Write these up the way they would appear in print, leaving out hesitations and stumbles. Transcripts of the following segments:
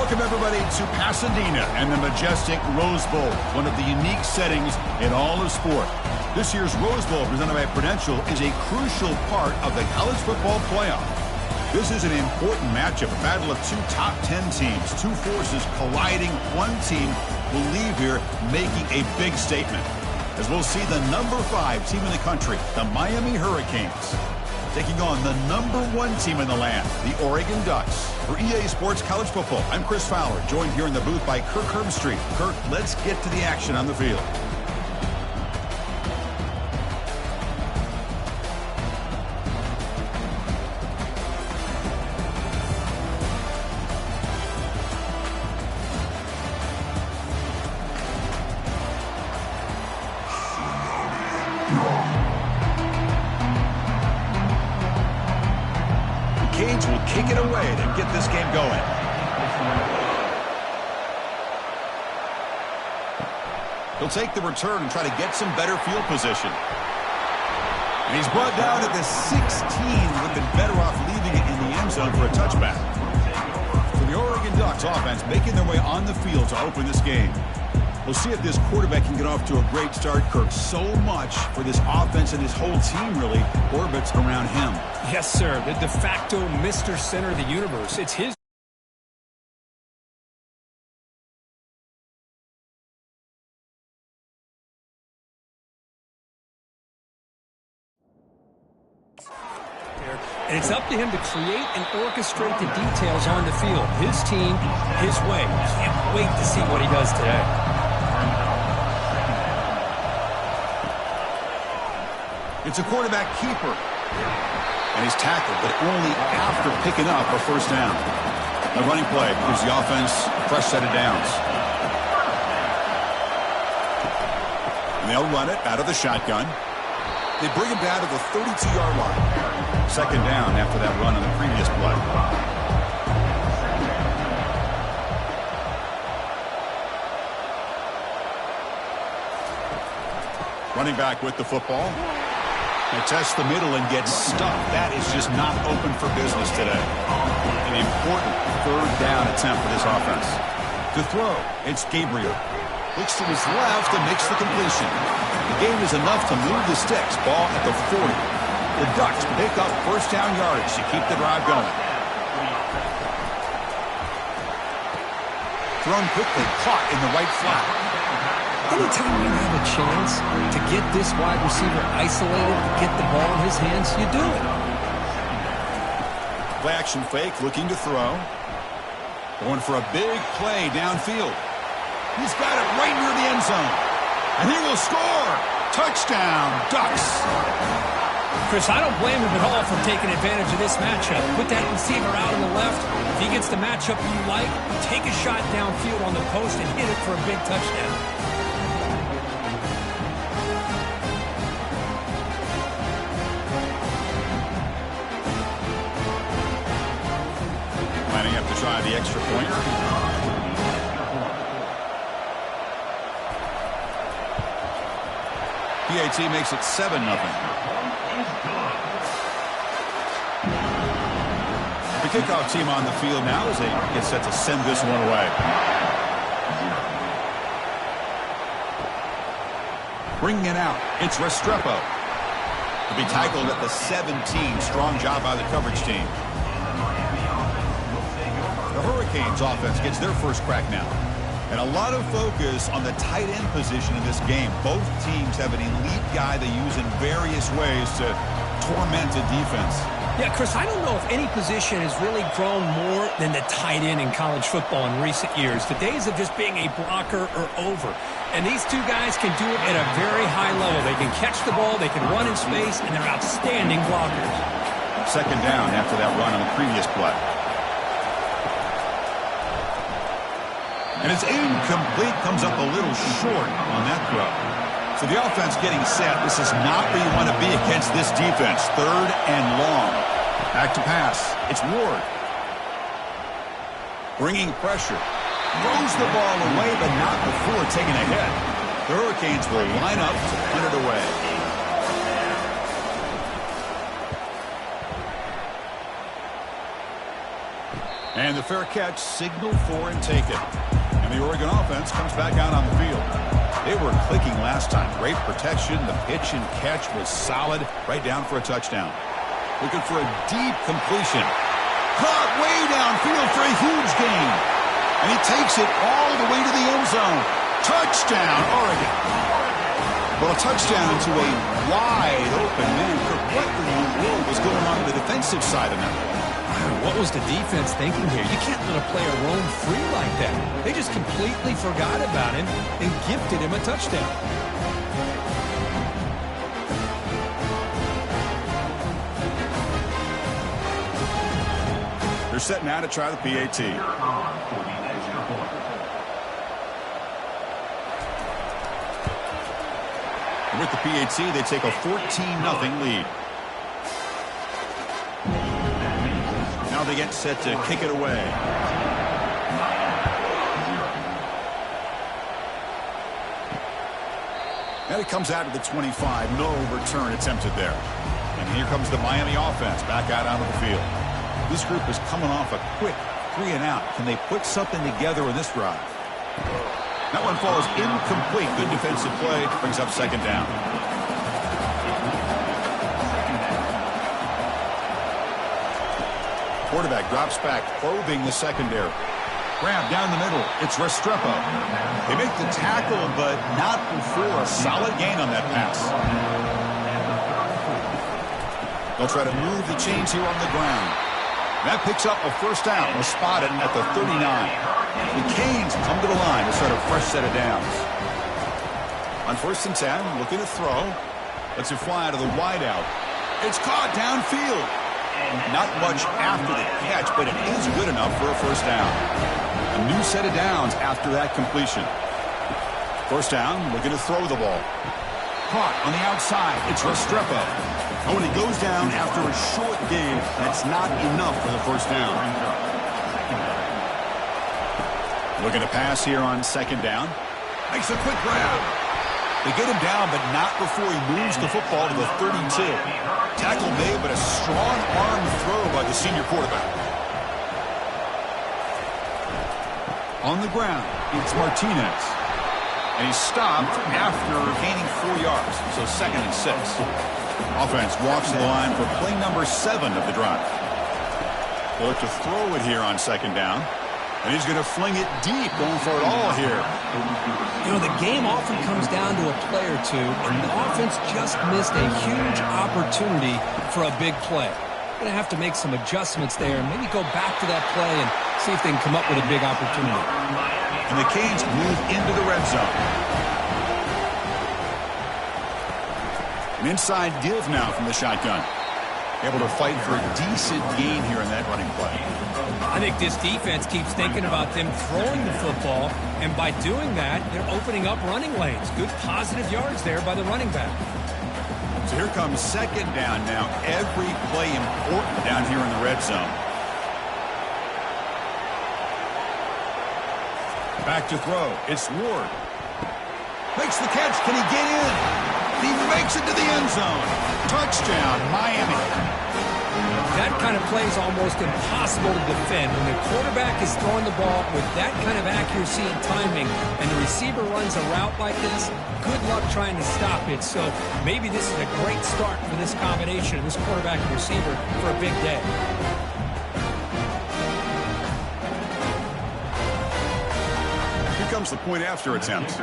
Welcome, everybody, to Pasadena and the majestic Rose Bowl, one of the unique settings in all of sport. This year's Rose Bowl, presented by Prudential, is a crucial part of the college football playoff. This is an important matchup, a battle of two top 10 teams, two forces colliding. One team will leave here making a big statement, as we'll see the number 5 team in the country, the Miami Hurricanes, taking on the number 1 team in the land, the Oregon Ducks. For EA Sports College Football, I'm Chris Fowler, joined here in the booth by Kirk Herbstreit. Kirk, let's get to the action on the field. Canes will kick it away to get this game going. He'll take the return and try to get some better field position. And he's brought down at the 16. Would have been better off leaving it in the end zone for a touchback. For the Oregon Ducks offense, making their way on the field to open this game. We'll see if this quarterback can get off to a great start, Kirk. So much for this offense and his whole team really orbits around him. Yes, sir. The de facto Mr. Center of the universe. It's his. And it's up to him to create and orchestrate the details on the field. His team, his way. Can't wait to see what he does today. It's a quarterback keeper. And he's tackled, but only after picking up a first down. The running play gives the offense a fresh set of downs. And they'll run it out of the shotgun. They bring him down to the 32-yard line. Second down after that run on the previous play. Running back with the football. They test the middle and get stuck. That is just not open for business today. An important third down attempt for this offense. To throw, it's Gabriel. Looks to his left and makes the completion. The game is enough to move the sticks. Ball at the 40. The Ducks pick up first down yardage to keep the drive going. Thrown quickly, caught in the right flat. Anytime you have a chance to get this wide receiver isolated, get the ball in his hands, you do it. Play action fake, looking to throw. Going for a big play downfield. He's got it right near the end zone. And he will score. Touchdown, Ducks. Chris, I don't blame him at all for taking advantage of this matchup. Put that receiver out on the left. If he gets the matchup you like, take a shot downfield on the post and hit it for a big touchdown. Lining up to try the extra pointer. PAT makes it 7-0. The kickoff team on the field now as they get set to send this one away. Bringing it out, it's Restrepo. To be tackled at the 17. Strong job by the coverage team. The Hurricanes offense gets their first crack now. And a lot of focus on the tight end position in this game. Both teams have an elite guy they use in various ways to torment a defense. Yeah, Chris, I don't know if any position has really grown more than the tight end in college football in recent years. The days of just being a blocker are over. And these two guys can do it at a very high level. They can catch the ball, they can run in space, and they're outstanding blockers. Second down after that run on the previous play. And it's incomplete, comes up a little short on that throw. So the offense getting set. This is not where you want to be against this defense. Third and long. Back to pass. It's Ward. Bringing pressure. Throws the ball away, but not before taking a hit. The Hurricanes will line up to punt it away. And the fair catch signaled for and taken. And the Oregon offense comes back out on the field. They were clicking last time. Great protection. The pitch and catch was solid. Right down for a touchdown. Looking for a deep completion. Caught way downfield for a huge gain. And he takes it all the way to the end zone. Touchdown, Oregon. Well, a touchdown to a wide open man. What in the world was going on the defensive side of that one? What was the defense thinking here? You can't let a player roam free like that. They just completely forgot about him and gifted him a touchdown. They're setting out to try the PAT. With the PAT, they take a 14-0 lead. Now they get set to kick it away. And it comes out to the 25. No return attempted there. And here comes the Miami offense back out onto the field. This group is coming off a quick 3-and-out. Can they put something together in this drive? That one falls incomplete. Good defensive play. Brings up second down. Quarterback drops back, probing the secondary. Grab down the middle. It's Restrepo. They make the tackle, but not before a solid gain on that pass. They'll try to move the chains here on the ground. That picks up a first down. They'll spot it at the 39. The Canes come to the line to start a fresh set of downs. On 1st and 10, looking to throw. Lets it fly to the wideout. It's caught downfield. Not much after the catch, but it is good enough for a first down. A new set of downs after that completion. First down, looking to throw the ball. Caught on the outside. It's Restrepo. And when he goes down after a short gain, that's not enough for the first down. Looking to pass here on second down. Makes a quick grab. They get him down, but not before he moves the football to the 32. Tackle made, but a strong arm throw by the senior quarterback. On the ground, it's Martinez. And he's stopped after gaining 4 yards, so 2nd and 6. Offense walks to the line for play number 7 of the drive. They'll look to throw it here on second down. And he's going to fling it deep, going for it all here. You know, the game often comes down to a play or two, and the offense just missed a huge opportunity for a big play. Going to have to make some adjustments there and maybe go back to that play and see if they can come up with a big opportunity. And the Canes move into the red zone. An inside give now from the shotgun. Able to fight for a decent gain here in that running play. I think this defense keeps thinking about them throwing the football, and by doing that, they're opening up running lanes. Good positive yards there by the running back. So here comes second down now. Every play important down here in the red zone. Back to throw. It's Ward. Makes the catch. Can he get in? He makes it to the end zone. Touchdown, Miami. That kind of play is almost impossible to defend. When the quarterback is throwing the ball with that kind of accuracy and timing, and the receiver runs a route like this, good luck trying to stop it. So maybe this is a great start for this combination, this quarterback and receiver, for a big day. Here comes the point after attempt.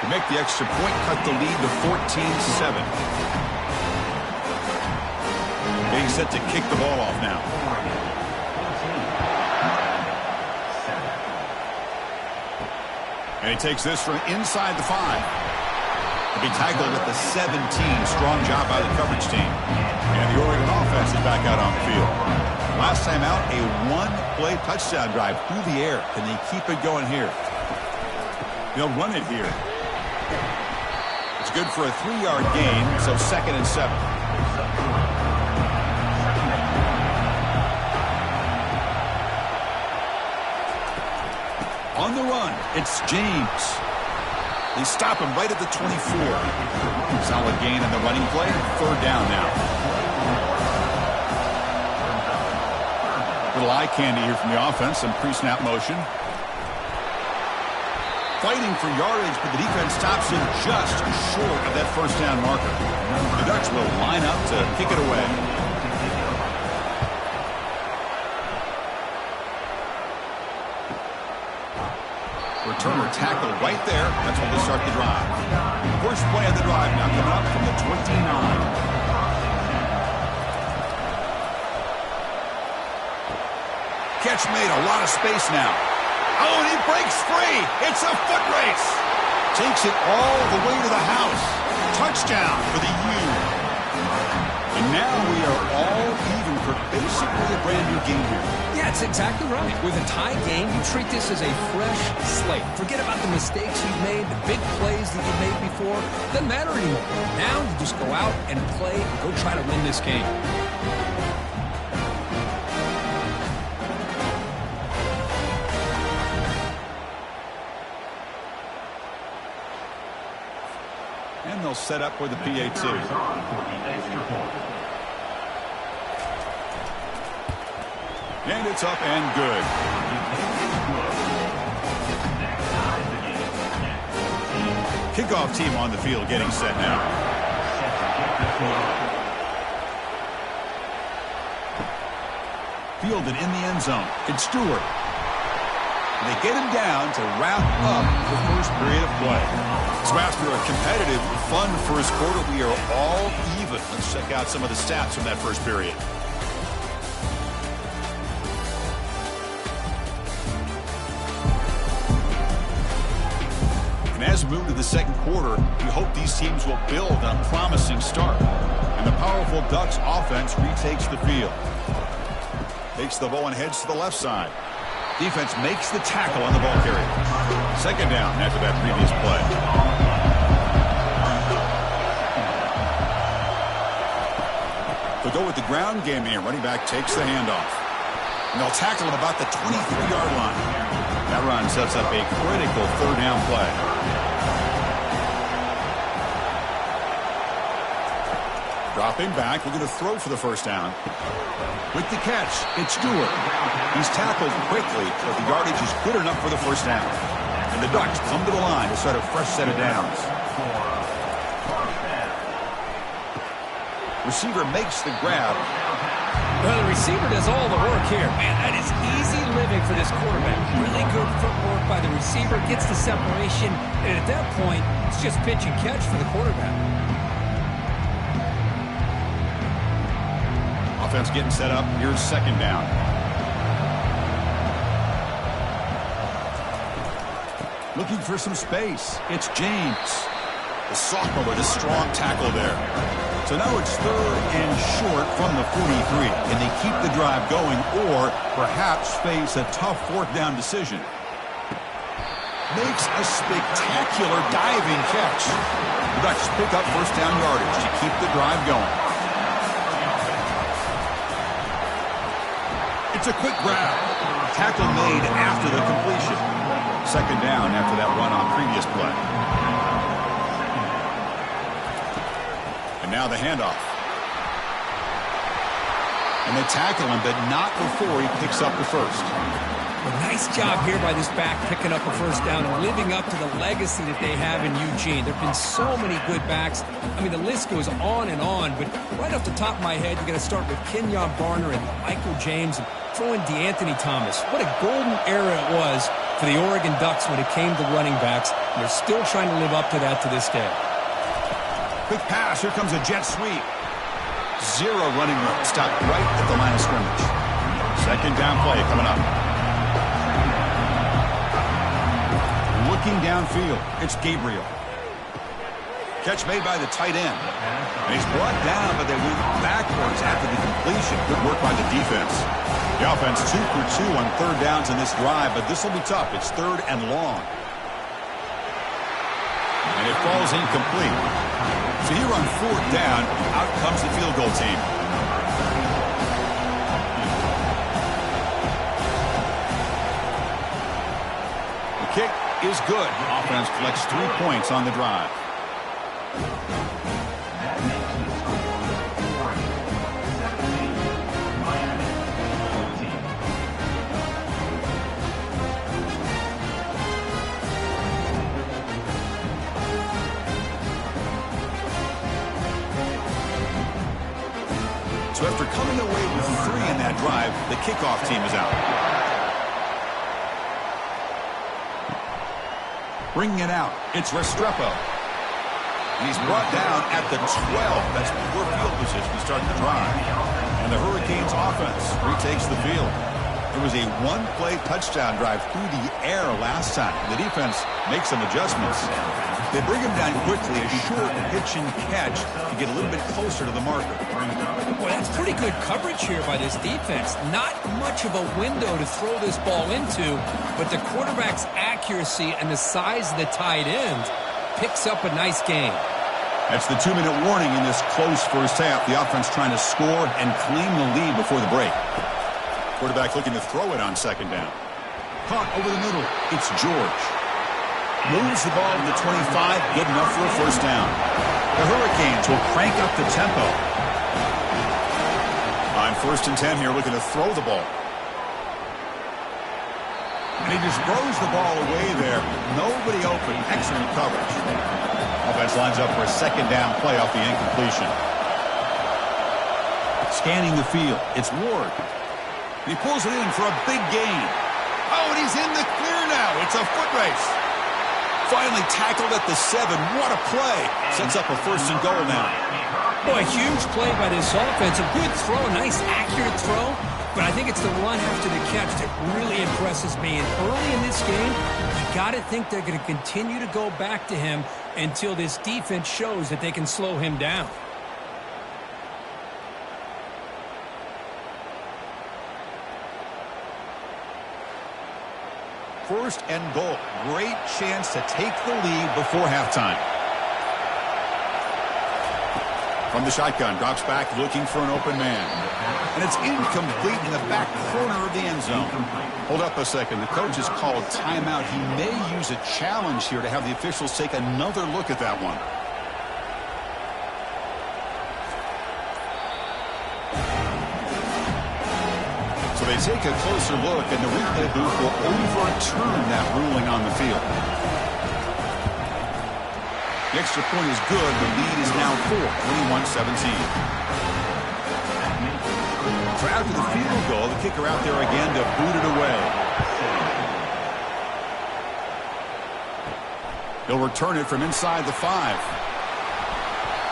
Make the extra point, cut the lead to 14-7. Being set to kick the ball off now. And he takes this from inside the 5. To be tackled at the 17. Strong job by the coverage team. And the Oregon offense is back out on the field. Last time out, a one-play touchdown drive through the air. Can they keep it going here? They'll run it here. It's good for a 3-yard gain, so 2nd and 7. On the run, it's James. They stop him right at the 24. Solid gain in the running play. Third down now. Little eye candy here from the offense. Some pre-snap motion. Fighting for yardage, but the defense stops him just short of that first down marker. The Ducks will line up to kick it away. Returner tackled right there. That's when they start the drive. First play of the drive now coming up from the 29. Catch made, a lot of space now. Oh, and he breaks free. It's a foot race. Takes it all the way to the house. Touchdown for the U. And now we are all even for basically a brand new game here. Yeah, that's exactly right. With a tie game, you treat this as a fresh slate. Forget about the mistakes you've made, the big plays that you've made before. Doesn't matter anymore. Now you just go out and play and go try to win this game. And they'll set up for the PAT. And it's up and good. Kickoff team on the field getting set now. Fielded in the end zone. It's Stewart. And they get him down to wrap up the first period of play. So after a competitive, fun first quarter, we are all even. Let's check out some of the stats from that first period. And as we move to the second quarter, we hope these teams will build on a promising start. And the powerful Ducks offense retakes the field. Takes the ball and heads to the left side. Defense makes the tackle on the ball carrier. Second down after that previous play. They'll go with the ground game here. Running back takes the handoff. And they'll tackle him about the 23-yard line. That run sets up a critical third down play. Dropping back, we're going to throw for the first down. With the catch, it's Stewart. He's tackled quickly, but the yardage is good enough for the first down. And the Ducks come to the line to start a fresh set of downs. Receiver makes the grab. Well, the receiver does all the work here. Man, that is easy living for this quarterback. Really good footwork by the receiver, gets the separation, and at that point, it's just pitch and catch for the quarterback. Offense getting set up. Here's second down. Looking for some space. It's James. The sophomore with a strong tackle there. So now it's third and short from the 43. Can they keep the drive going or perhaps face a tough fourth down decision? Makes a spectacular diving catch. The Ducks pick up first down yardage to keep the drive going. It's a quick grab. Tackle made after the completion. Second down after that run on previous play. And now the handoff. And they tackle him, but not before he picks up the first. A nice job here by this back picking up a first down and living up to the legacy that they have in Eugene. There have been so many good backs. I mean, the list goes on and on, but right off the top of my head, you're going to start with Kenyon Barner and Michael James and throw in DeAnthony Thomas. What a golden era it was for the Oregon Ducks when it came to running backs, and they're still trying to live up to that to this day. Quick pass. Here comes a jet sweep. Zero running room. Stopped right at the line of scrimmage. Second down play coming up. Looking downfield, it's Gabriel. Catch made by the tight end. And he's brought down, but they move backwards after the completion. Good work by the defense. The offense 2 for 2 on third downs in this drive, but this will be tough. It's third and long. And it falls incomplete. So here on fourth down, out comes the field goal team. The kick is good. Offense collects 3 points on the drive. So after coming away with 3 in that drive, the kickoff team is out. Bringing it out, it's Restrepo. He's brought down at the 12. That's poor field position to start the drive. And the Hurricanes offense retakes the field. It was a one-play touchdown drive through the air last time. The defense makes some adjustments. They bring him down quickly, a short pitch and catch to get a little bit closer to the marker. Boy, that's pretty good coverage here by this defense. Not much of a window to throw this ball into, but the quarterback's accuracy and the size of the tight end picks up a nice gain. That's the 2-minute warning in this close first half. The offense trying to score and claim the lead before the break. Quarterback looking to throw it on second down. Caught over the middle. It's George. Moves the ball to the 25. Good enough for a first down. The Hurricanes will crank up the tempo. On 1st and 10 here, looking to throw the ball. And he just throws the ball away there. Nobody open. Excellent coverage. Offense lines up for a second down play off the incompletion. Scanning the field. It's Ward. He pulls it in for a big gain. Oh, and he's in the clear now. It's a foot race. Finally tackled at the 7. What a play. Sets up a 1st and goal now. Boy, huge play by this offense. A good throw, nice accurate throw. But I think it's the run after the catch that really impresses me. And early in this game, you got to think they're going to continue to go back to him until this defense shows that they can slow him down. First and goal. Great chance to take the lead before halftime. From the shotgun, drops back looking for an open man. And it's incomplete in the back corner of the end zone. Hold up a second. The coach has called timeout. He may use a challenge here to have the officials take another look at that one. So they take a closer look, and the replay booth will overturn that ruling on the field. The extra point is good. The lead is now 4, 21-17. So after the field goal, the kicker out there again to boot it away. He'll return it from inside the 5.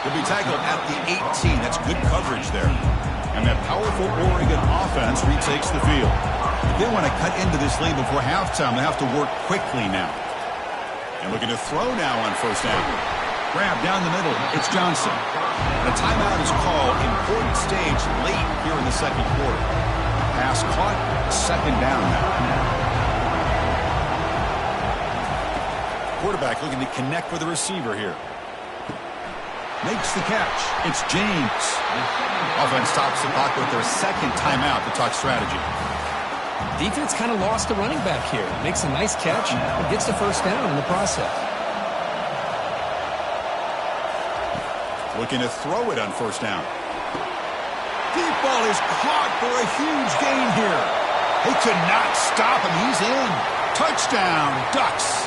He'll be tackled at the 18. That's good coverage there. And that powerful Oregon offense retakes the field. If they want to cut into this lead before halftime, they have to work quickly now. And looking to throw now on 1st down. Grab down the middle. It's Johnson. And a timeout is called. Important stage late here in the 2nd quarter. Pass caught. 2nd down now. Quarterback looking to connect with the receiver here. Makes the catch. It's James. Offense stops the clock with their 2nd timeout to talk strategy. Defense kind of lost the running back here. Makes a nice catch and gets the 1st down in the process. Looking to throw it on 1st down. Deep ball is caught for a huge gain here. They could not stop him. He's in. Touchdown, Ducks.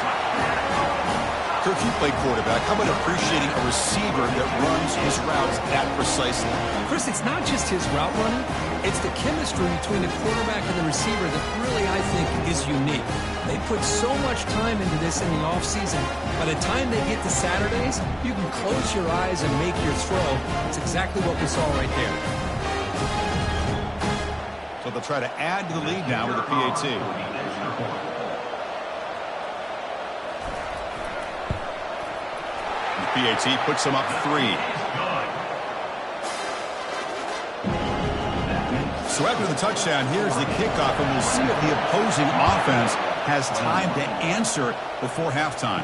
Kirk, you played quarterback. How about appreciating a receiver that runs his routes that precisely? Chris, it's not just his route running. It's the chemistry between the quarterback and the receiver that really, I think, is unique. They put so much time into this in the offseason. By the time they get to Saturdays, you can close your eyes and make your throw. It's exactly what we saw right there. So they'll try to add to the lead now with the PAT. PAT puts them up 3. So after the touchdown, here's the kickoff, and we'll see if the opposing offense has time to answer before halftime.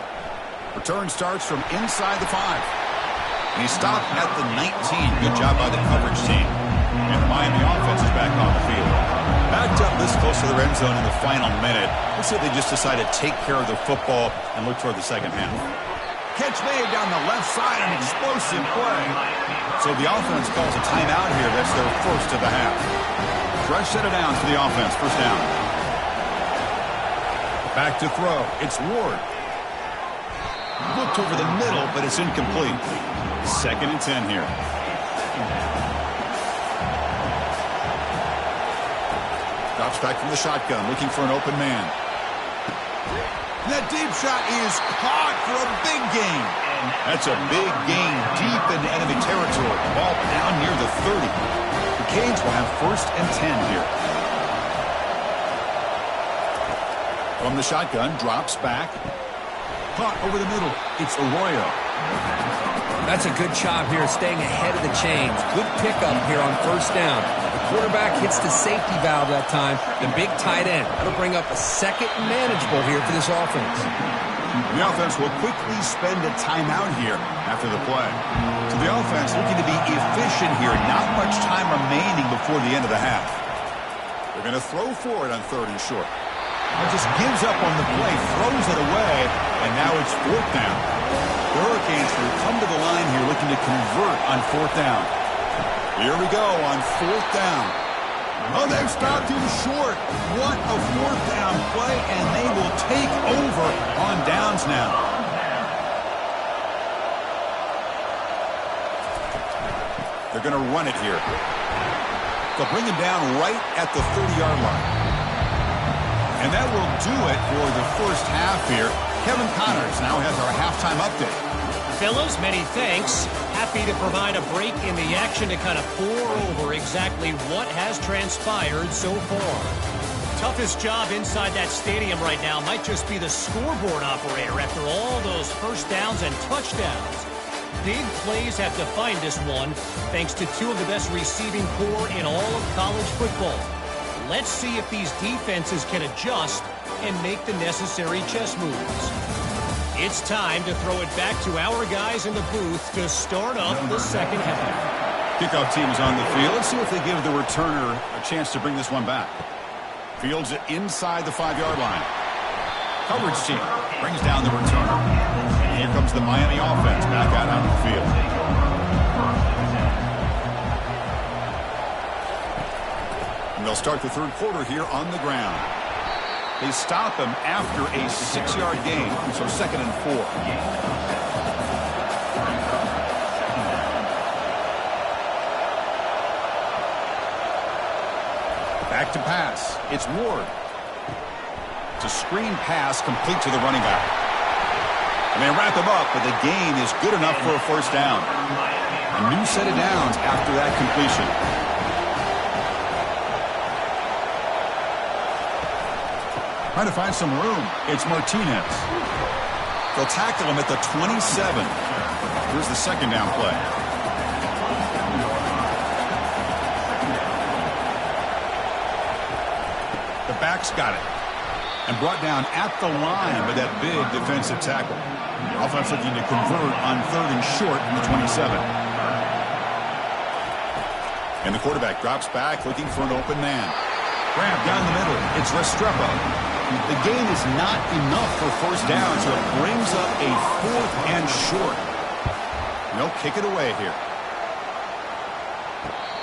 Return starts from inside the 5. And he stopped at the 19. Good job by the coverage team. And the Miami offense is back on the field. Backed up this close to their end zone in the final minute. Let's say they just decide to take care of the football and look toward the second half. Catch made down the left side, an explosive play. So the offense calls a timeout here. That's their first of the half. Fresh set of downs for the offense. First down. Back to throw. It's Ward. Looked over the middle, but it's incomplete. 2nd and 10 here. Drops back from the shotgun, looking for an open man. That deep shot is caught for a big gain. That's a big gain deep into enemy territory. Ball down near the 30. The Canes will have 1st and 10 here. From the shotgun, drops back. Caught over the middle. It's Arroyo. That's a good job here staying ahead of the chains. Good pickup here on 1st down. The quarterback hits the safety valve that time. The big tight end. That'll bring up a 2nd manageable here for this offense. The offense will quickly spend a timeout here after the play. So the offense looking to be efficient here. Not much time remaining before the end of the half. They're going to throw for it on 3rd and short. Just gives up on the play, throws it away, and now it's 4th down. The Hurricanes will come to the line here looking to convert on 4th down. Here we go on 4th down. Oh, they've stopped him short. What a 4th down play, and they will take over on downs now. They're going to run it here. They'll bring him down right at the 30-yard line. And that will do it for the first half here. Kevin Connors now has our halftime update. Fellas, many thanks. Happy to provide a break in the action to kind of pour over exactly what has transpired so far. Toughest job inside that stadium right now might just be the scoreboard operator after all those first downs and touchdowns. Big plays have defined this one, thanks to 2 of the best receiving corps in all of college football. Let's see if these defenses can adjust and make the necessary chess moves. It's time to throw it back to our guys in the booth to start up the second half. Kickoff team is on the field. Let's see if they give the returner a chance to bring this one back. Fields it inside the 5-yard line. Coverage team brings down the returner. Here comes the Miami offense back out on the field. They'll start the 3rd quarter here on the ground. They stop him after a 6-yard gain, so 2nd and 4. Back to pass. It's Ward. It's a screen pass complete to the running back. And they wrap him up, but the gain is good enough for a 1st down. A new set of downs after that completion. Trying to find some room. It's Martinez. They'll tackle him at the 27. Here's the 2nd down play. The back's got it. And brought down at the line by that big defensive tackle. Offense looking to convert on 3rd and short from the 27. And the quarterback drops back looking for an open man. Grab down the middle. It's Restrepo. The gain is not enough for 1st down, so it brings up a 4th and short. No kick it away here.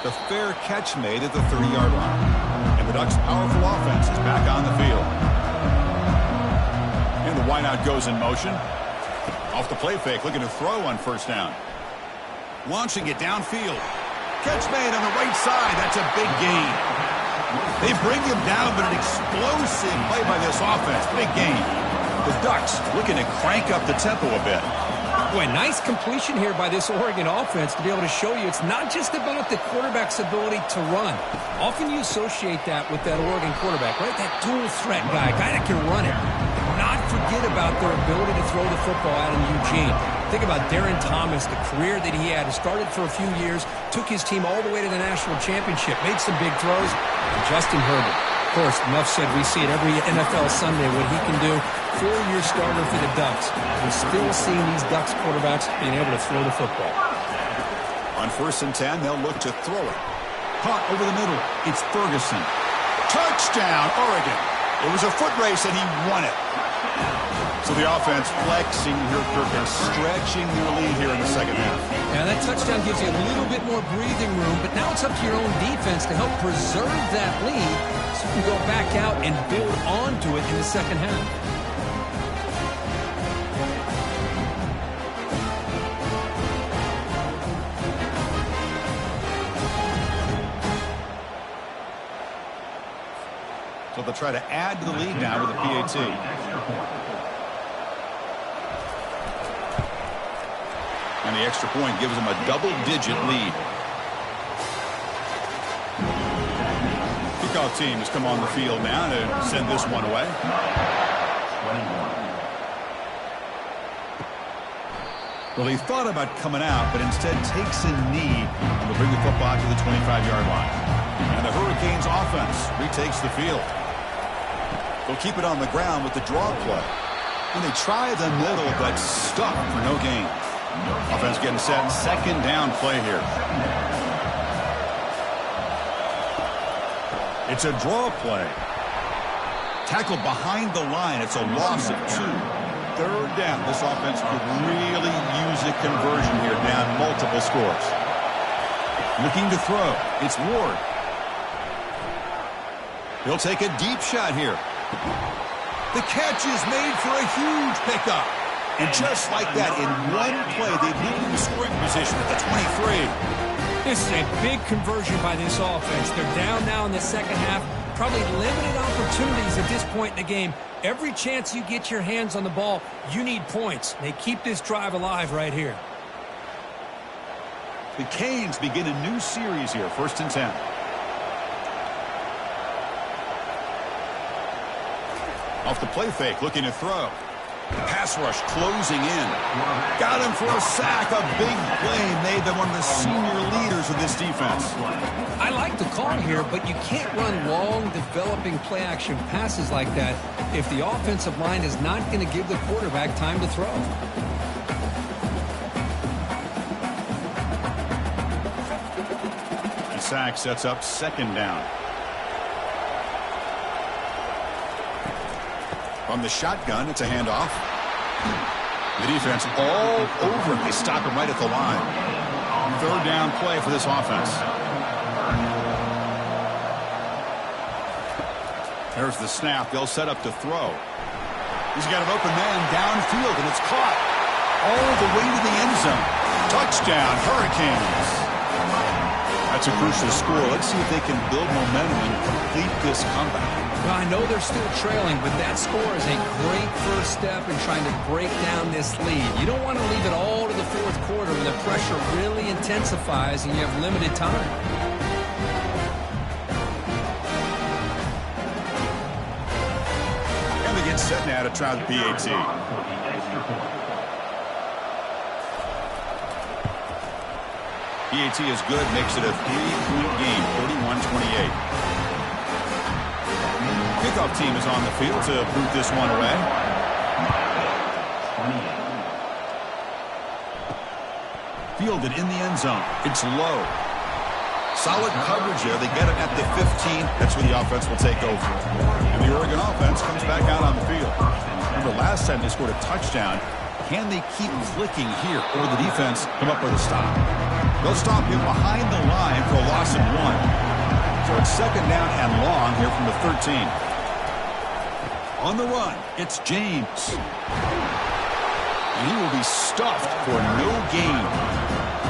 The fair catch made at the 30-yard line. And the Ducks' powerful offense is back on the field. And the wideout goes in motion. Off the play fake, looking to throw on 1st down. Launching it downfield. Catch made on the right side. That's a big gain. They bring him down, but an explosive play by this offense. Big gain. The Ducks looking to crank up the tempo a bit. Boy, nice completion here by this Oregon offense to be able to show you it's not just about the quarterback's ability to run. Often you associate that with that Oregon quarterback, right? That dual threat guy that can run it. Not forget about their ability to throw the football out in Eugene. Think about Darren Thomas, the career that he had. He started for a few years, took his team all the way to the national championship, made some big throws. And Justin Herbert, of course, enough said, we see it every NFL Sunday what he can do. 4-year starter for the Ducks. We're still seeing these Ducks quarterbacks being able to throw the football. On 1st and 10, they'll look to throw it. Caught over the middle. It's Ferguson. Touchdown, Oregon. It was a foot race, and he won it. So the offense flexing here, Kirk, and stretching their lead here in the second half. Now that touchdown gives you a little bit more breathing room, but now it's up to your own defense to help preserve that lead so you can go back out and build onto it in the second half. So they'll try to add to the lead now with a PAT. And the extra point gives them a double-digit lead. Kickoff team has come on the field now to send this one away. Well, he thought about coming out, but instead takes a knee and will bring the football to the 25-yard line. And the Hurricanes offense retakes the field. They'll keep it on the ground with the draw play. And they try the middle, but stuck for no gain. Offense getting set. Second down play here. It's a draw play. Tackled behind the line. It's a loss of 2. Third down. This offense could really use a conversion here, down multiple scores. Looking to throw. It's Ward. He'll take a deep shot here. The catch is made for a huge pickup. And just like that, in one play, they move to scoring position at the 23. This is a big conversion by this offense. They're down now in the second half. Probably limited opportunities at this point in the game. Every chance you get your hands on the ball, you need points. They keep this drive alive right here. The Canes begin a new series here, 1st and 10. Off the play fake, looking to throw. Pass rush closing in. Got him for a sack. A big play made by one of the senior leaders of this defense. I like the call here, but you can't run long, developing play-action passes like that if the offensive line is not going to give the quarterback time to throw. The sack sets up second down. From the shotgun, it's a handoff. The defense all over him. They stop him right at the line. Third down play for this offense. There's the snap. They'll set up to throw. He's got an open man downfield, and it's caught all the way to the end zone. Touchdown, Hurricanes. That's a crucial score. Let's see if they can build momentum and complete this comeback. Well, I know they're still trailing, but that score is a great first step in trying to break down this lead. You don't want to leave it all to the fourth quarter when the pressure really intensifies and you have limited time. And they get set now to try the PAT. PAT is good, makes it a 3-point game, 31-28. Kickoff team is on the field to boot this one away. Fielded in the end zone. It's low. Solid coverage there. They get it at the 15. That's where the offense will take over. And the Oregon offense comes back out on the field. Remember, last time they scored a touchdown. Can they keep clicking here, or the defense come up with a stop? They'll stop him behind the line for a loss of 1. So it's second down and long here from the 13. On the run, it's James. And he will be stuffed for no gain.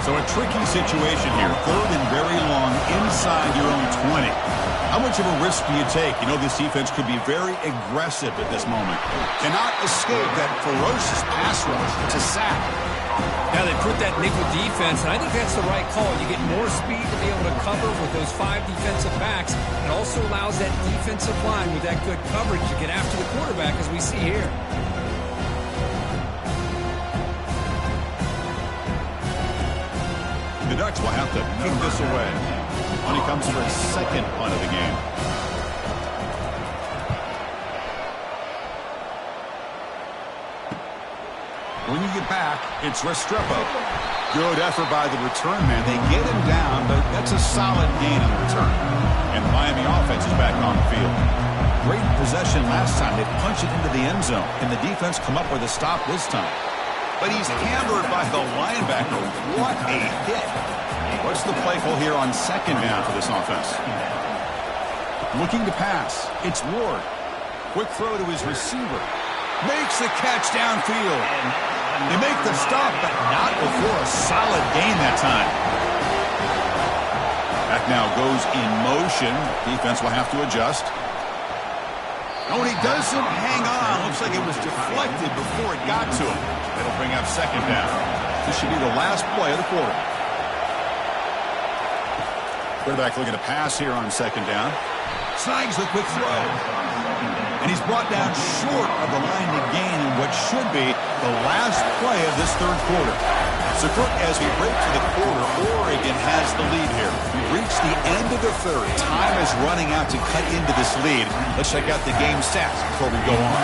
So a tricky situation here. Third and very long inside your own 20. How much of a risk do you take? You know this defense could be very aggressive at this moment. Cannot escape that ferocious pass rush. It's a sack. Now they put that nickel defense, and I think that's the right call. You get more speed to be able to cover with those 5 defensive backs. It also allows that defensive line with that good coverage to get after the quarterback, as we see here. The Ducks will have to kick this away when he comes for his second punt of the game. When you get back, it's Restrepo. Good effort by the return man. They get him down, but that's a solid gain on the return. And the Miami offense is back on the field. Great possession last time. They punch it into the end zone. Can the defense come up with a stop this time? But he's hammered by the linebacker. What a hit. What's the play call here on second down for this offense? Looking to pass. It's Ward. Quick throw to his receiver. Makes the catch downfield. They make the stop, but not before a solid gain that time. That now goes in motion. Defense will have to adjust. Oh, and he doesn't hang on. Looks like it was deflected before it got to him. That'll bring up second down. This should be the last play of the quarter. Quarterback looking to pass here on second down. Snags the quick throw. And he's brought down short of the line to gain in what should be the last play of this third quarter. So, Kirk, as we break to the quarter, Oregon has the lead here. We've reached the end of the third. Time is running out to cut into this lead. Let's check out the game stats before we go on.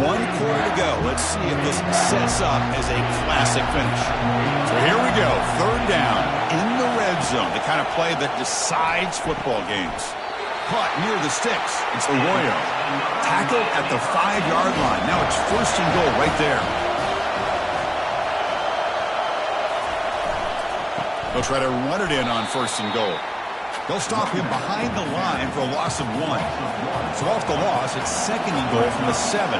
1 quarter to go. Let's see if this sets up as a classic finish. So here we go. Third down in the red zone. The kind of play that decides football games. Caught near the sticks. It's Arroyo. Tackled at the 5-yard line. Now it's first and goal right there. They'll try to run it in on first and goal. They'll stop him behind the line for a loss of 1. So off the loss, it's second and goal from the 7.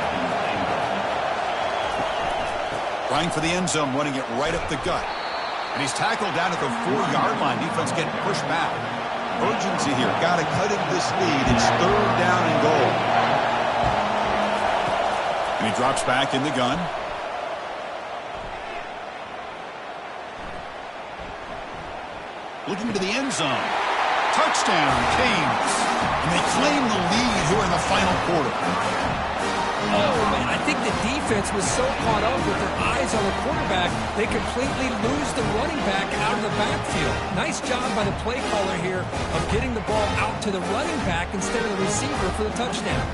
Trying for the end zone, running it right up the gut. And he's tackled down at the 4-yard line. Defense getting pushed back. Urgency here. Got to cut into this lead. It's third down and goal. And he drops back in the gun. Looking to the end zone. Touchdown, Canes. And they claim the lead here in the final quarter. Oh, man, I think the defense was so caught up with their eyes on the quarterback, they completely lose the running back out of the backfield. Nice job by the play caller here of getting the ball out to the running back instead of the receiver for the touchdown.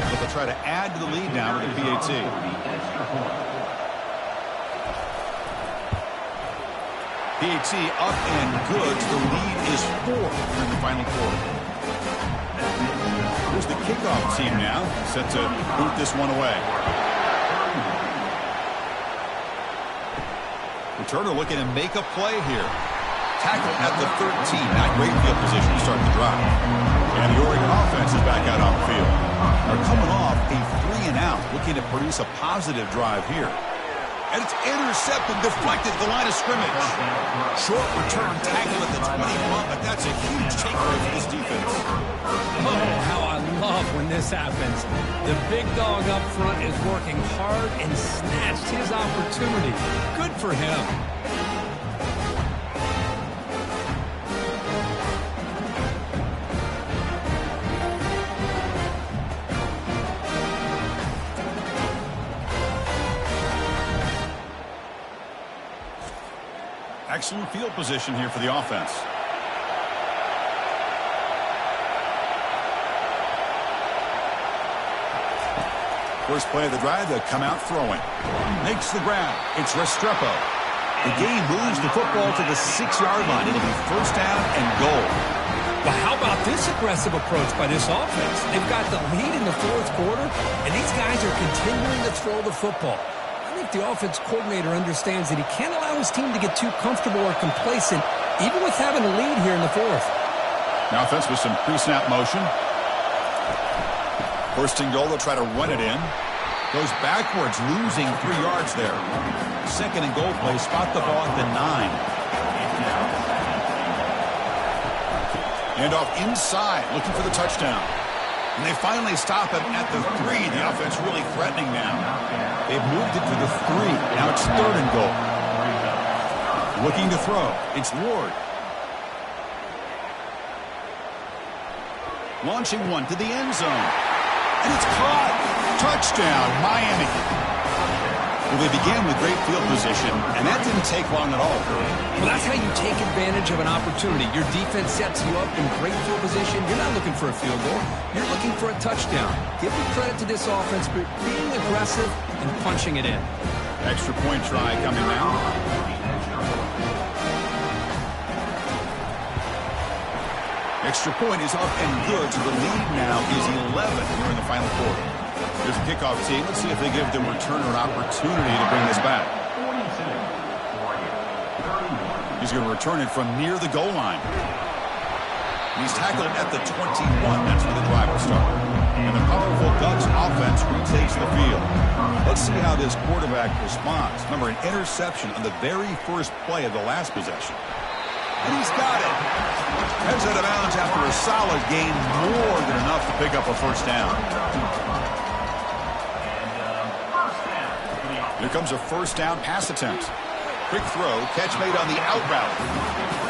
But they'll try to add to the lead now with the PAT. PAT up and good. The lead is 4 in the final quarter. Here's the kickoff team now, set to boot this one away. Returner looking to make a play here. Tackle at the 13. Not great field position to start the drive. And the Oregon offense is back out on the field. They're coming off a 3-and-out, looking to produce a positive drive here. And it's intercepted, deflected at the line of scrimmage. Short return tackle at the 21, but that's a huge takeaway for this defense. Oh, how I love when this happens. The big dog up front is working hard and snatched his opportunity. Good for him. Excellent field position here for the offense. First play of the drive, they'll come out throwing. Makes the grab. It's Restrepo. The game moves the football to the 6-yard line. It'll be first down and goal. But how about this aggressive approach by this offense? They've got the lead in the fourth quarter, and these guys are continuing to throw the football. I think the offense coordinator understands that he can't allow his team to get too comfortable or complacent, even with having a lead here in the fourth. Now offense with some pre-snap motion. First and goal, they'll try to run it in. Goes backwards, losing 3 yards there. Second and goal play, spot the ball at the 9. Hand off inside, looking for the touchdown. And they finally stop him at the 3. The offense really threatening now. They've moved it to the 3. Now it's third and goal. Looking to throw. It's Ward. Launching one to the end zone. And it's caught. Touchdown, Miami. Well, they began with great field position, and that didn't take long at all. Well, that's how you take advantage of an opportunity. Your defense sets you up in great field position. You're not looking for a field goal. You're looking for a touchdown. Give the credit to this offense for being aggressive and punching it in. Extra point try coming now. Extra point is up and good, so the lead now is 11 here in the final quarter. Here's a kickoff team. Let's see if they give the returner an opportunity to bring this back. He's going to return it from near the goal line. He's tackled at the 21. That's where the drive will start. And the powerful Ducks offense retakes the field. Let's see how this quarterback responds. Remember, an interception on the very first play of the last possession. And he's got it. Heads out of bounds after a solid gain, more than enough to pick up a first down. Here comes a first down pass attempt. Quick throw, catch made on the out route.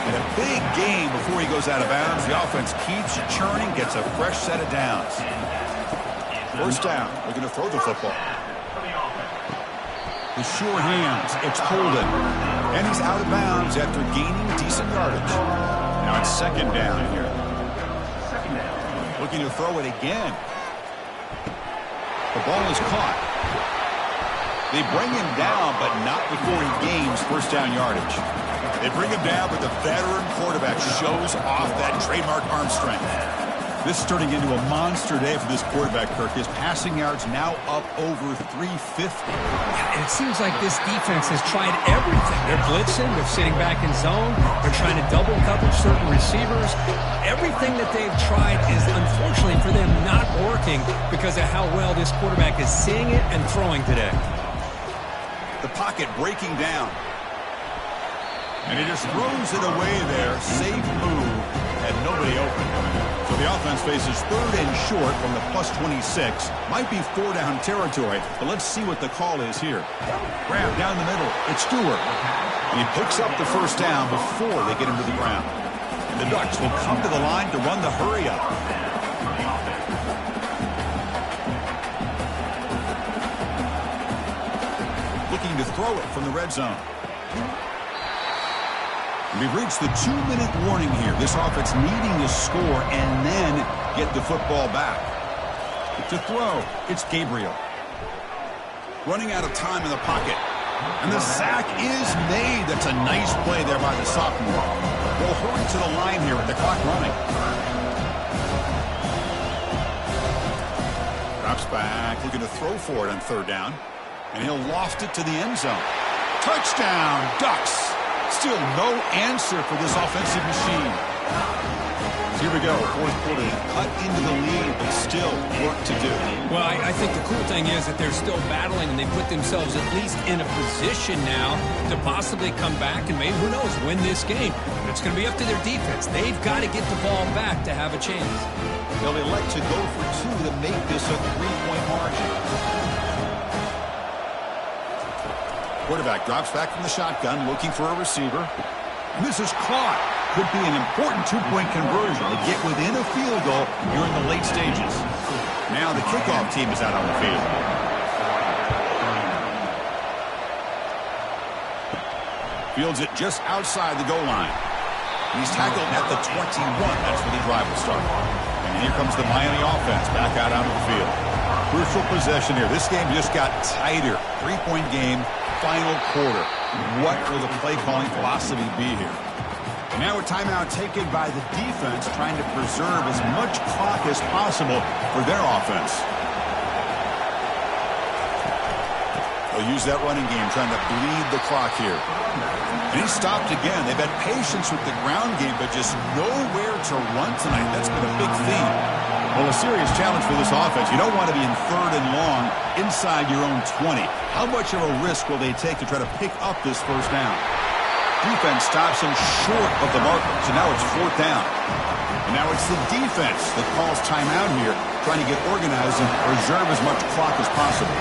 And a big gain before he goes out of bounds. The offense keeps churning, gets a fresh set of downs. First down, we're going to throw the football. The sure hands, it's Holden. And he's out of bounds after gaining decent yardage. Now it's second down here. Looking to throw it again. The ball is caught. They bring him down, but not before he gains first down yardage. They bring him down, but the veteran quarterback shows off that trademark arm strength. This is turning into a monster day for this quarterback, Kirk. His passing yards now up over 350. And it seems like this defense has tried everything. They're blitzing, they're sitting back in zone, they're trying to double coverage certain receivers. Everything that they've tried is, unfortunately for them, not working because of how well this quarterback is seeing it and throwing today. The pocket breaking down. And he just throws it away there. Safe move. And nobody open. So the offense faces third and short from the plus 26. Might be 4-down territory, but let's see what the call is here. Grab down the middle. It's Stewart. And he picks up the first down before they get him to the ground. And the Ducks will come to the line to run the hurry up. Looking to throw it from the red zone. We've reached the 2-minute warning here. This offense needing to score and then get the football back. To throw, it's Gabriel. Running out of time in the pocket. And the sack is made. That's a nice play there by the sophomore. We'll hurry to the line here with the clock running. Drops back, looking to throw for it on third down. And he'll loft it to the end zone. Touchdown, Ducks. Still no answer for this offensive machine. So here we go, fourth quarter. Cut into the lead, but still work to do. Well, I think the cool thing is that they're still battling, and they put themselves at least in a position now to possibly come back and maybe, who knows, win this game. But it's going to be up to their defense. They've got to get the ball back to have a chance. They'll elect to go for two to make this a 3-point margin. Quarterback drops back from the shotgun, looking for a receiver. And this is caught. Could be an important two-point conversion to get within a field goal here in the late stages. Now the kickoff team is out on the field. Fields it just outside the goal line. He's tackled at the 21. That's where the drive will start. And here comes the Miami offense back out onto the field. Crucial possession here. This game just got tighter. 3-point game. Final quarter. What will the play-calling philosophy be here? And now a timeout taken by the defense, trying to preserve as much clock as possible for their offense. They'll use that running game, trying to bleed the clock here. And he stopped again. They've had patience with the ground game, but just nowhere to run tonight. That's been a big theme. Well, a serious challenge for this offense. You don't want to be in third and long inside your own 20. How much of a risk will they take to try to pick up this first down? Defense stops him short of the marker, so now it's fourth down. And now it's the defense that calls timeout here, trying to get organized and preserve as much clock as possible.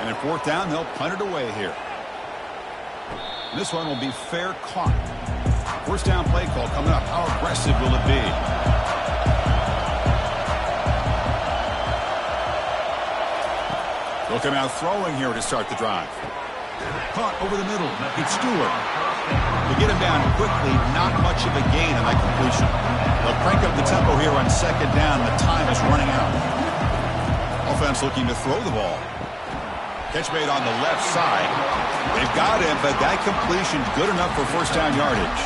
And at fourth down, they'll punt it away here. And this one will be fair caught. First down play call coming up. How aggressive will it be? They'll come out throwing here to start the drive. Caught over the middle. It's Stewart. To get him down quickly, not much of a gain on that completion. They'll crank up the tempo here on second down. The time is running out. Offense looking to throw the ball. Catch made on the left side. They've got him, but that completion good enough for first down yardage.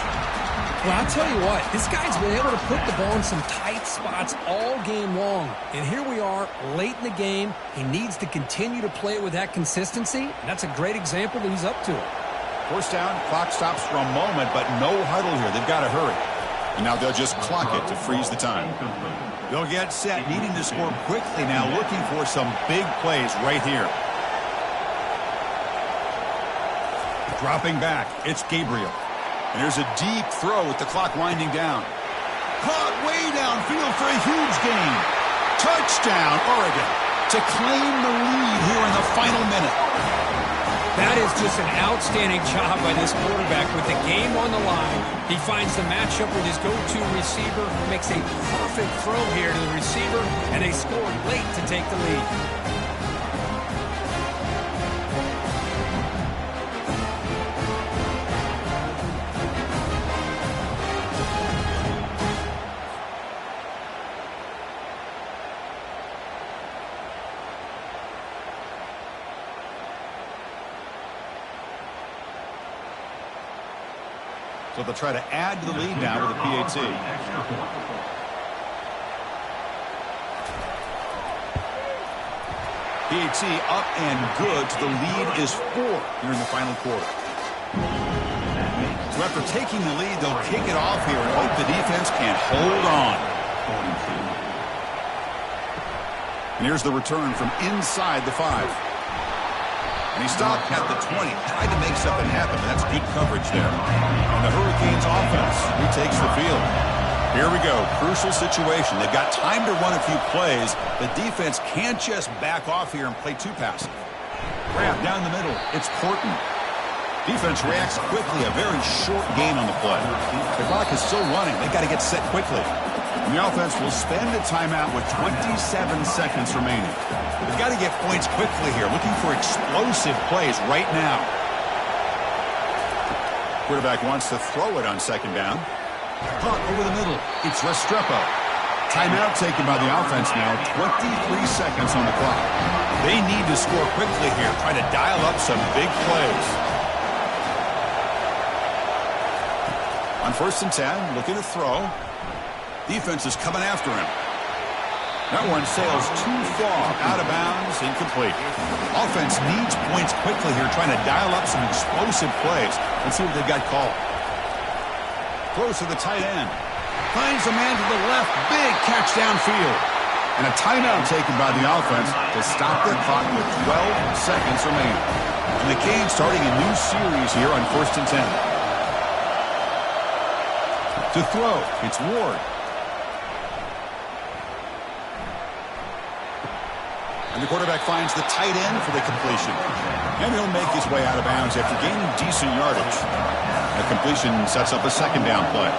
Well, I'll tell you what, this guy's been able to put the ball in some tight spots all game long. And here we are, late in the game. He needs to continue to play with that consistency. And that's a great example that he's up to it. First down, clock stops for a moment, but no huddle here. They've got to hurry. And now they'll just clock it to freeze the time. They'll get set, needing to score quickly now, looking for some big plays right here. Dropping back, it's Gabriel. And there's a deep throw with the clock winding down. Caught way downfield for a huge gain. Touchdown, Oregon, to claim the lead here in the final minute. That is just an outstanding job by this quarterback with the game on the line. He finds the matchup with his go-to receiver, makes a perfect throw here to the receiver, and they score late to take the lead. So they'll try to add to the lead now with a PAT. PAT up and good. So the lead is 4 here in the final quarter. So after taking the lead, they'll kick it off here and hope the defense can hold on. And here's the return from inside the 5. And he stopped at the 20, tried to make something happen, but that's good coverage there. And the Hurricanes offense retakes the field. Here we go, crucial situation. They've got time to run a few plays. The defense can't just back off here and play too passive. Grab down the middle, it's Porton. Defense reacts quickly, a very short gain on the play. The clock is still running, they've got to get set quickly. And the offense will spend a timeout with 27 seconds remaining. They've got to get points quickly here, looking for explosive plays right now. Quarterback wants to throw it on second down. Caught over the middle. It's Restrepo. Timeout taken by the offense now. 23 seconds on the clock. They need to score quickly here, try to dial up some big plays. On 1st and 10, looking to throw. Defense is coming after him. That one sails too far, out of bounds, incomplete. Offense needs points quickly here, trying to dial up some explosive plays. Let's see what they've got called. Close to the tight end. Finds a man to the left. Big catch downfield. And a timeout taken by the offense to stop their clock with 12 seconds remaining. And the Canes starting a new series here on 1st and 10. To throw, it's Ward. And the quarterback finds the tight end for the completion. And he'll make his way out of bounds after gaining decent yardage. The completion sets up a second down play.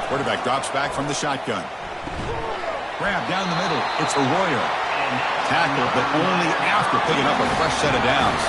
Quarterback drops back from the shotgun. Grab down the middle. It's Arroyo. Tackled, but only after picking up a fresh set of downs.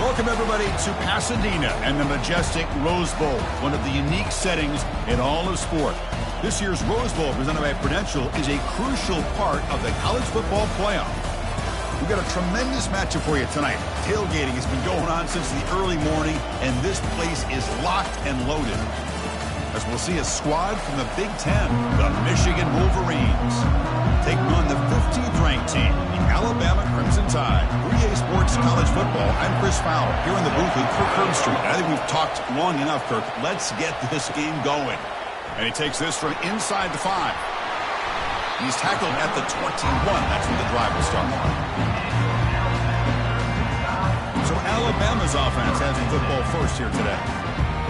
Welcome, everybody, to Pasadena and the majestic Rose Bowl, one of the unique settings in all of sport. This year's Rose Bowl, presented by Prudential, is a crucial part of the college football playoff. We've got a tremendous matchup for you tonight. Tailgating has been going on since the early morning, and this place is locked and loaded, as we'll see a squad from the Big Ten, the Michigan Wolverines, taking on the 15th ranked team, the Alabama Crimson Tide. 3A Sports College Football. I'm Chris Fowler, here in the booth with Kirk Herbstreit. I think we've talked long enough, Kirk. Let's get this game going. And he takes this from inside the 5. He's tackled at the 21. That's when the drive will start. So Alabama's offense has the football first here today.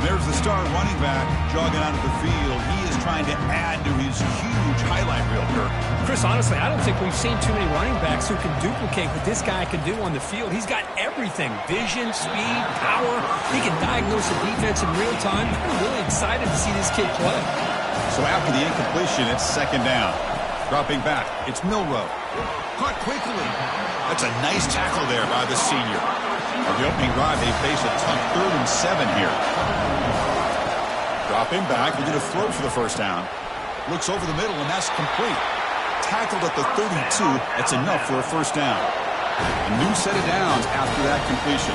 There's the star running back jogging onto the field. He is trying to add to his huge highlight reel, Kirk. Chris, honestly, I don't think we've seen too many running backs who can duplicate what this guy can do on the field. He's got everything: vision, speed, power. He can diagnose the defense in real time. I'm really excited to see this kid play. So after the incompletion, it's second down. Dropping back, it's Milroe. Caught quickly. That's a nice tackle there by the senior. On the opening drive, they face a tough 3rd and 7 here. Dropping back, we're going to throw for the first down. Looks over the middle, and that's complete. Tackled at the 32. That's enough for a first down. A new set of downs after that completion.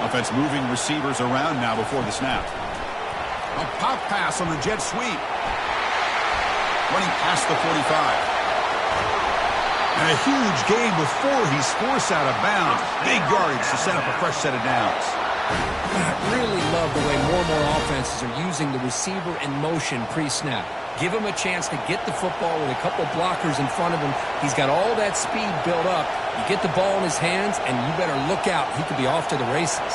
Offense moving receivers around now before the snap. A pop pass on the jet sweep. Running past the 45. And a huge gain before he's forced out of bounds. Big yardage to set up a fresh set of downs. I really love the way more and more offenses are using the receiver in motion pre-snap. Give him a chance to get the football with a couple blockers in front of him. He's got all that speed built up. You get the ball in his hands, and you better look out. He could be off to the races.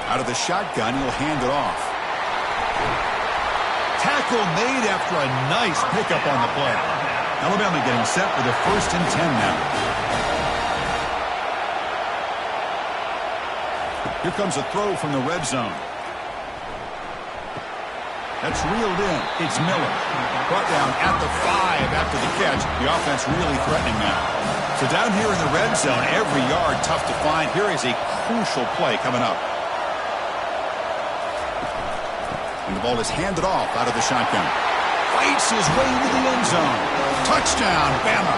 Out of the shotgun, he'll hand it off. Tackle made after a nice pickup on the play. Alabama getting set for the 1st and 10 now. Here comes a throw from the red zone. That's reeled in. It's Miller. Brought down at the 5 after the catch. The offense really threatening now. So down here in the red zone, every yard tough to find. Here is a crucial play coming up. And the ball is handed off out of the shotgun. Fights his way into the end zone. Touchdown, Bama.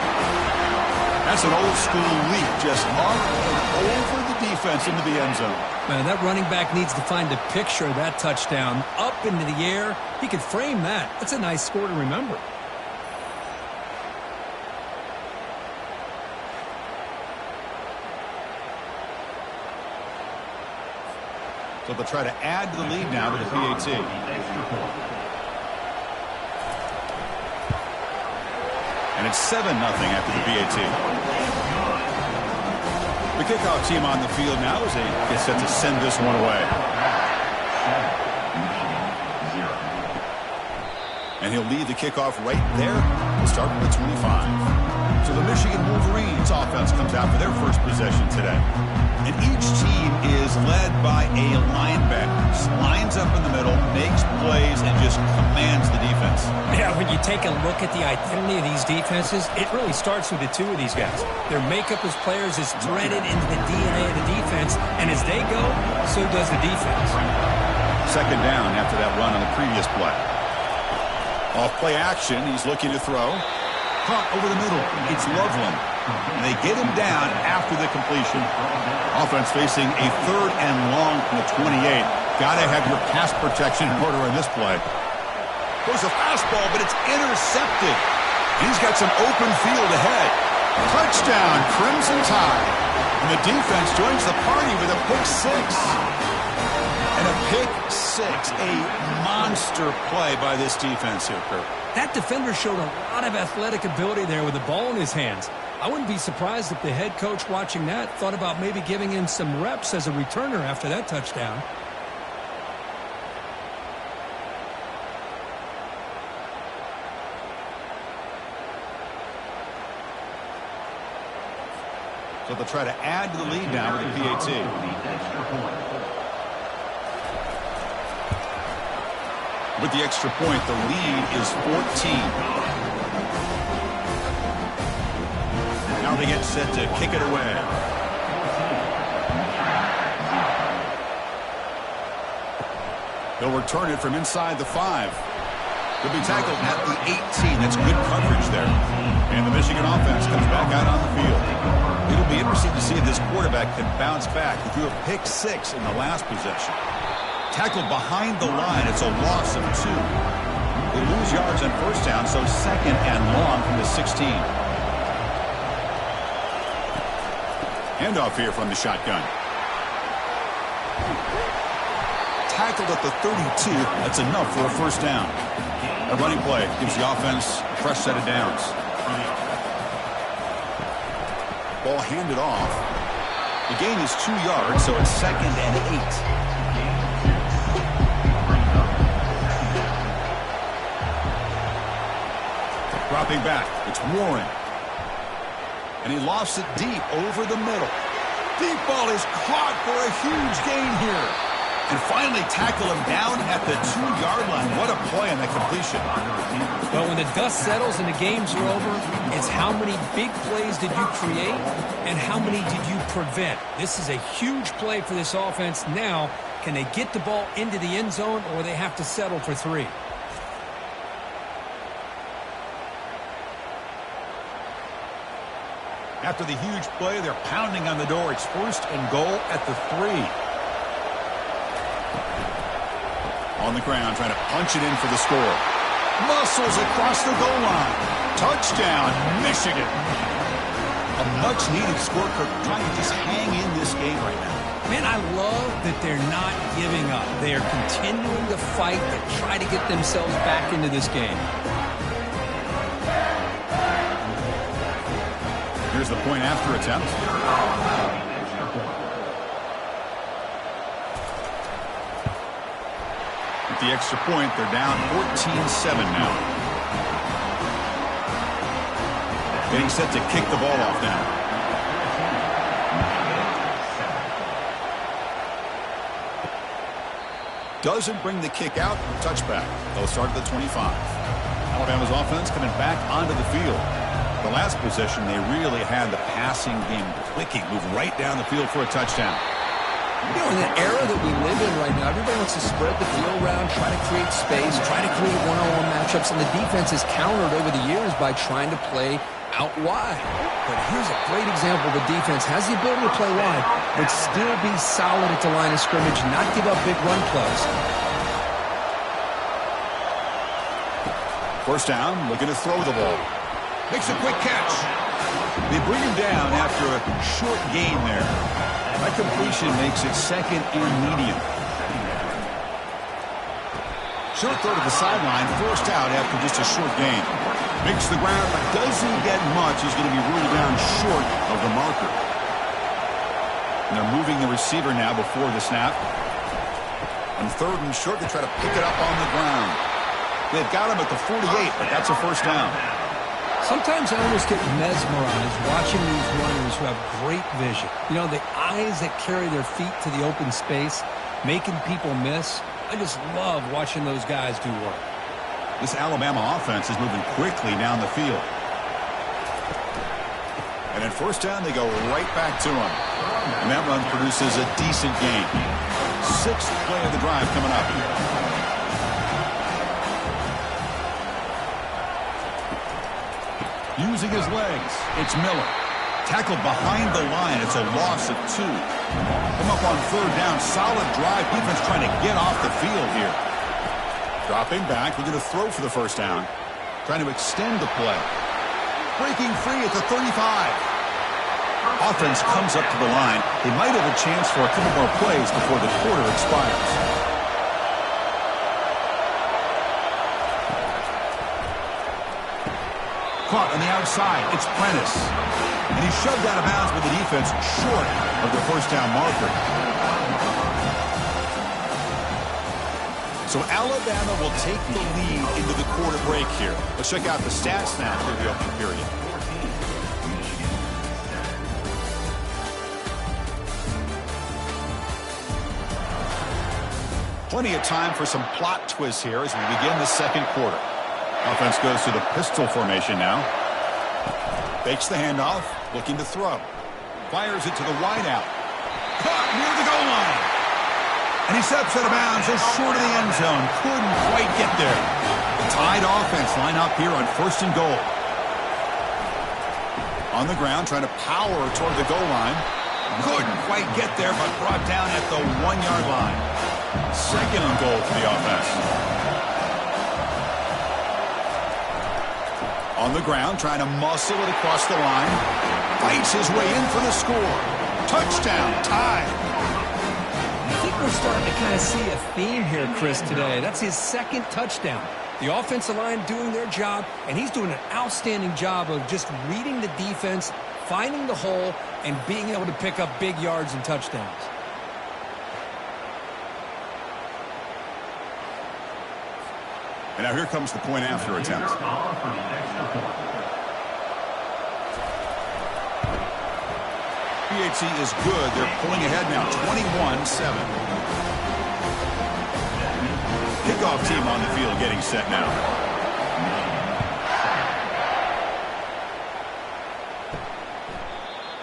That's an old-school leap, just up and over the defense into the end zone. Man, that running back needs to find a picture of that touchdown. Up into the air. He could frame that. That's a nice score to remember. So they'll try to add to the lead now to the PAT. And it's 7-0 after the PAT. The kickoff team on the field now as they get set to send this one away. And he'll lead the kickoff right there. We'll start with the 25. So the Michigan Wolverines offense comes out for their first possession today. And each team is led by a linebacker. Lines up in the middle, makes plays, and just commands the defense. Yeah, when you take a look at the identity of these defenses, it really starts with the two of these guys. Their makeup as players is threaded into the DNA of the defense, and as they go, so does the defense. Second down after that run on the previous play. Off play action, he's looking to throw. Caught over the middle. It's Loveland. And they get him down after the completion. Offense facing a 3rd and long from the 28. Got to have your pass protection in order in this play. Goes a fastball, but it's intercepted. He's got some open field ahead. Touchdown, Crimson Tide. And the defense joins the party with a pick 6. And a pick 6. A monster play by this defense here, Kirk. That defender showed a lot of athletic ability there with the ball in his hands. I wouldn't be surprised if the head coach watching that thought about maybe giving him some reps as a returner after that touchdown. So they'll try to add to the lead now with the PAT. With the extra point, the lead is 14. Now Now they get set to kick it away. They'll return it from inside the 5. He'll be tackled at the 18. That's good coverage there. And the Michigan offense comes back out on the field. It'll be interesting to see if this quarterback can bounce back. He threw a pick 6 in the last possession. Tackled behind the line. It's a loss of 2. They lose yards on first down, so second and long from the 16. Handoff here from the shotgun. Tackled at the 32. That's enough for a first down. A running play gives the offense a fresh set of downs. Ball handed off. The gain is 2 yards, so it's second and 8. Dropping back, it's Warren. And he lofts it deep over the middle. Deep ball is caught for a huge gain here. And finally tackle him down at the 2-yard line. What a play on that completion. Well, when the dust settles and the games are over, it's how many big plays did you create and how many did you prevent. This is a huge play for this offense. Now, can they get the ball into the end zone or they have to settle for 3? After the huge play, they're pounding on the door. It's first and goal at the 3. On the ground, trying to punch it in for the score. Muscles across the goal line. Touchdown, Michigan. A much-needed score for trying to just hang in this game right now. Man, I love that they're not giving up. They are continuing to fight and try to get themselves back into this game. Here's the point after attempt. With the extra point, they're down 14-7 now. Getting set to kick the ball off now. Doesn't bring the kick out. Touchback. They'll start at the 25. Alabama's offense coming back onto the field. The last possession, they really had the passing game clicking. Move right down the field for a touchdown. You know, in the era that we live in right now, everybody wants to spread the field around, try to create space, try to create one-on-one matchups, and the defense has countered over the years by trying to play out wide. But here's a great example. The defense has the ability to play wide, but still be solid at the line of scrimmage, not give up big run plays. First down, looking to throw the ball. Makes a quick catch. They bring him down after a short gain there. That completion makes it second and medium. Short throw to the sideline, forced out after just a short gain. Makes the ground, but doesn't get much. He's going to be ruled down short of the marker. And they're moving the receiver now before the snap. On third and short, they try to pick it up on the ground. They've got him at the 48, but that's a first down. Sometimes I almost get mesmerized watching these runners who have great vision. You know, the eyes that carry their feet to the open space, making people miss. I just love watching those guys do work. This Alabama offense is moving quickly down the field. And at first down, they go right back to him. And that run produces a decent gain. 6th play of the drive coming up. Using his legs, it's Miller. Tackled behind the line. It's a loss of 2. Come up on third down. Solid drive. Defense trying to get off the field here. Dropping back. We're going to throw for the first down. Trying to extend the play. Breaking free at the 35. Offense comes up to the line. They might have a chance for a couple more plays before the quarter expires. Caught on the outside. It's Prentice. And he's shoved out of bounds with the defense short of the first down marker. So Alabama will take the lead into the quarter break here. Let's check out the stats now through the opening period. Plenty of time for some plot twists here as we begin the second quarter. Offense goes to the pistol formation now. Fakes the handoff, looking to throw. Fires it to the wide out. Caught near the goal line. And he steps out of bounds just short of the end zone. Couldn't quite get there. The Tide offense line up here on 1st and goal. On the ground, trying to power toward the goal line. Couldn't quite get there, but brought down at the 1-yard line. 2nd and goal for the offense. On the ground, trying to muscle it across the line. Fights his way in for the score. Touchdown, Tide. I think we're starting to kind of see a theme here, Chris, today. That's his 2nd touchdown. The offensive line doing their job, and he's doing an outstanding job of just reading the defense, finding the hole, and being able to pick up big yards and touchdowns. And now here comes the point after attempt. PHC is good. They're pulling ahead now, 21-7. Kickoff team on the field getting set now.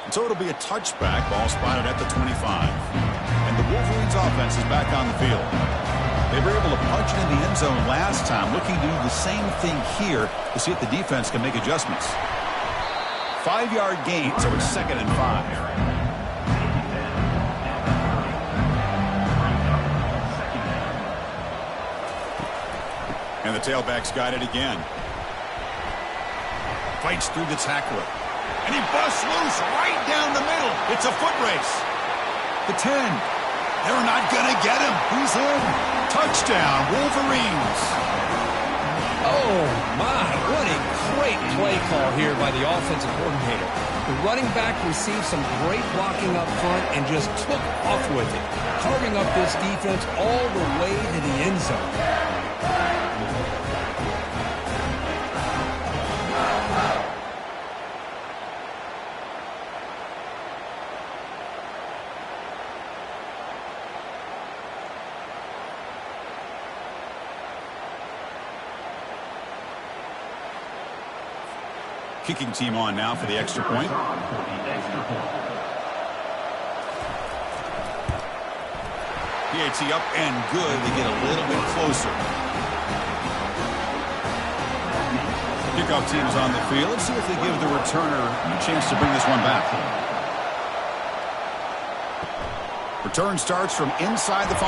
And so it'll be a touchback. Ball spotted at the 25. And the Wolverines offense is back on the field. They were able to punch it in the end zone last time, looking to do the same thing here to see if the defense can make adjustments. 5-yard gain, so it's 2nd and 5. And the tailback's got it again. Fights through the tackler. And he busts loose right down the middle. It's a foot race. The 10. They're not going to get him. He's in. Touchdown, Wolverines. Oh, my. What a great play call here by the offensive coordinator. The running back received some great blocking up front and just took off with it, carving up this defense all the way to the end zone. Kicking team on now for the extra point. PHC up and good. They get a little bit closer. Kickoff team is on the field. Let's see if they give the returner a chance to bring this one back. Return starts from inside the 5.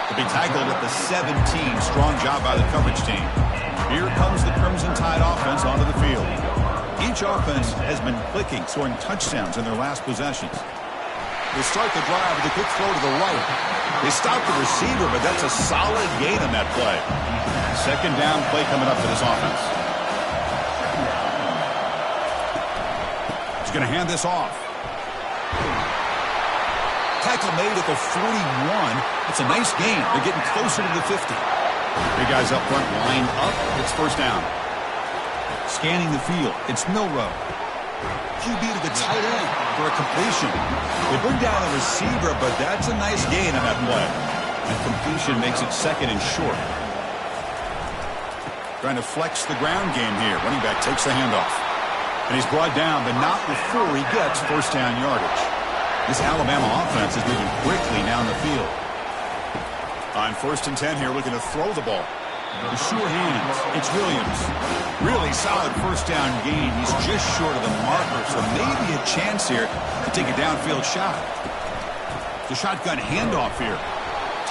To be tackled at the 17. Strong job by the coverage team. Here comes the Crimson Tide offense onto the field. Each offense has been clicking, scoring touchdowns in their last possessions. They start the drive with a quick throw to the right. They stop the receiver, but that's a solid gain on that play. 2nd down play coming up for this offense. He's going to hand this off. Tackle made at the 41. It's a nice gain. They're getting closer to the 50. Big guys up front, lined up. It's 1st down. Scanning the field. It's Milroe. QB to the tight end for a completion. They bring down the receiver, but that's a nice gain on that play. And completion makes it 2nd and short. Trying to flex the ground game here. Running back takes the handoff. And he's brought down, but not before he gets 1st down yardage. This Alabama offense is moving quickly down the field. On 1st and 10 here, looking to throw the ball. The sure hands. It's Williams. Really solid 1st down gain. He's just short of the marker, so maybe a chance here to take a downfield shot. The shotgun handoff here.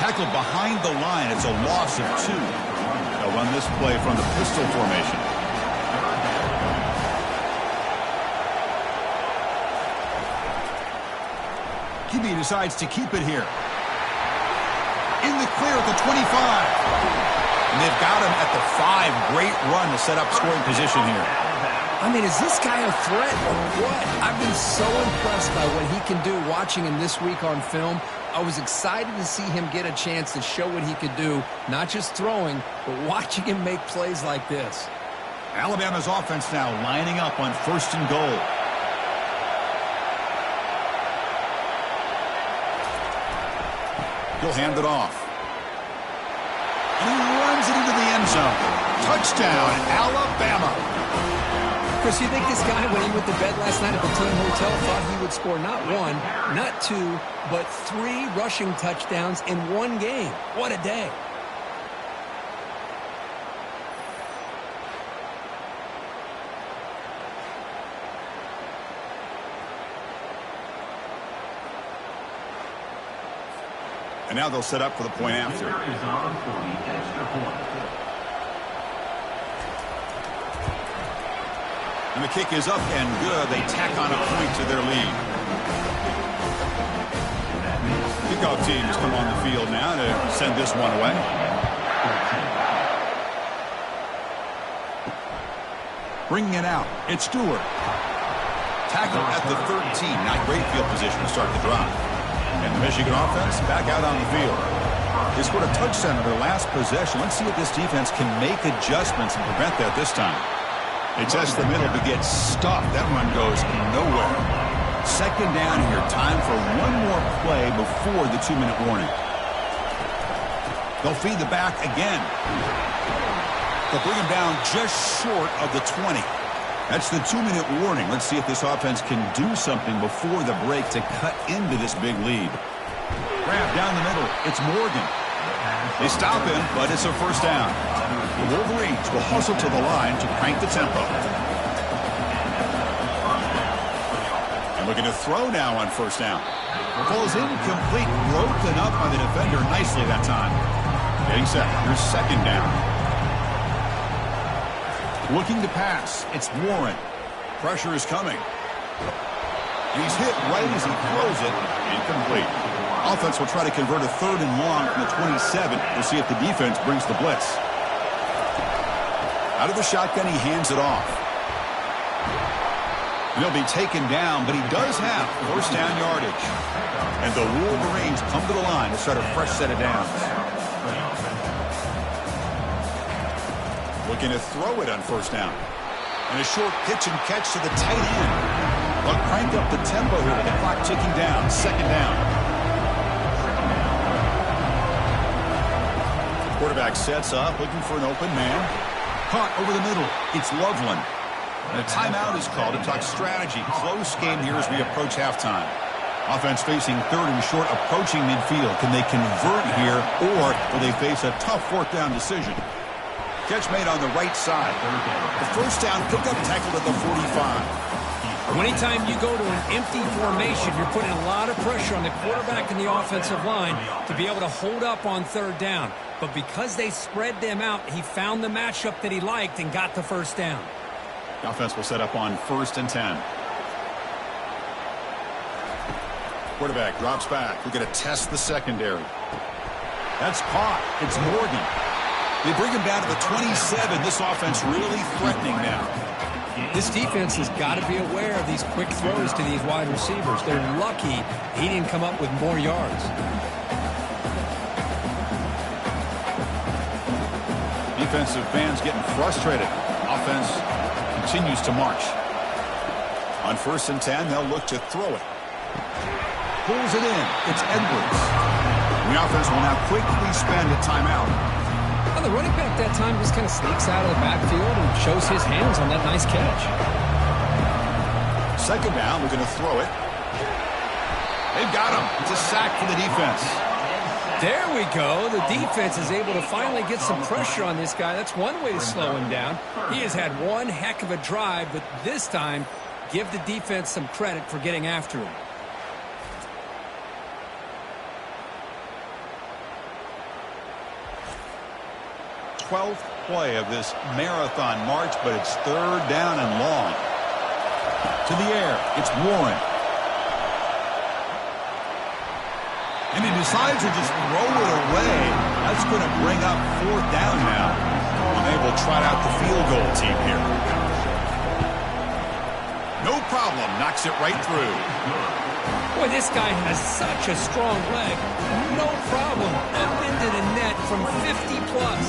Tackled behind the line. It's a loss of 2. They'll run this play from the pistol formation. QB decides to keep it here. In the clear at the 25. And they've got him at the 5. Great run to set up scoring position here. I mean, is this guy a threat or what? I've been so impressed by what he can do watching him this week on film. I was excited to see him get a chance to show what he could do, not just throwing, but watching him make plays like this. Alabama's offense now lining up on 1st and goal. He'll hand it off. And he runs it into the end zone. Touchdown, Alabama. Chris, you think this guy, when he went to bed last night at the team hotel, thought he would score not one, not two, but 3 rushing touchdowns in one game? What a day. And now they'll set up for the point after. And the kick is up and good. They tack on a point to their lead. Kickoff teams come on the field now to send this one away. Bringing it out, it's Stewart. Tackle at the 13. Not great field position to start the drive. And the Michigan offense back out on the field. They scored a touchdown in their last possession. Let's see if this defense can make adjustments and prevent that this time. They test the middle but get stuffed. That run goes nowhere. Second down here. Time for one more play before the 2-minute warning. They'll feed the back again. They'll bring him down just short of the 20. That's the 2-minute warning. Let's see if this offense can do something before the break to cut into this big lead. Grab down the middle. It's Morgan. They stop him, but it's a first down. The Wolverines will hustle to the line to crank the tempo. And looking to throw now on first down. Ball is incomplete, broken up by the defender nicely that time. Getting set. Here's second down. Looking to pass. It's Warren. Pressure is coming. He's hit right as he throws it. Incomplete. Offense will try to convert a 3rd and long from the 27. We'll see if the defense brings the blitz. Out of the shotgun, he hands it off. He'll be taken down, but he does have first down yardage. And the Wolverines come to the line to start a fresh set of downs. Looking to throw it on first down. And a short pitch and catch to the tight end. They'll crank up the tempo here with the clock ticking down. Second down. Quarterback sets up, looking for an open man. Caught over the middle. It's Loveland. And a timeout is called to talk strategy. Close game here as we approach halftime. Offense facing 3rd and short, approaching midfield. Can they convert here, or will they face a tough 4th down decision? Catch made on the right side. The first down pickup tackled at the 45. Anytime you go to an empty formation, you're putting a lot of pressure on the quarterback and the offensive line to be able to hold up on 3rd down. But because they spread them out, he found the matchup that he liked and got the first down. The offense will set up on 1st and 10. Quarterback drops back. We're going to test the secondary. That's caught. It's Morgan. They bring him down to the 27. This offense really threatening now. This defense has got to be aware of these quick throws to these wide receivers. They're lucky he didn't come up with more yards. Defensive fans getting frustrated. Offense continues to march. On 1st and 10, they'll look to throw it. Pulls it in. It's Edwards. The offense will now quickly spend a timeout. Well, the running back that time just kind of sneaks out of the backfield and shows his hands on that nice catch. Second down, we're going to throw it. They've got him. It's a sack for the defense. There we go. The defense is able to finally get some pressure on this guy. That's one way to slow him down. He has had one heck of a drive, but this time, give the defense some credit for getting after him. Twelfth play of this marathon march, but it's 3rd down and long. To the air, it's Warren. And he decides to just throw it away. That's going to bring up 4th down now. And they will trot out the field goal team here. No problem. Knocks it right through. Boy, this guy has such a strong leg. No problem. Up into the net from 50 plus.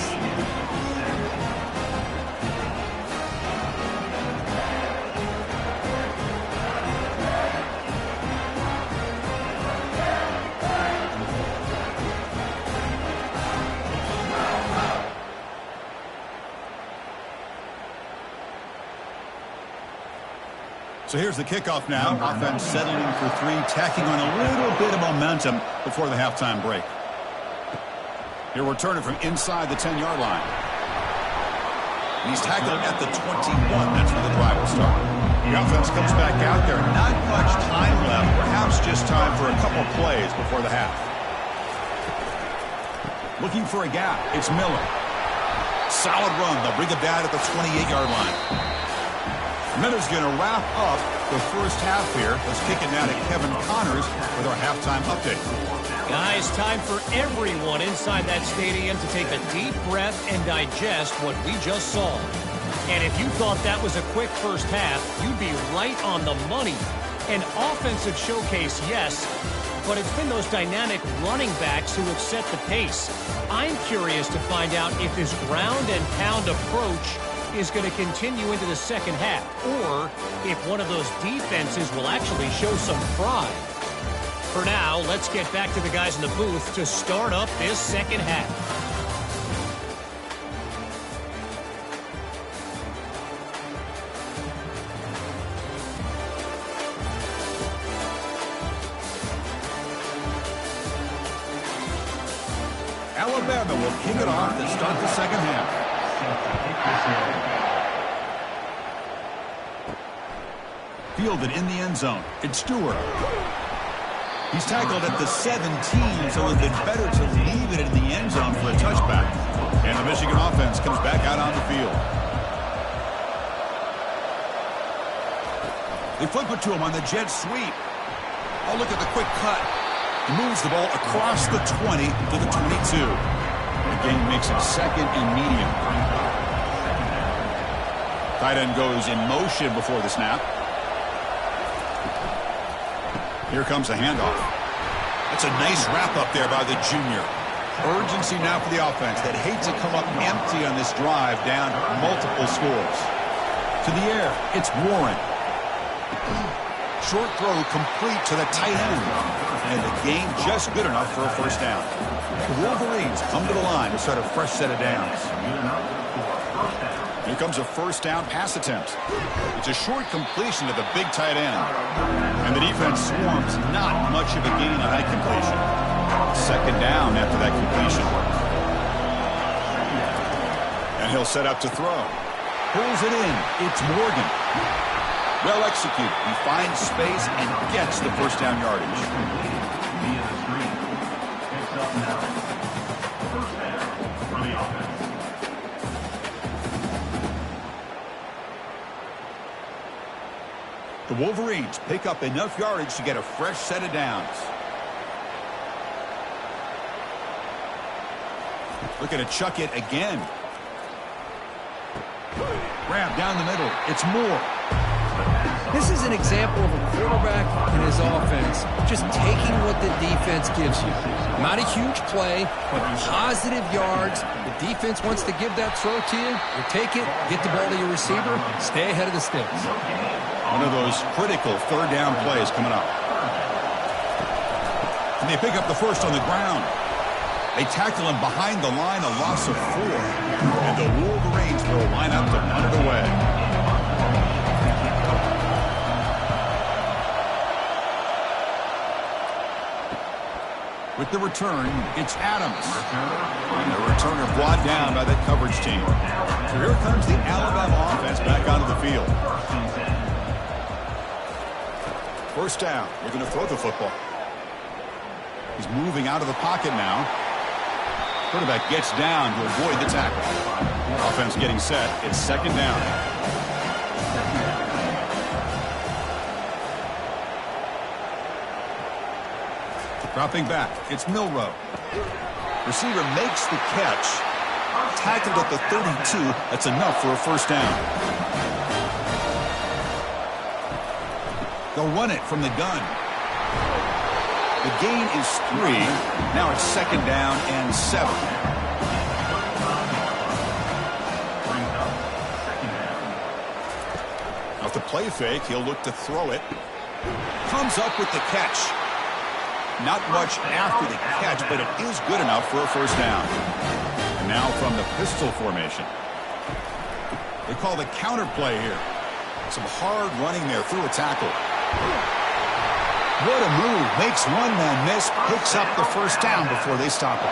So here's the kickoff now. Offense settling for three, tacking on a little bit of momentum before the halftime break. Here we're turning from inside the 10-yard line. He's tackled at the 21. That's where the drive will start. The offense comes back out there. Not much time left. Perhaps just time for a couple plays before the half. Looking for a gap. It's Miller. Solid run. They'll bring it down at the 28-yard line. Miller's going to wrap up the first half here. Let's kick it now to Kevin Connors with our halftime update. Guys, time for everyone inside that stadium to take a deep breath and digest what we just saw. And if you thought that was a quick first half, you'd be right on the money. An offensive showcase, yes, but it's been those dynamic running backs who have set the pace. I'm curious to find out if this ground and pound approach is going to continue into the second half, or if one of those defenses will actually show some pride. For now, let's get back to the guys in the booth to start up this second half. Alabama will kick it off to start the second half. Fielded in the end zone. It's Stewart. He's tackled at the 17, so it would have been better to leave it in the end zone for a touchback. And the Michigan offense comes back out on the field. They flip it to him on the jet sweep. Oh, look at the quick cut. He moves the ball across the 20 to the 22. The game makes it second and medium. Tight end goes in motion before the snap. Here comes a handoff. That's a nice wrap-up there by the junior. Urgency now for the offense that hates to come up empty on this drive down multiple scores. To the air, it's Warren. Short throw complete to the tight end. And the gain just good enough for a first down. The Wolverines come to the line to start a fresh set of downs. Here comes a first down pass attempt. It's a short completion to the big tight end. And the defense swarms not much of a gain on that completion. Second down after that completion. And he'll set up to throw. Pulls it in. It's Morgan. Well executed. He finds space and gets the first down yardage. The Wolverines pick up enough yardage to get a fresh set of downs. Looking to chuck it again. Grab down the middle. It's Moore. This is an example of a quarterback and his offense just taking what the defense gives you. Not a huge play, but positive yards. The defense wants to give that throw to you. You take it, get the ball to your receiver, stay ahead of the sticks. One of those critical third down plays coming up. And they pick up the first on the ground. They tackle him behind the line, a loss of 4. And the Wolverines will line up to punt it away. With the return, it's Adams. And the returner brought down by that coverage team. So here comes the Alabama offense back onto the field. First down. They're going to throw the football. He's moving out of the pocket now. Quarterback gets down to avoid the tackle. Offense getting set. It's second down. Dropping back. It's Milroe. Receiver makes the catch. Tackled at the 32. That's enough for a first down. They'll run it from the gun. The gain is 3. Now it's second down and 7. Off the play fake, he'll look to throw it. Comes up with the catch. Not much after the catch, but it is good enough for a first down. And now from the pistol formation. They call the counter play here. Some hard running there through a tackle. What a move. Makes one man miss. Picks up the first down before they stop it.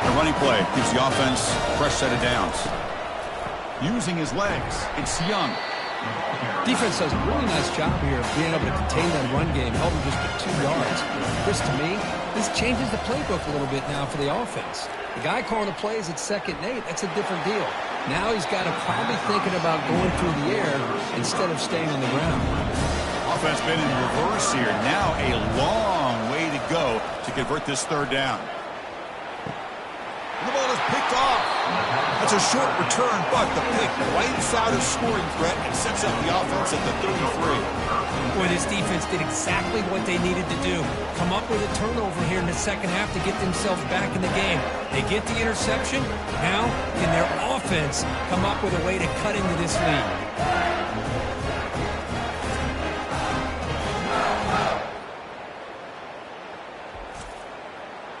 The running play gives the offense a fresh set of downs. Using his legs, it's Young. Defense does a really nice job here of being able to contain that run game, held him just to 2 yards. Chris, to me, this changes the playbook a little bit now for the offense. The guy calling the plays at 2nd and 8, that's a different deal. Now he's got to probably thinking about going through the air instead of staying on the ground. Offense been in reverse here. Now a long way to go to convert this 3rd down. The ball is picked off. That's a short return, but the pick wipes out a scoring threat and sets up the offense at the 33. Boy, this defense did exactly what they needed to do. Come up with a turnover here in the 2nd half to get themselves back in the game. They get the interception. Now, can their offense come up with a way to cut into this lead?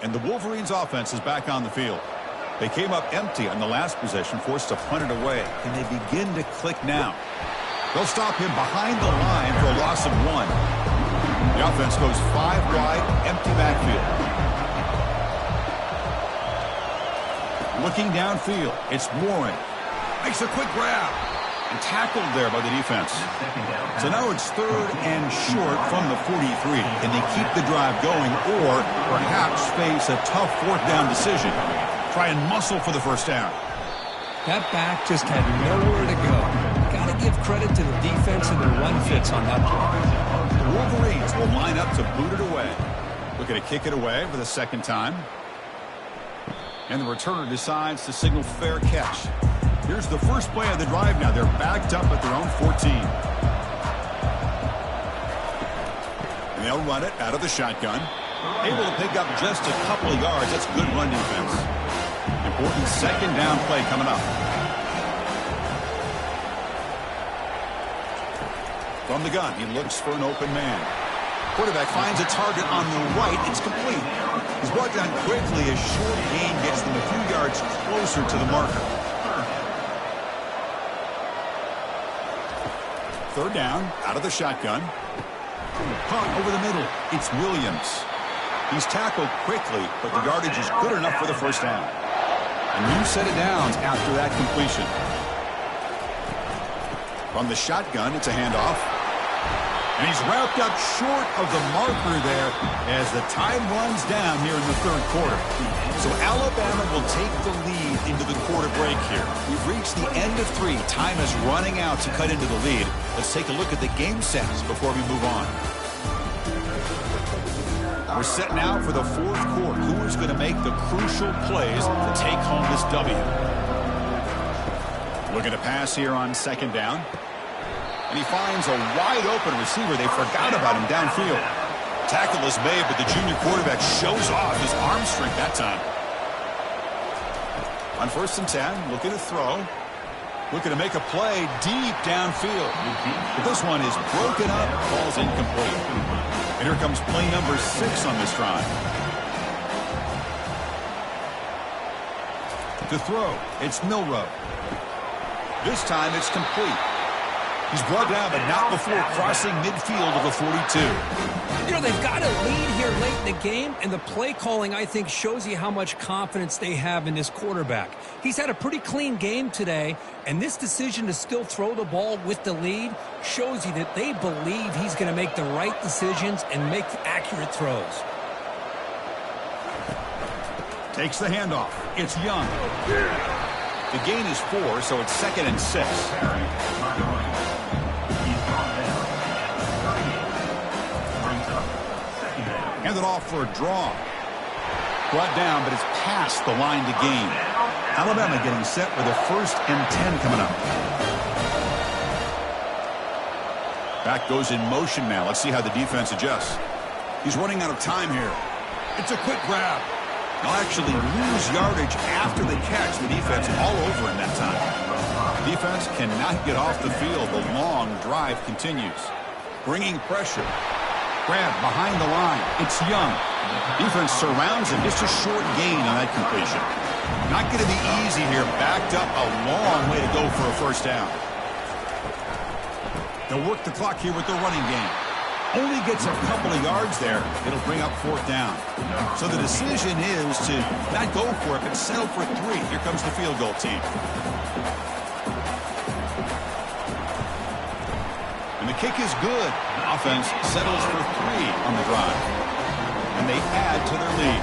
And the Wolverines' offense is back on the field. They came up empty on the last possession, forced to punt it away. And they begin to click now. They'll stop him behind the line for a loss of 1. The offense goes 5 wide, empty backfield. Looking downfield, it's Warren. Makes a quick grab. And tackled there by the defense. So now it's 3rd and short from the 43. Can they keep the drive going or perhaps face a tough 4th down decision? Try and muscle for the first down. That back just had nowhere to go. Got to give credit to the defense and the run fits on that play. The Wolverines will line up to boot it away. Looking to kick it away for the 2nd time. And the returner decides to signal fair catch. Here's the first play of the drive now. They're backed up at their own 14. And they'll run it out of the shotgun. Able to pick up just a couple of yards. That's good run defense. Important 2nd down play coming up. From the gun, he looks for an open man. Quarterback finds a target on the right. It's complete. He's brought down quickly. A short gain gets them a few yards closer to the marker. 3rd down, out of the shotgun. Caught over the middle. It's Williams. He's tackled quickly, but the yardage is good enough for the first down. A new set of downs after that completion. From the shotgun, it's a handoff. And he's wrapped up short of the marker there as the time runs down here in the 3rd quarter. So Alabama will take the lead into the quarter break here. We've reached the end of 3. Time is running out to cut into the lead. Let's take a look at the game sets before we move on. We're set now for the 4th quarter. Who is going to make the crucial plays to take home this W? Looking to pass here on 2nd down. And he finds a wide-open receiver. They forgot about him downfield. Tackle is made, but the junior quarterback shows off his arm strength that time. On 1st and 10, looking to throw. Looking to make a play deep downfield. But this one is broken up. Ball's incomplete. And here comes play number 6 on this drive. To throw, it's Milroe. This time it's complete. He's brought down, but not before crossing midfield of the 42. You know, they've got a lead here late in the game, and the play calling, I think, shows you how much confidence they have in this quarterback. He's had a pretty clean game today, and this decision to still throw the ball with the lead shows you that they believe he's going to make the right decisions and make accurate throws. Takes the handoff. It's Young. The gain is 4, so it's 2nd and 6. Handed off for a draw. Brought down, but it's past the line to gain. Alabama getting set with a 1st and 10 coming up. Back goes in motion now. Let's see how the defense adjusts. He's running out of time here. It's a quick grab. They'll actually lose yardage after the catch. The defense all over in that time. The defense cannot get off the field. The long drive continues. Bringing pressure. Grab behind the line. It's Young. Defense surrounds him. Just a short gain on that completion. Not going to be easy here. Backed up a long way to go for a first down. They'll work the clock here with the running game. Only gets a couple of yards there. It'll bring up 4th down. So the decision is to not go for it, but settle for 3. Here comes the field goal team. And the kick is good. Offense settles for 3 on the drive. And they add to their lead.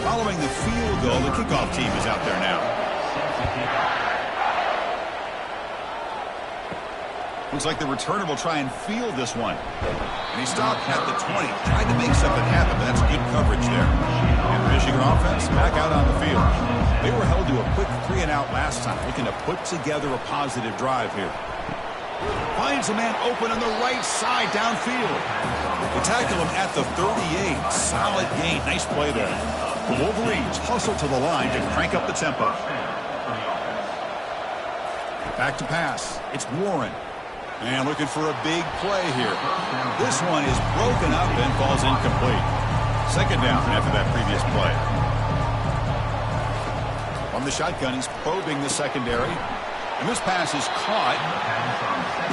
Following the field goal, the kickoff team is out there now. Looks like the returner will try and field this one. And he stopped at the 20. Tried to make something happen, but that's good coverage there. And Michigan offense back out on the field. They were held to a quick 3-and-out last time, looking to put together a positive drive here. Finds a man open on the right side downfield. They tackle him at the 38. Solid gain. Nice play there. The Wolverines hustle to the line to crank up the tempo. Back to pass. It's Warren. And looking for a big play here. This one is broken up and falls incomplete. 2nd down after that previous play. From the shotgun, he's probing the secondary. And this pass is caught.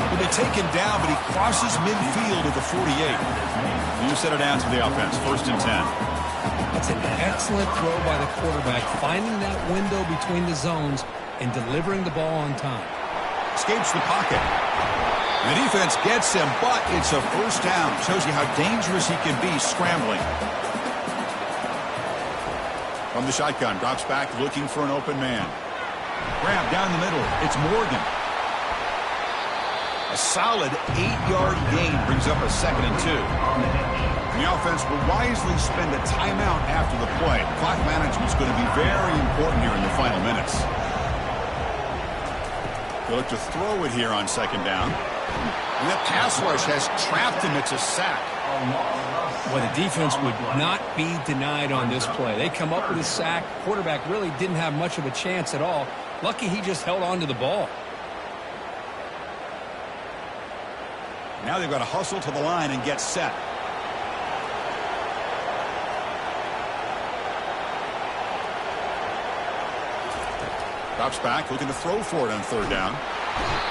He'll be taken down, but he crosses midfield at the 48. You set it down to the offense. 1st and 10. It's an excellent throw by the quarterback, finding that window between the zones and delivering the ball on time. Escapes the pocket. The defense gets him, but it's a 1st down. Shows you how dangerous he can be scrambling. From the shotgun, drops back looking for an open man. Grab down the middle. It's Morgan. A solid 8-yard gain brings up a 2nd and 2. The offense will wisely spend a timeout after the play. Clock management is going to be very important here in the final minutes. They look to throw it here on 2nd down. And the pass rush has trapped him. It's a sack. Well, the defense would not be denied on this play. They come up with a sack. Quarterback really didn't have much of a chance at all. Lucky he just held on to the ball. Now they've got to hustle to the line and get set. Drops back, looking to throw for it on 3rd down.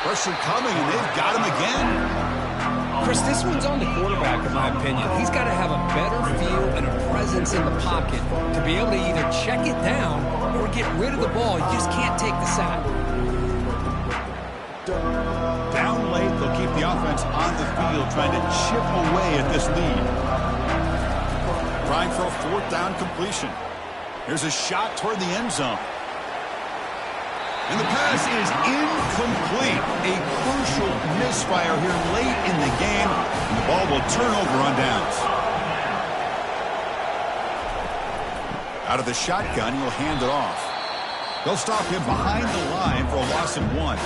Pressure coming, and they've got him again. Chris, this one's on the quarterback, in my opinion. He's got to have a better feel and a presence in the pocket to be able to either check it down or get rid of the ball. You just can't take the sack. Down late, they'll keep the offense on the field, trying to chip away at this lead. Trying for a 4th down completion. Here's a shot toward the end zone. And the pass is incomplete. A crucial misfire here late in the game. And the ball will turn over on downs. Out of the shotgun, he'll hand it off. They'll stop him behind the line for a loss of 1.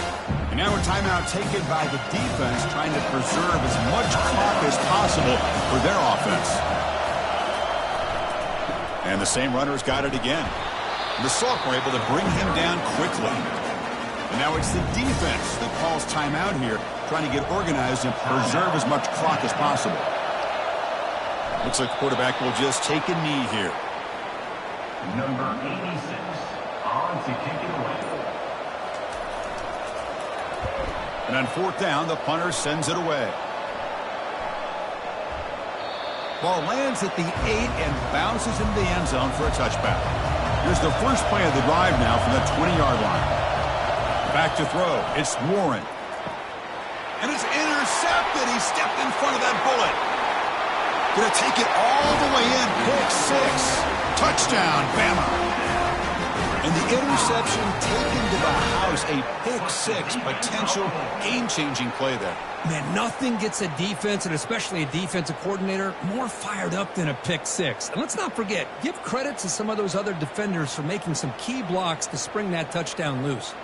And now a timeout taken by the defense, trying to preserve as much clock as possible for their offense. And the same runner's got it again. The Salk were able to bring him down quickly. And now it's the defense that calls timeout here, trying to get organized and preserve as much clock as possible. Looks like the quarterback will just take a knee here. Number 86 on to kick it away. And on 4th down, the punter sends it away. Ball lands at the 8 and bounces into the end zone for a touchback. Here's the first play of the drive now from the 20-yard line. Back to throw. It's Warren. And it's intercepted. He stepped in front of that bullet. Going to take it all the way in. Pick 6. Touchdown, Bama. And the interception taken to the house. A pick 6. Potential game-changing play there. Man, nothing gets a defense, and especially a defensive coordinator, more fired up than a pick 6. And let's not forget, give credit to some of those other defenders for making some key blocks to spring that touchdown loose.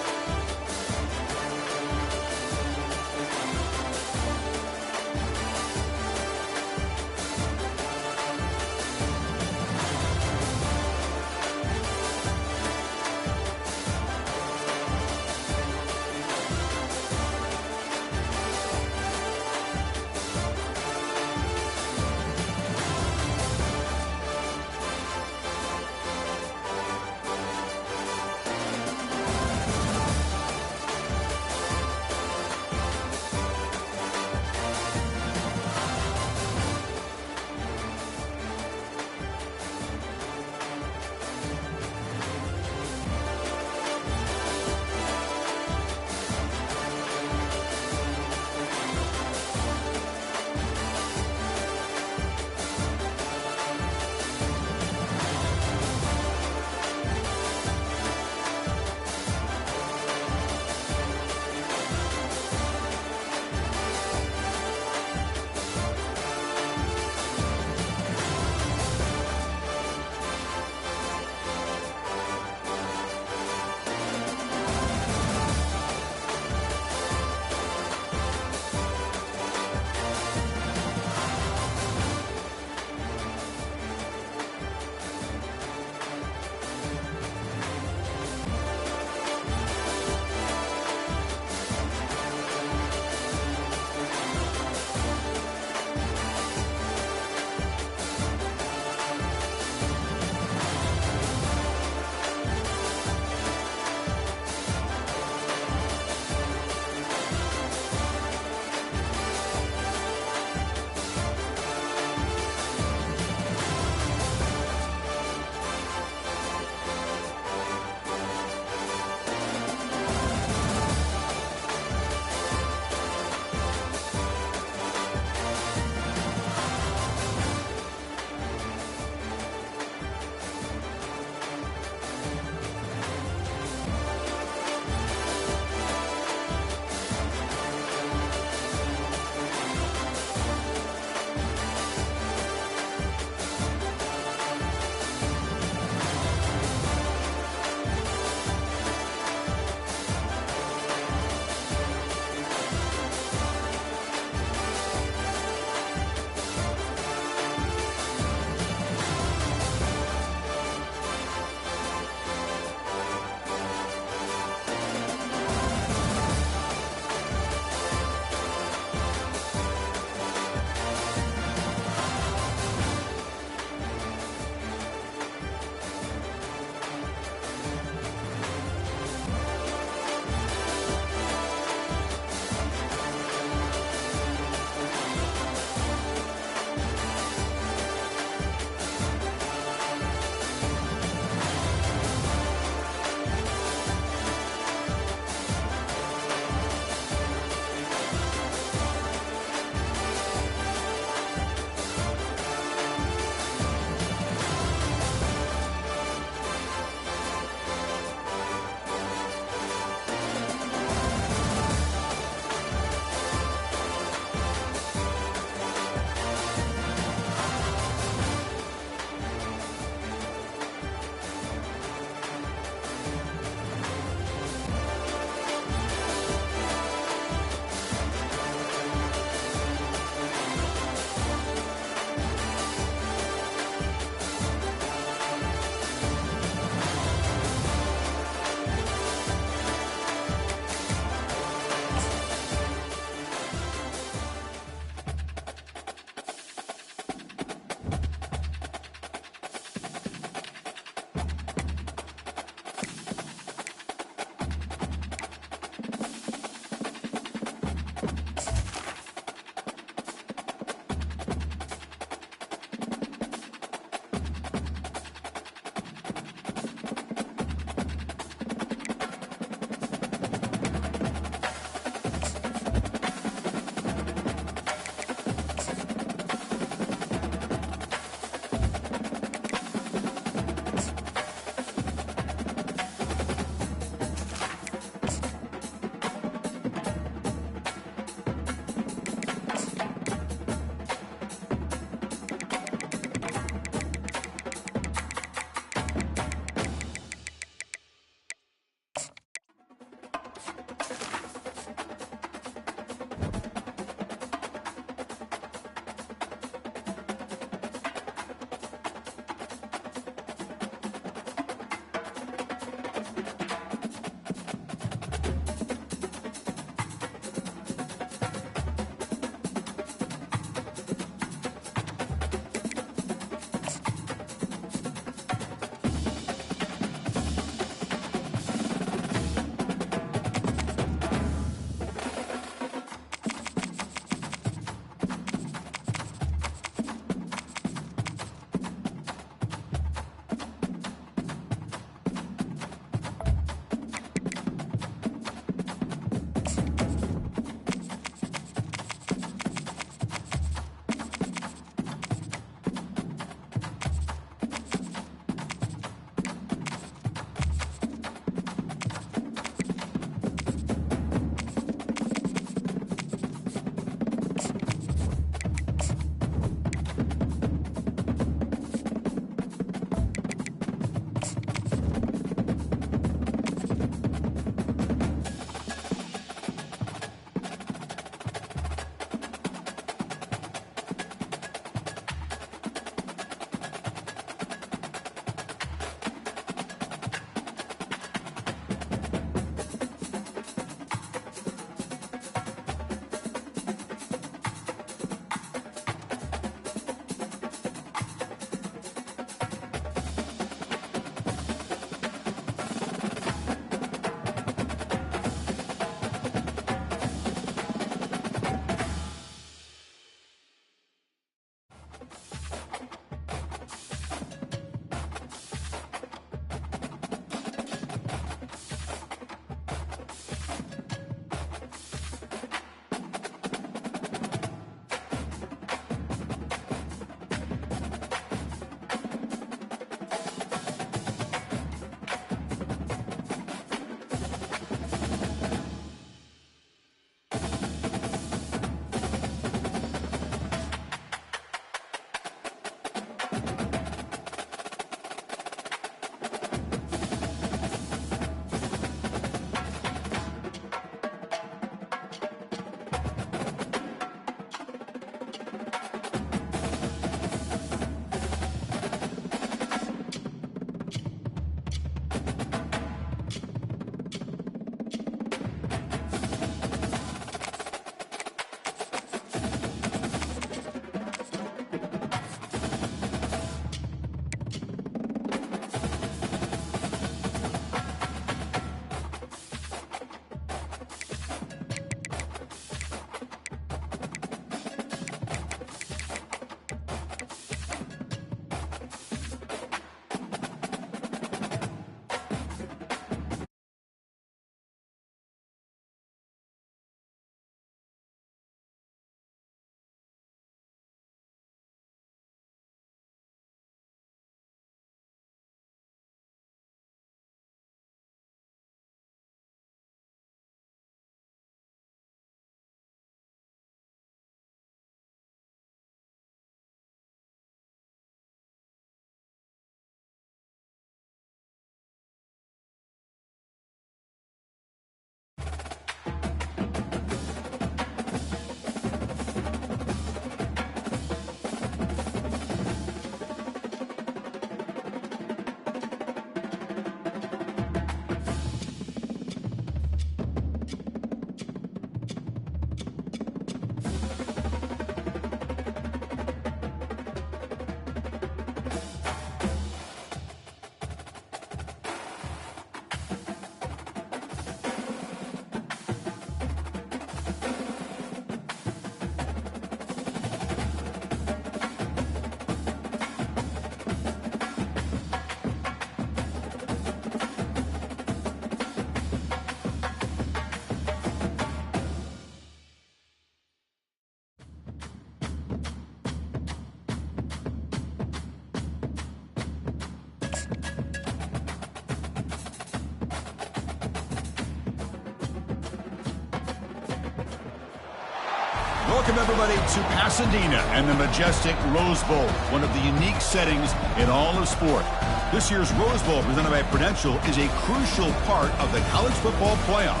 Welcome, everybody, to Pasadena and the majestic Rose Bowl, one of the unique settings in all of sport. This year's Rose Bowl, presented by Prudential, is a crucial part of the college football playoff.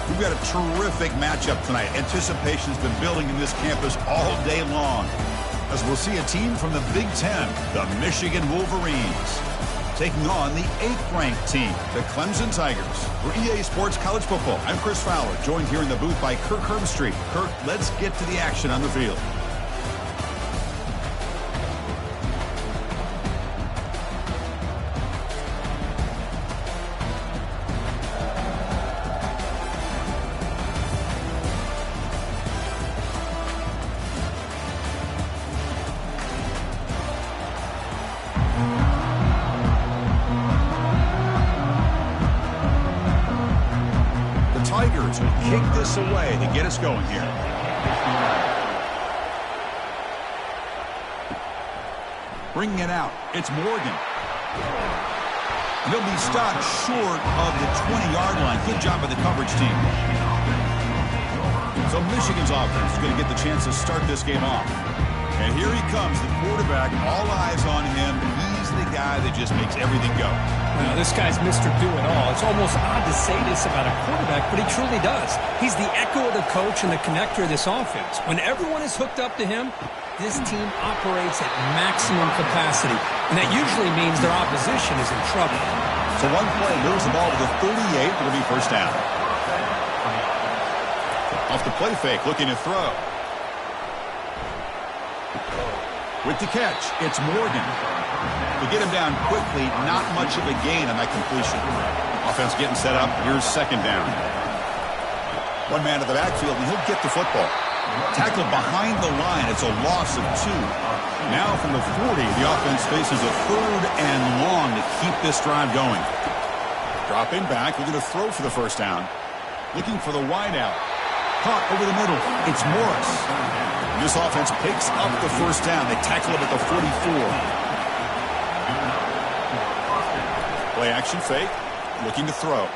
We've got a terrific matchup tonight. Anticipation's been building in this campus all day long, as we'll see a team from the Big Ten, the Michigan Wolverines, taking on the 8th-ranked team, the Clemson Tigers. For EA Sports College Football, I'm Chris Fowler, joined here in the booth by Kirk Herbstreit. Kirk, let's get to the action on the field. Tigers will kick this away to get us going here. Bringing it out, it's Morgan. And he'll be stopped short of the 20-yard line. Good job by the coverage team. So Michigan's offense is going to get the chance to start this game off. And here he comes, the quarterback, all eyes on him. He's the guy that just makes everything go. Now, this guy's Mr. Do-It-All. It's almost odd to say this about a quarterback, but he truly does. He's the echo of the coach and the connector of this offense. When everyone is hooked up to him, this team operates at maximum capacity, and that usually means their opposition is in trouble. So one play moves the ball to the 38. It'll be first down. Off the play fake, looking to throw. With the catch, it's Morgan. To get him down quickly, not much of a gain on that completion. Offense getting set up. Here's second down. One man to the backfield, and he'll get the football. Tackled behind the line. It's a loss of 2. Now from the 40, the offense faces a 3rd and long to keep this drive going. Dropping back, looking to throw for the first down. Looking for the wideout. Caught over the middle. It's Morris. This offense picks up the first down. They tackle him at the 44. Play action fake. Looking to throw.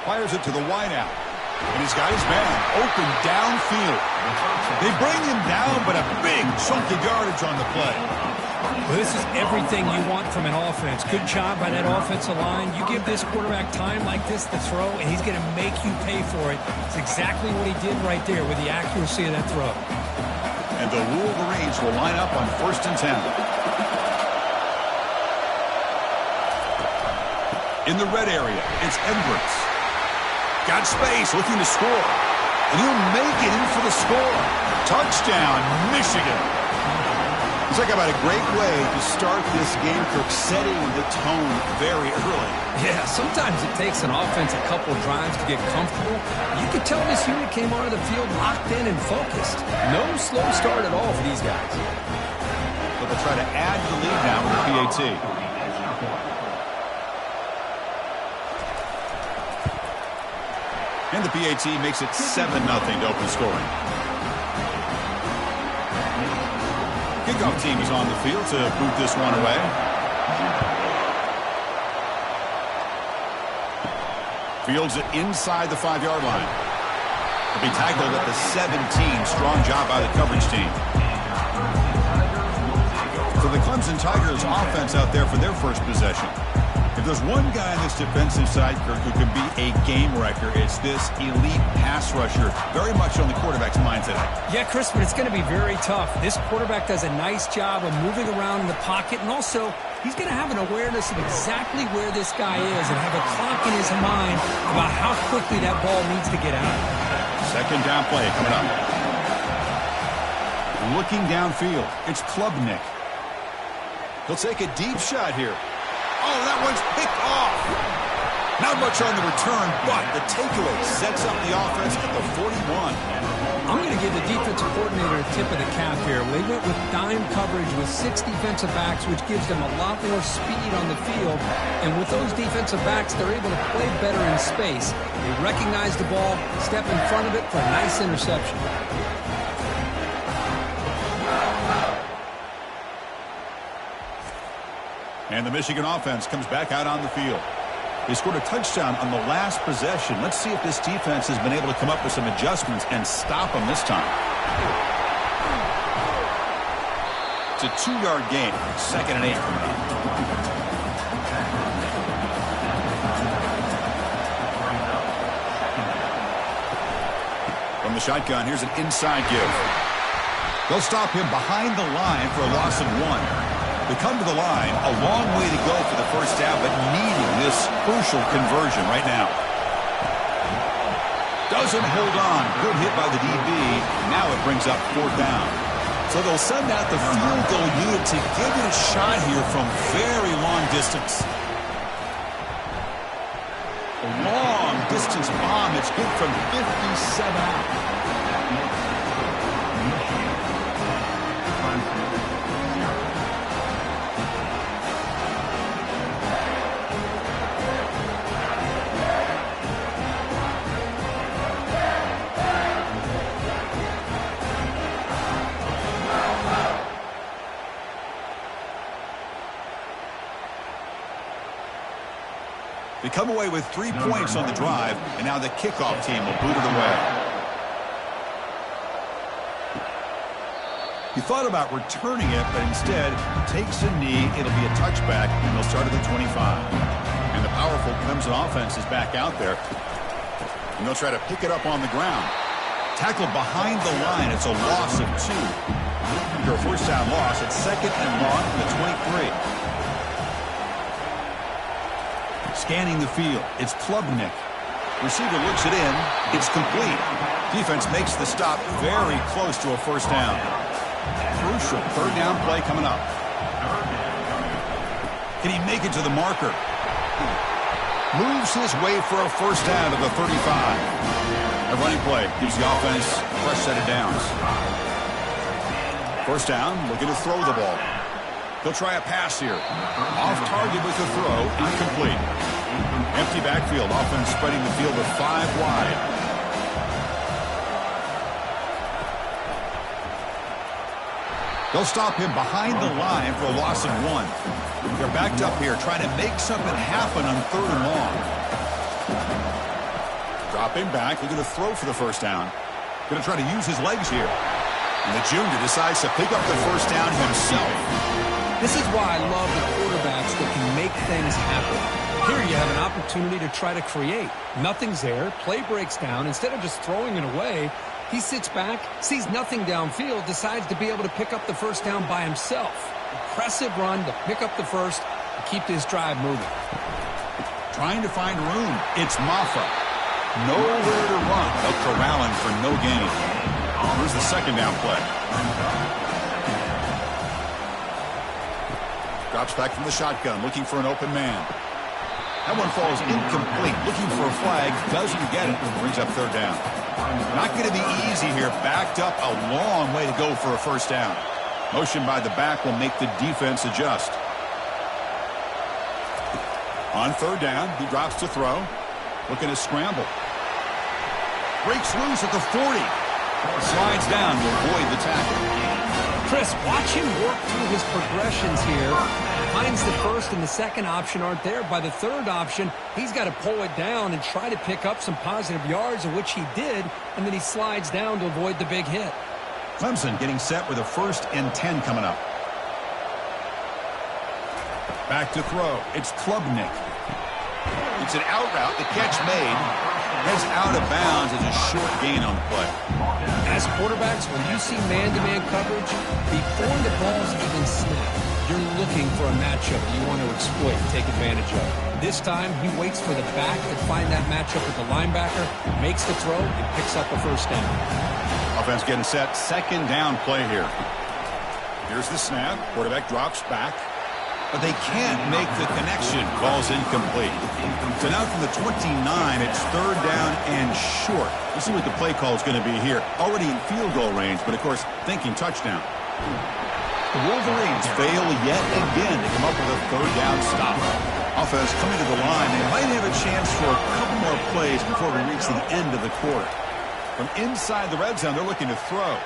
Fires it to the wideout. And he's got his man open downfield. They bring him down, but a big chunk of yardage on the play. Well, this is everything you want from an offense. Good job by that offensive line. You give this quarterback time like this to throw, and he's going to make you pay for it. It's exactly what he did right there with the accuracy of that throw. And the Wolverines will line up on 1st and 10. In the red area, it's Edwards. Got space, looking to score. And he'll make it in for the score. Touchdown, Michigan. Looks like about a great way to start this game, Kirk, setting the tone very early. Yeah, sometimes it takes an offense a couple drives to get comfortable. You can tell this unit came onto the field locked in and focused. No slow start at all for these guys. But they'll try to add to the lead now with the PAT. And the PAT makes it 7-0 to open scoring. Kickoff team is on the field to boot this one away. Fields it inside the 5-yard line. He'll be tackled at the 17. Strong job by the coverage team. So the Clemson Tigers offense out there for their first possession. If there's one guy on this defensive side, Kirk, who can be a game wrecker, it's this elite pass rusher. Very much on the quarterback's mind today. Yeah, Chris, but it's going to be very tough. This quarterback does a nice job of moving around in the pocket, and also he's going to have an awareness of exactly where this guy is and have a clock in his mind about how quickly that ball needs to get out. Second down play coming up. Looking downfield, it's Klubnik. He'll take a deep shot here. Oh, that one's picked off. Not much on the return, but the takeaway sets up the offense at the 41. I'm going to give the defensive coordinator a tip of the cap here. They went with dime coverage with 6 defensive backs, which gives them a lot more speed on the field. And with those defensive backs, they're able to play better in space. They recognize the ball, step in front of it for a nice interception. And the Michigan offense comes back out on the field. They scored a touchdown on the last possession. Let's see if this defense has been able to come up with some adjustments and stop them this time. Just a 2-yard gain. 2nd and 8 coming up. From the shotgun, here's an inside give. They'll stop him behind the line for a loss of 1. They come to the line, a long way to go for the first down, but needing this crucial conversion right now. Doesn't hold on. Good hit by the DB. Now it brings up 4th down. So they'll send out the field goal unit to give it a shot here from very long distance. A long distance bomb. It's good from 57 out. They come away with 3 points on the drive, and now the kickoff team will boot it away. He thought about returning it, but instead takes a knee. It'll be a touchback, and they'll start at the 25. And the powerful Clemson offense is back out there. And they'll try to pick it up on the ground. Tackled behind the line. It's a loss of 2. After a first down loss, it's 2nd and long from the 23. Scanning the field. It's Klubnik. Receiver looks it in. It's complete. Defense makes the stop very close to a first down. Crucial 3rd down play coming up. Can he make it to the marker? Moves his way for a first down to the 35. A running play gives the offense a fresh set of downs. First down, looking to throw the ball. He'll try a pass here. Off target with the throw, incomplete. Empty backfield, offense spreading the field with 5 wide. They'll stop him behind the line for a loss of 1. They're backed up here trying to make something happen on 3rd and long. Dropping back, looking to throw for the first down. Going to try to use his legs here. And the junior decides to pick up the first down himself. This is why I love the quarterbacks that can make things happen. Here you have an opportunity to try to create. Nothing's there. Play breaks down. Instead of just throwing it away, he sits back, sees nothing downfield, decides to be able to pick up the first down by himself. Impressive run to pick up the first and keep this drive moving. Trying to find room. It's Maffa. Nowhere to run. They'll corral him for no gain. Here's the 2nd down play. Drops back from the shotgun, looking for an open man. That one falls incomplete. Looking for a flag, doesn't get it. Brings up 3rd down. Not going to be easy here. Backed up a long way to go for a first down. Motion by the back will make the defense adjust. On 3rd down, he drops to throw. Looking to scramble. Breaks loose at the 40. Slides down to avoid the tackle. Chris, watch him work through his progressions here. Finds the first and the second option aren't there. By the 3rd option, he's got to pull it down and try to pick up some positive yards, of which he did, and then he slides down to avoid the big hit. Clemson getting set with a 1st and 10 coming up. Back to throw. It's Klubnik. It's an out route. The catch made. Heads out of bounds as a short gain on the play. As quarterbacks, when you see man-to-man coverage, before the ball's even snapped, you're looking for a matchup you want to exploit and take advantage of. This time, he waits for the back to find that matchup with the linebacker, makes the throw, and picks up a first down. Offense getting set. 2nd down play here. Here's the snap. Quarterback drops back. But they can't make the connection. Ball's incomplete. So now from the 29, it's 3rd down and short. Let's see what the play call is going to be here. Already in field goal range, but of course, thinking touchdown. The Wolverines fail yet again to come up with a 3rd down stop. Offense coming to the line. They might have a chance for a couple more plays before we reach the end of the quarter. From inside the red zone, they're looking to throw.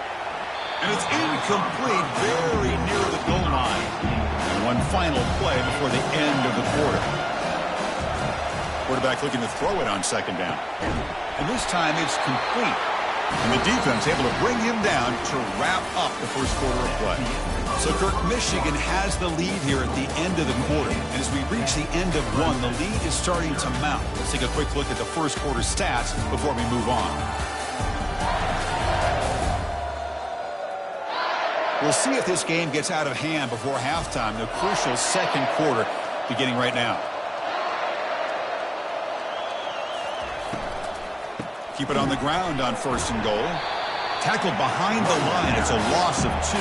And it's incomplete, very near the goal line. And one final play before the end of the quarter. Quarterback looking to throw it on 2nd down. And this time it's complete. And the defense able to bring him down to wrap up the first quarter of play. So, Kirk, Michigan has the lead here at the end of the quarter. And as we reach the end of one, the lead is starting to mount. Let's take a quick look at the first quarter stats before we move on. We'll see if this game gets out of hand before halftime, the crucial second quarter beginning right now. Keep it on the ground on first and goal. Tackled behind the line. It's a loss of 2.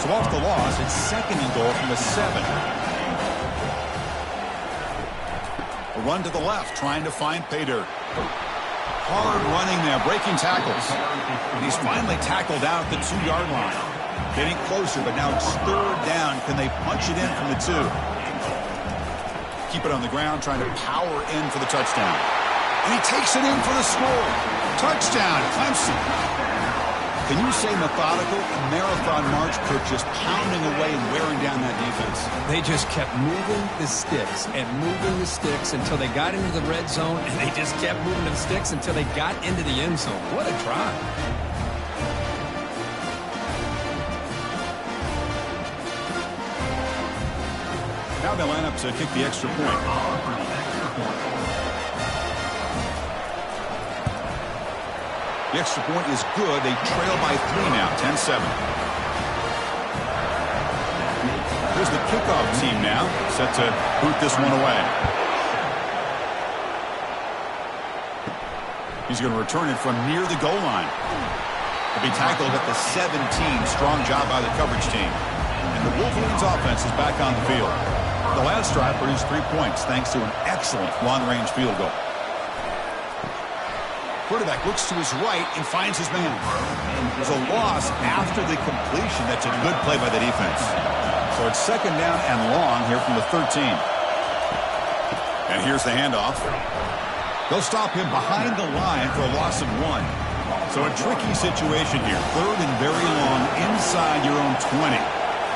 So off the loss, it's second and goal from the 7. A run to the left, trying to find pay dirt. Hard running there, breaking tackles. And he's finally tackled out at the 2-yard line. Getting closer, but now it's third down. Can they punch it in from the 2? Keep it on the ground, trying to power in for the touchdown. And he takes it in for the score. Touchdown, Clemson. Can you say methodical? A marathon march, Kirk, just pounding away and wearing down that defense. They just kept moving the sticks and moving the sticks until they got into the red zone, and they just kept moving the sticks until they got into the end zone. What a drive. Now they line up to kick the extra point. The extra point is good. They trail by 3 now, 10-7. Here's the kickoff team now, set to boot this one away. He's going to return it from near the goal line. He'll be tackled at the 17. Strong job by the coverage team. And the Wolverines offense is back on the field. The last drive produced 3 points thanks to an excellent long-range field goal. Quarterback looks to his right and finds his man. There's a loss after the completion. That's a good play by the defense. So it's second down and long here from the 13. And here's the handoff. They'll stop him behind the line for a loss of 1. So a tricky situation here. Third and very long inside your own 20.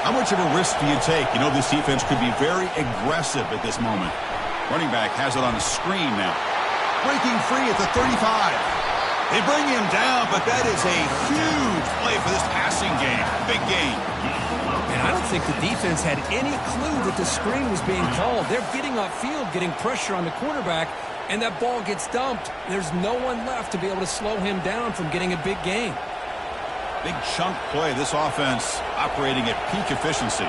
How much of a risk do you take? You know this defense could be very aggressive at this moment. Running back has it on the screen now. Breaking free at the 35. They bring him down, but that is a huge play for this passing game. Big game. And I don't think the defense had any clue that the screen was being called. They're getting upfield, getting pressure on the quarterback, and that ball gets dumped. There's no one left to be able to slow him down from getting a big gain. Big chunk play. This offense operating at peak efficiency.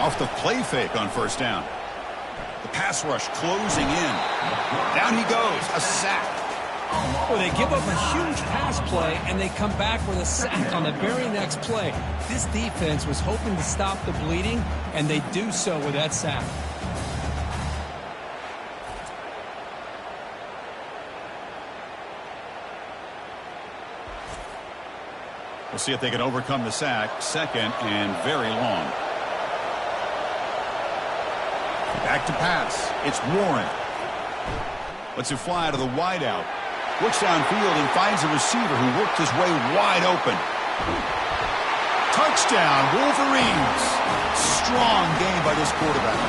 Off the play fake on first down. The pass rush closing in. Down he goes. A sack. Well, they give up a huge pass play, and they come back with a sack on the very next play. This defense was hoping to stop the bleeding, and they do so with that sack. We'll see if they can overcome the sack. Second and very long. Back to pass. It's Warren. Lets it fly out of the wideout. Looks downfield and finds a receiver who worked his way wide open. Touchdown, Wolverines. Strong game by this quarterback.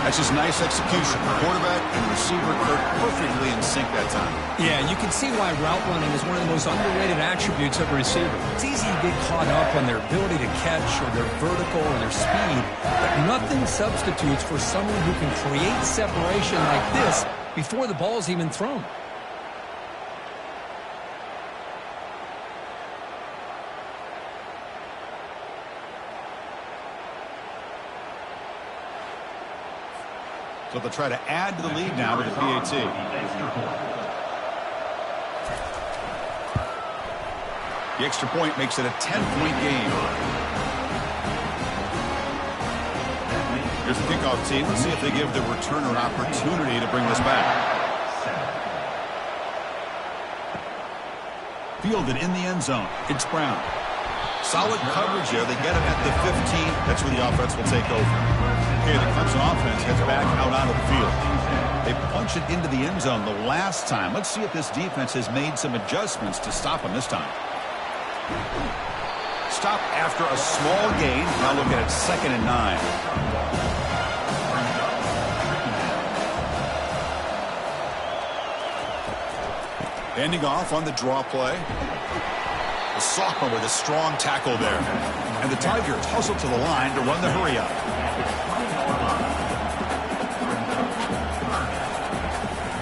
That's just nice execution. The quarterback and receiver perfectly in sync that time. Yeah, you can see why route running is one of the most underrated attributes of a receiver. It's easy to get caught up on their ability to catch or their vertical or their speed, but nothing substitutes for someone who can create separation like this before the ball is even thrown. So they'll try to add to the lead now with the PAT. The extra point makes it a 10-point game. Here's the kickoff team. Let's see if they give the returner an opportunity to bring this back. Fielded in the end zone. It's Brown. Solid coverage there. They get him at the 15. That's where the offense will take over. Okay, the Clemson offense heads back out onto the field. They punch it into the end zone the last time. Let's see if this defense has made some adjustments to stop them this time. Stop after a small gain. Now look at it, 2nd and 9. Ending off on the draw play. The sophomore with a strong tackle there. And the Tigers hustle to the line to run the hurry up.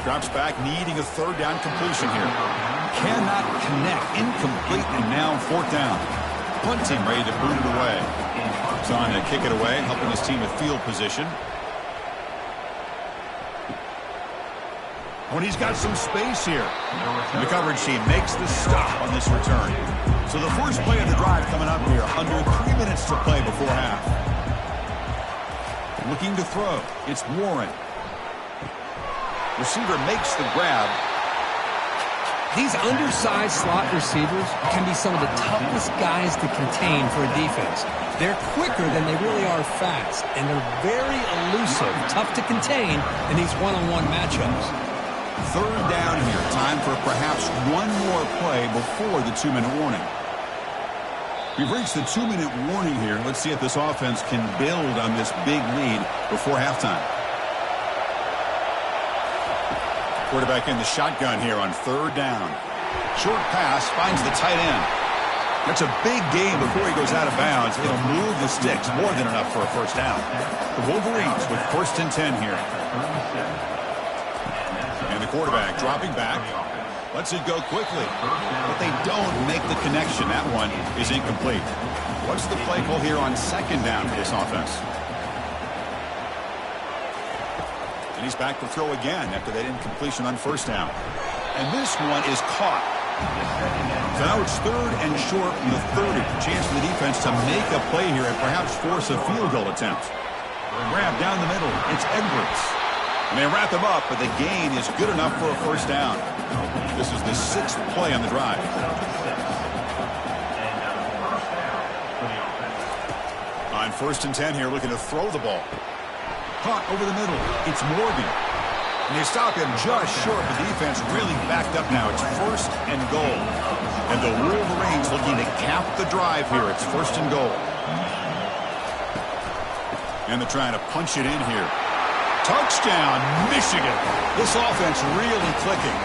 Drops back, needing a third down completion here. Cannot connect. Incomplete, and now fourth down. Punt team ready to boot it away. He's on to kick it away, helping his team with field position. When he's got some space here. And the coverage team makes the stop on this return. So the first play of the drive coming up here. Under 3 minutes to play before half. Looking to throw. It's Warren. Receiver makes the grab. These undersized slot receivers can be some of the toughest guys to contain for a defense. They're quicker than they really are fast, and they're very elusive, tough to contain in these one-on-one matchups. Third down here. Time for perhaps one more play before the 2-minute warning. We've reached the 2-minute warning here. Let's see if this offense can build on this big lead before halftime. Quarterback in the shotgun here on third down. Short pass finds the tight end. That's a big gain before he goes out of bounds. It'll move the sticks, more than enough for a first down. The Wolverines with 1st and 10 here. And the quarterback dropping back. Lets it go quickly. But they don't make the connection. That one is incomplete. What's the play call here on 2nd down for this offense? And he's back to throw again after that incompletion on 1st down. And this one is caught. So now it's 3rd and short from the 30. Chance for the defense to make a play here and perhaps force a field goal attempt. Grab down the middle. It's Edwards. And they wrap him up, but the gain is good enough for a first down. This is the 6th play on the drive. On 1st and 10 here, looking to throw the ball. Caught over the middle. It's Morgan. And they stop him just short. The defense really backed up now. It's 1st and goal. And the Wolverines looking to cap the drive here. It's 1st and goal. And they're trying to punch it in here. Touchdown, Michigan. This offense really clicking.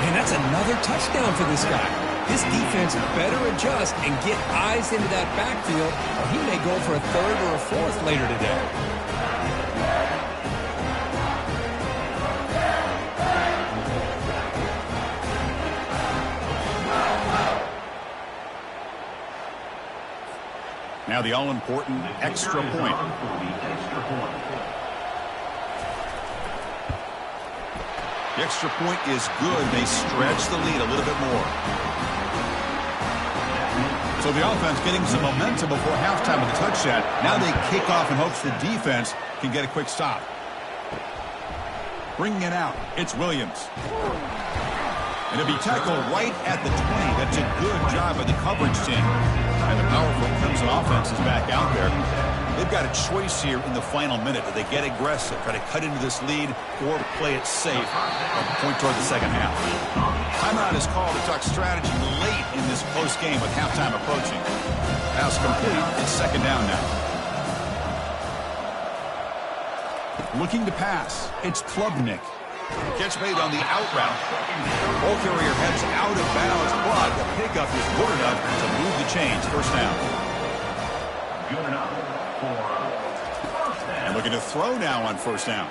And that's another touchdown for this guy. This defense better adjust and get eyes into that backfield, or he may go for a 3rd or a 4th later today. Now the all-important extra point. The extra point is good. They stretch the lead a little bit more. So the offense getting some momentum before halftime with a touchdown. Now they kick off in hopes the defense can get a quick stop. Bringing it out, it's Williams. And it'll be tackled right at the 20. That's a good job by the coverage team. And the powerful Clemson offense is back out there. They've got a choice here in the final minute. Do they get aggressive, try to cut into this lead, or play it safe and point toward the second half? Timeout is called to talk strategy late in this close game with halftime approaching. Pass complete. It's 2nd down now. Looking to pass. It's Klubnik. Catch made on the out route. Ball carrier heads out of bounds, but the pickup is good enough to move the chains. 1st down. Good enough for first down. And looking to throw now on 1st down.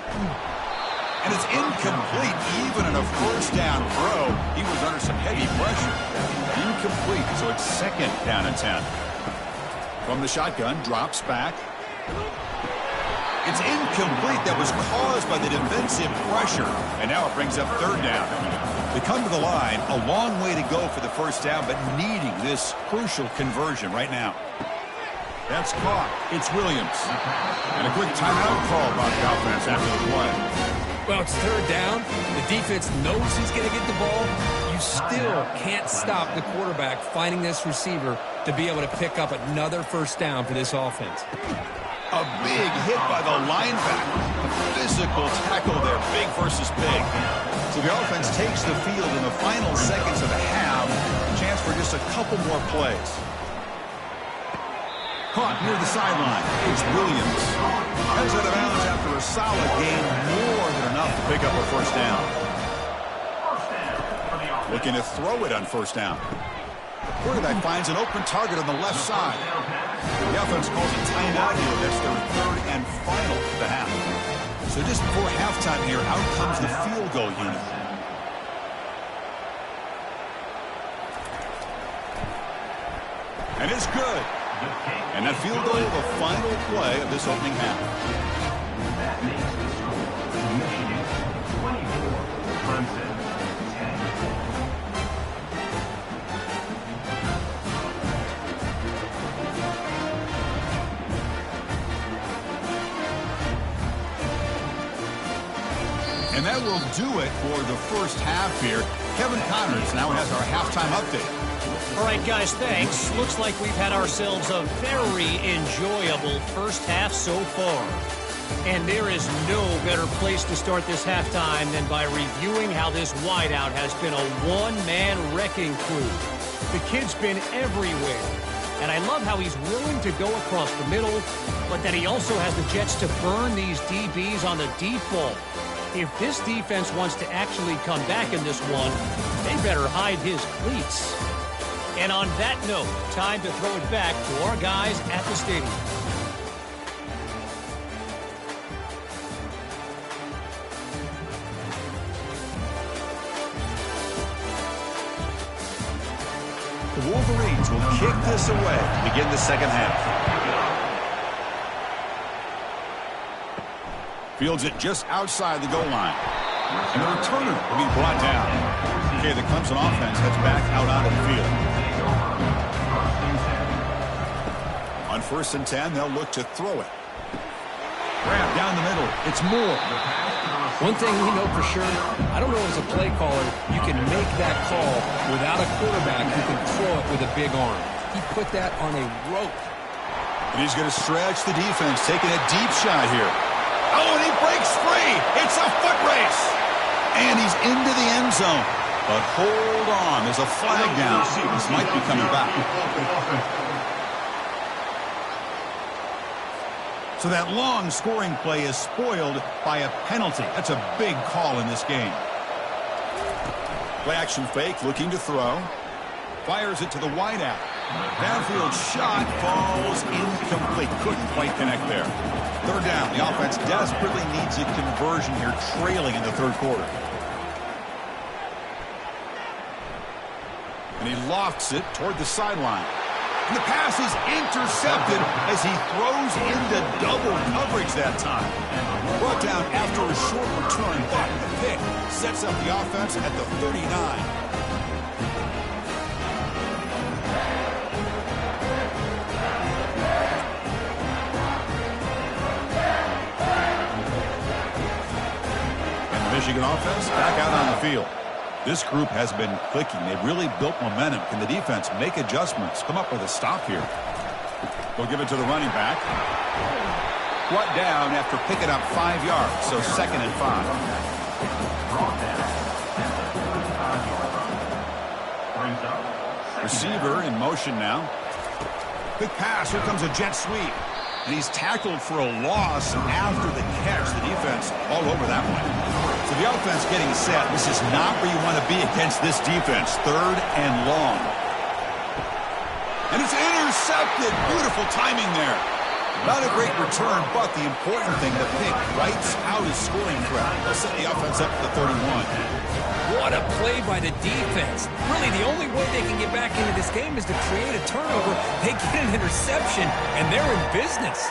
And it's incomplete. Even in a 1st down throw, he was under some heavy pressure. Incomplete, so it's 2nd down and 10. From the shotgun, drops back. It's incomplete. That was caused by the defensive pressure. And now it brings up 3rd down. They come to the line, a long way to go for the 1st down, but needing this crucial conversion right now. That's caught. It's Williams. And a quick timeout call by the offense after the play. Well, it's 3rd down. The defense knows he's going to get the ball. You still can't stop the quarterback finding this receiver to be able to pick up another 1st down for this offense. A big hit by the linebacker. A physical tackle there, big versus big. So the offense takes the field in the final seconds of the half. Chance for just a couple more plays. Caught near the sideline. It's Williams. Heads out of bounds after a solid gain, more than enough to pick up a 1st down. Looking to throw it on first down. The quarterback finds an open target on the left side. The offense calls a timeout here. That's their third and final of the half. So just before halftime here, out comes the field goal unit. And it's good. And that field goal, the final play of this opening half. That makes the score Michigan 24, Clemson 10. And that will do it for the first half here. Kevin Connors now has our halftime update. All right, guys, thanks. Looks like we've had ourselves a very enjoyable first half so far. And there is no better place to start this halftime than by reviewing how this wideout has been a one-man wrecking crew. The kid's been everywhere. And I love how he's willing to go across the middle, but that he also has the jets to burn these DBs on the deep ball. If this defense wants to actually come back in this one, they better hide his cleats. And on that note, time to throw it back to our guys at the stadium. The Wolverines will kick this away to begin the second half. Fields it just outside the goal line. And the returner will be brought down. Okay, the Clemson offense heads back out onto the field. On 1st and 10, they'll look to throw it. Grab down the middle. It's Moore. One thing we know for sure, I don't know as a play caller, you can make that call without a quarterback who can throw it with a big arm. He put that on a rope. And he's going to stretch the defense, taking a deep shot here. Oh, and he breaks free. It's a foot race. And he's into the end zone. But hold on. There's a flag down. This might be coming back. So that long scoring play is spoiled by a penalty. That's a big call in this game. Play action fake, looking to throw. Fires it to the wideout. Downfield shot falls incomplete. Couldn't quite connect there. Third down. The offense desperately needs a conversion here, trailing in the third quarter. And he lofts it toward the sideline. And the pass is intercepted as he throws into double coverage that time. Brought down after a short return, but the pick sets up the offense at the 39. Michigan offense back out on the field. This group has been clicking. They've really built momentum. Can the defense make adjustments? Come up with a stop here. They'll give it to the running back. Brought down after picking up 5 yards, so 2nd and 5. Receiver in motion now. Quick pass. Here comes a jet sweep. And he's tackled for a loss after the catch. The defense all over that one. So the offense getting set. This is not where you want to be against this defense. 3rd and long. And it's intercepted. Beautiful timing there. Not a great return, but the important thing, the pick writes out his scoring threat. They'll set the offense up to the 31. What a play by the defense. Really, the only way they can get back into this game is to create a turnover. They get an interception, and they're in business.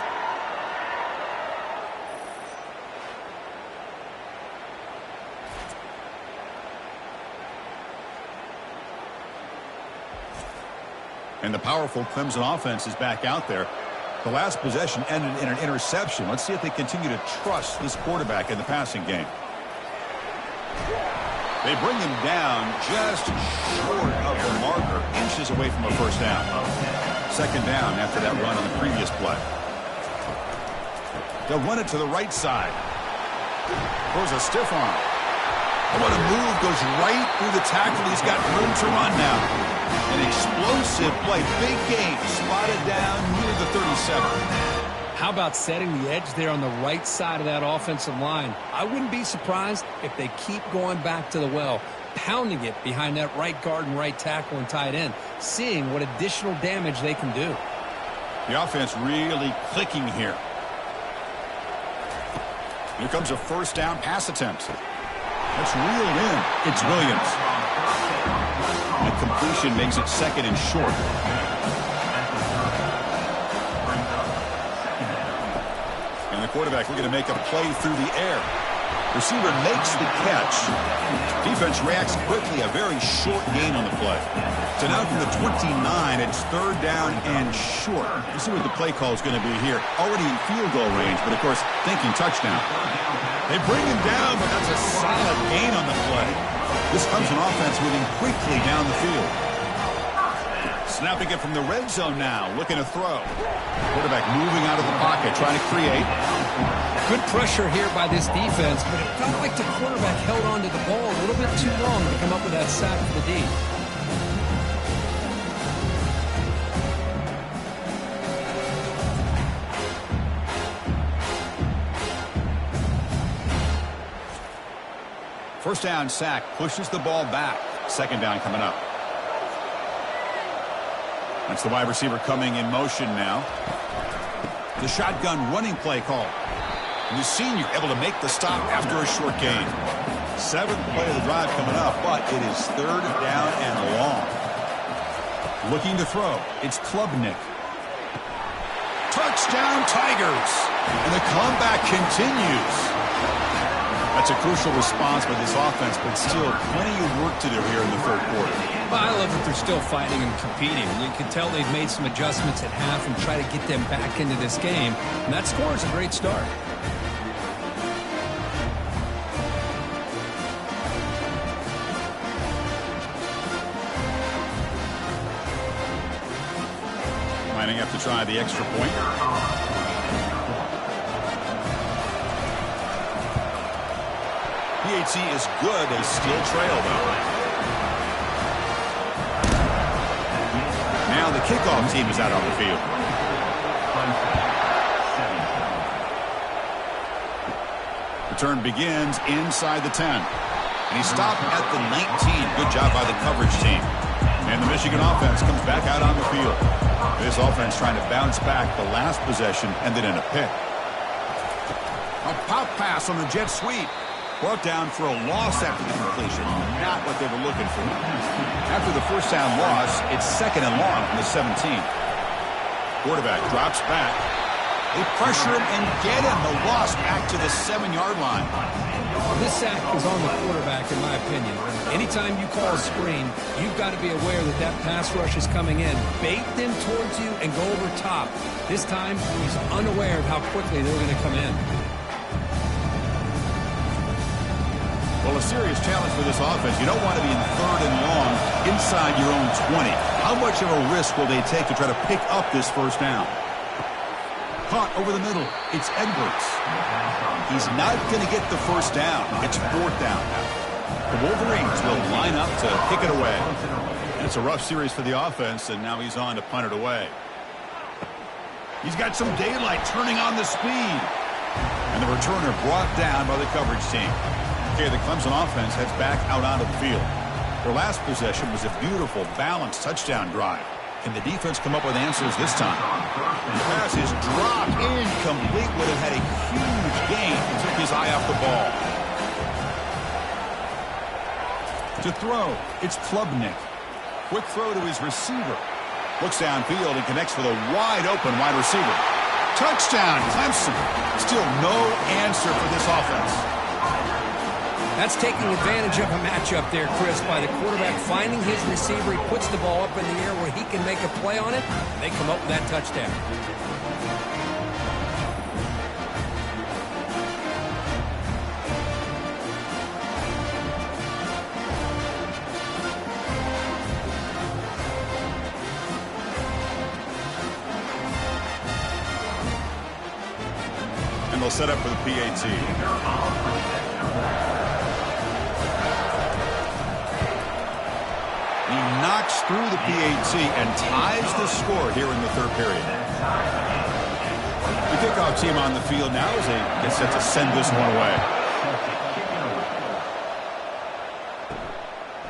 And the powerful Clemson offense is back out there. The last possession ended in an interception. Let's see if they continue to trust this quarterback in the passing game. They bring him down just short of the marker, inches away from a first down. 2nd down after that run on the previous play. They'll run it to the right side. Throws a stiff arm. Oh, what a move. Goes right through the tackle. He's got room to run now. An explosive play. Big game. Spotted down near the 37. How about setting the edge there on the right side of that offensive line? I wouldn't be surprised if they keep going back to the well. pounding it behind that right guard and right tackle and tight end, seeing what additional damage they can do. The offense really clicking here. Here comes a first down pass attempt. That's reeled in. It's Williams. And completion makes it second and short. And the quarterback looking to make a play through the air. Receiver makes the catch. Defense reacts quickly. A very short gain on the play. So now from the 29, it's third down and short. Let's see what the play call is going to be here. Already in field goal range, but of course thinking touchdown. They bring him down, but that's a solid gain on the play. This comes an offense moving quickly down the field. Snapping it from the red zone now, looking to throw. Quarterback moving out of the pocket, trying to create. Good pressure here by this defense, but it felt like the quarterback held on to the ball a little bit too long to come up with that sack for the D. First down sack, pushes the ball back. Second down coming up. That's the wide receiver coming in motion now. The shotgun running play call. And the senior able to make the stop after a short gain. Seventh play of the drive coming up, but it is third down and long. Looking to throw. It's Klubnik. Touchdown Tigers. And the comeback continues. That's a crucial response by this offense, but still plenty of work to do here in the third quarter. Well, I love that they're still fighting and competing. You can tell they've made some adjustments at half and try to get them back into this game. And that score is a great start. Lining up to try the extra point. PAT is good. They still trail, though. Now the kickoff team is out on the field. Return begins inside the 10. And he stopped at the 19. Good job by the coverage team. And the Michigan offense comes back out on the field. This offense trying to bounce back. The last possession ended in a pick. A pop pass on the jet sweep. Brought down for a loss after the completion. Not what they were looking for. After the first down loss, it's second and long from the 17. Quarterback drops back. They pressure him and get him. The loss back to the 7-yard line. This sack is on the quarterback, in my opinion. Anytime you call a screen, you've got to be aware that that pass rush is coming in. Bait them towards you and go over top. This time, he's unaware of how quickly they're going to come in. Well, a serious challenge for this offense. You don't want to be in third and long inside your own 20. How much of a risk will they take to try to pick up this first down? Caught over the middle. It's Edwards. He's not going to get the first down. It's fourth down. The Wolverines will line up to kick it away. And it's a rough series for the offense, and now he's on to punt it away. He's got some daylight turning on the speed. And the returner brought down by the coverage team. Okay, the Clemson offense heads back out onto the field. Their last possession was a beautiful, balanced touchdown drive. Can the defense come up with answers this time? The pass is dropped incomplete. Would have had a huge gain. He took his eye off the ball. To throw, it's Klubnik. Quick throw to his receiver. Looks downfield and connects with a wide-open wide receiver. Touchdown, Clemson. Still no answer for this offense. That's taking advantage of a matchup there, Chris, by the quarterback finding his receiver. He puts the ball up in the air where he can make a play on it, and they come up with that touchdown. And they'll set up for the PAT. He knocks through the PAT and ties the score here in the third period. The kickoff team on the field now as they get set to send this one away.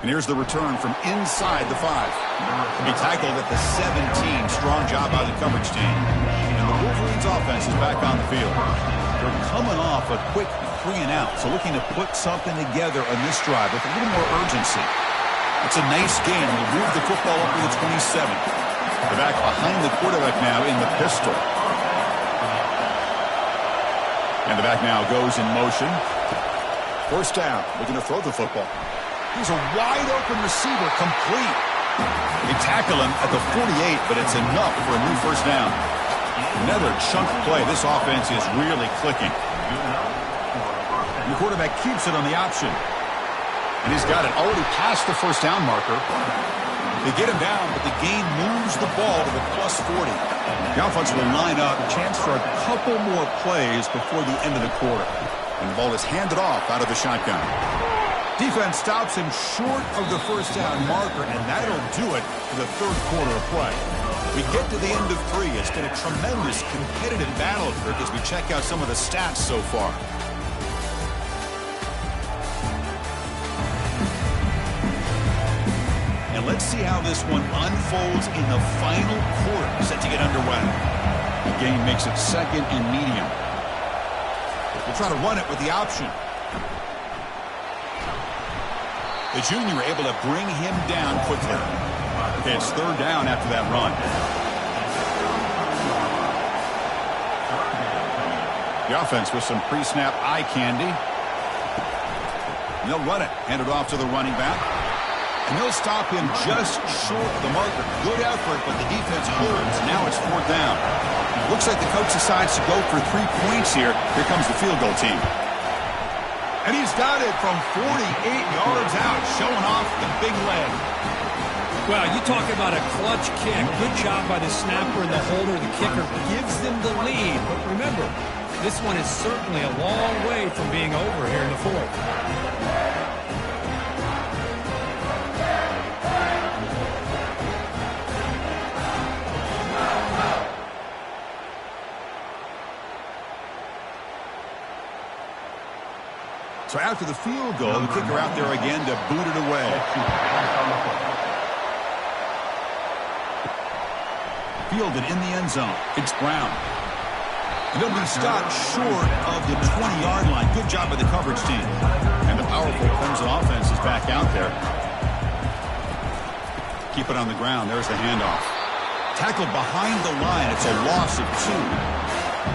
And here's the return from inside the 5. He tackled at the 17. Strong job by the coverage team. And the Wolverines offense is back on the field. They're coming off a quick 3-and-out, so looking to put something together on this drive with a little more urgency. It's a nice gain. They'll move the football up to the 27. They're back behind the quarterback now in the pistol. And the back now goes in motion. First down, looking to throw the football. He's a wide-open receiver, complete. They tackle him at the 48, but it's enough for a new first down. Another chunk play. This offense is really clicking. The quarterback keeps it on the option. And he's got it already past the first down marker. They get him down, but the gain moves the ball to the plus 40. The offense will line up, chance for a couple more plays before the end of the quarter. And the ball is handed off out of the shotgun. Defense stops him short of the first down marker, and that'll do it for the third quarter of play. We get to the end of 3. It's been a tremendous competitive battle, Kirk, as we check out some of the stats so far. And let's see how this one unfolds in the final quarter, set to get underway. The game makes it second and medium. We'll try to run it with the option. The junior able to bring him down quickly. Okay, it's third down after that run. The offense with some pre-snap eye candy. And they'll run it. Hand it off to the running back. And they'll stop him just short of the marker. Good effort, but the defense holds. Now it's fourth down. Looks like the coach decides to go for 3 points here. Here comes the field goal team. And he's got it from 48 yards out, showing off the big leg. Well, you talk about a clutch kick. Good job by the snapper and the holder. The kicker gives them the lead. But remember, this one is certainly a long way from being over here in the fourth. So after the field goal, the kicker out there again to boot it away. Fielded in the end zone. It's Brown. And he'll be stopped short of the 20-yard line. Good job by the coverage team. And the powerful Clemson offense is back out there. Keep it on the ground. There's the handoff. Tackled behind the line. It's a loss of 2.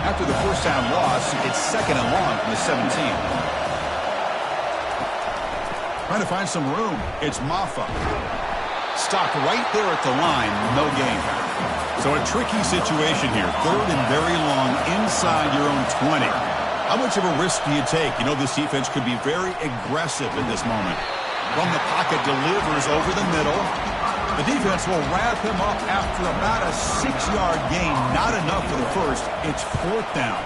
After the first down loss, it's second and long from the 17. Trying to find some room. It's Maffa. Stopped right there at the line. No gain. So a tricky situation here. Third and very long inside your own 20. How much of a risk do you take? You know this defense could be very aggressive in this moment. From the pocket, delivers over the middle. The defense will wrap him up after about a 6-yard gain. Not enough for the first. It's fourth down.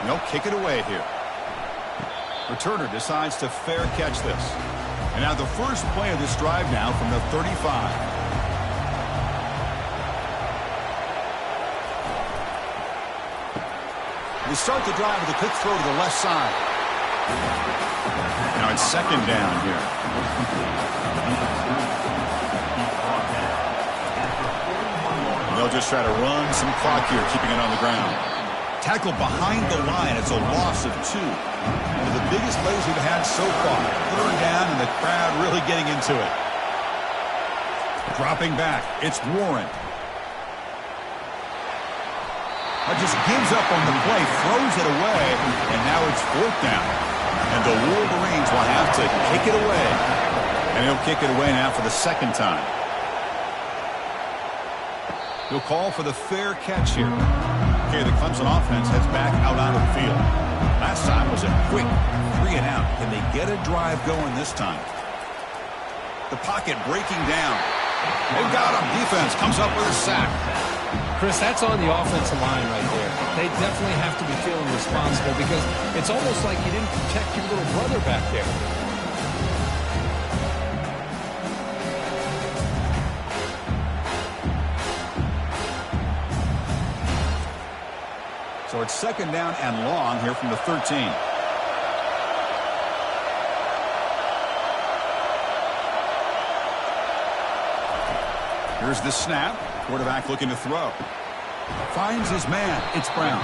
And they'll kick it away here. Returner decides to fair catch this. And now the first play of this drive now from the 35. They start the drive with a quick throw to the left side. Now it's second down here. They'll just try to run some clock here, keeping it on the ground. Tackled behind the line. It's a loss of 2. One of the biggest plays we've had so far. Third down, and the crowd really getting into it. Dropping back. It's Warren. Just gives up on the play, throws it away, and now it's fourth down. And the Wolverines will have to kick it away. And he'll kick it away now for the second time. He'll call for the fair catch here. Okay, the Clemson offense heads back out onto the field. Last time was a quick 3-and-out. Can they get a drive going this time? The pocket breaking down. They've got him. Defense comes up with a sack. Chris, that's on the offensive line right there. They definitely have to be feeling responsible because it's almost like you didn't protect your little brother back there. So it's second down and long here from the 13. Here's the snap. Quarterback looking to throw. Finds his man. It's Brown.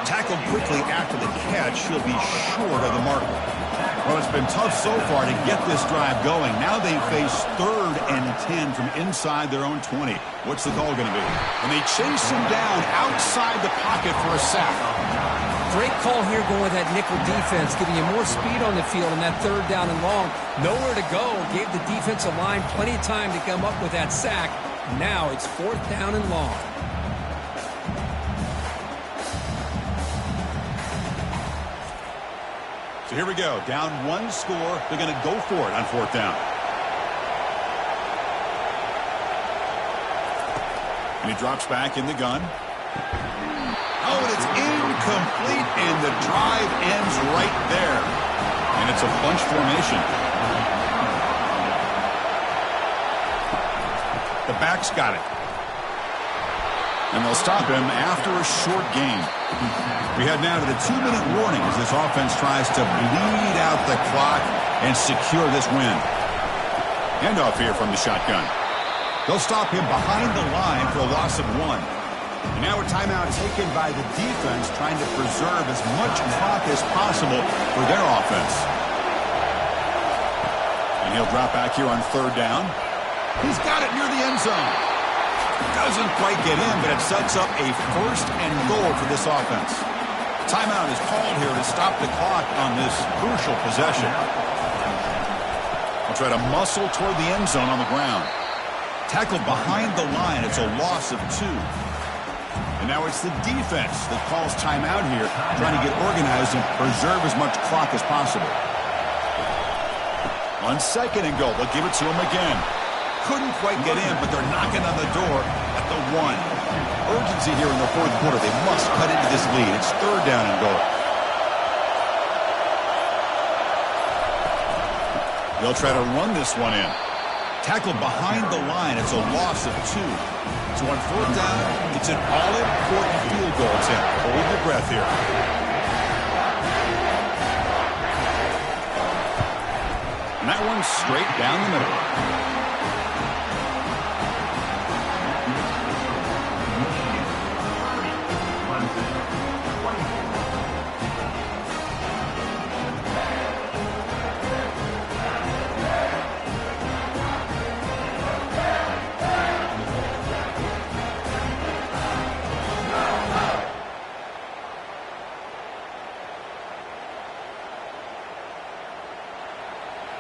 Tackled quickly after the catch. He'll be short of the marker. Well, it's been tough so far to get this drive going. Now they face 3rd and 10 from inside their own 20. What's the call going to be? And they chase him down outside the pocket for a sack. Great call here going with that nickel defense, giving you more speed on the field on that 3rd down and long. Nowhere to go. Gave the defensive line plenty of time to come up with that sack. Now it's 4th down and long. So here we go. Down 1 score. They're going to go for it on 4th down. And he drops back in the gun. Oh, and it's incomplete, and the drive ends right there. And it's a bunch formation. The back's got it. And they'll stop him after a short gain. We head now to the 2-minute warning as this offense tries to bleed out the clock and secure this win. Handoff here from the shotgun. They'll stop him behind the line for a loss of 1. And now a timeout taken by the defense trying to preserve as much clock as possible for their offense. And he'll drop back here on 3rd down. He's got it near the end zone. Doesn't quite get in, but it sets up a 1st and goal for this offense. Timeout is called here to stop the clock on this crucial possession. They'll try to muscle toward the end zone on the ground. Tackled behind the line. It's a loss of 2. And now it's the defense that calls timeout here, trying to get organized and preserve as much clock as possible. On 2nd and goal, they'll give it to him again. Couldn't quite get in, but they're knocking on the door at the 1. Urgency here in the 4th quarter. They must cut into this lead. It's 3rd down and goal. They'll try to run this one in. Tackled behind the line. It's a loss of 2. So on 4th down, it's an all-important field goal attempt. Hold your breath here. And that one's straight down the middle.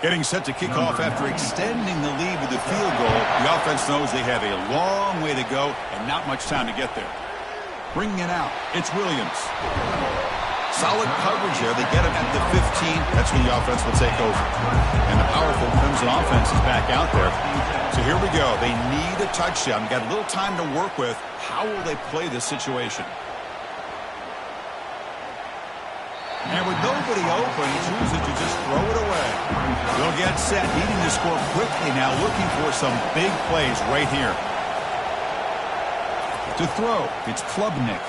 Getting set to kick off after extending the lead with the field goal. The offense knows they have a long way to go and not much time to get there. Bringing it out, it's Williams. Solid coverage there. They get him at the 15. That's when the offense will take over. And the powerful Crimson offense is back out there. So here we go. They need a touchdown. Got a little time to work with. How will they play this situation? And with nobody open, he chooses to just throw it away. They'll get set, needing to score quickly now, looking for some big plays right here. To throw, it's Klubnik.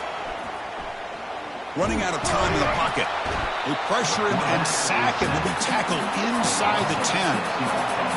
Running out of time in the pocket. They pressure him and sack him to be tackled inside the 10.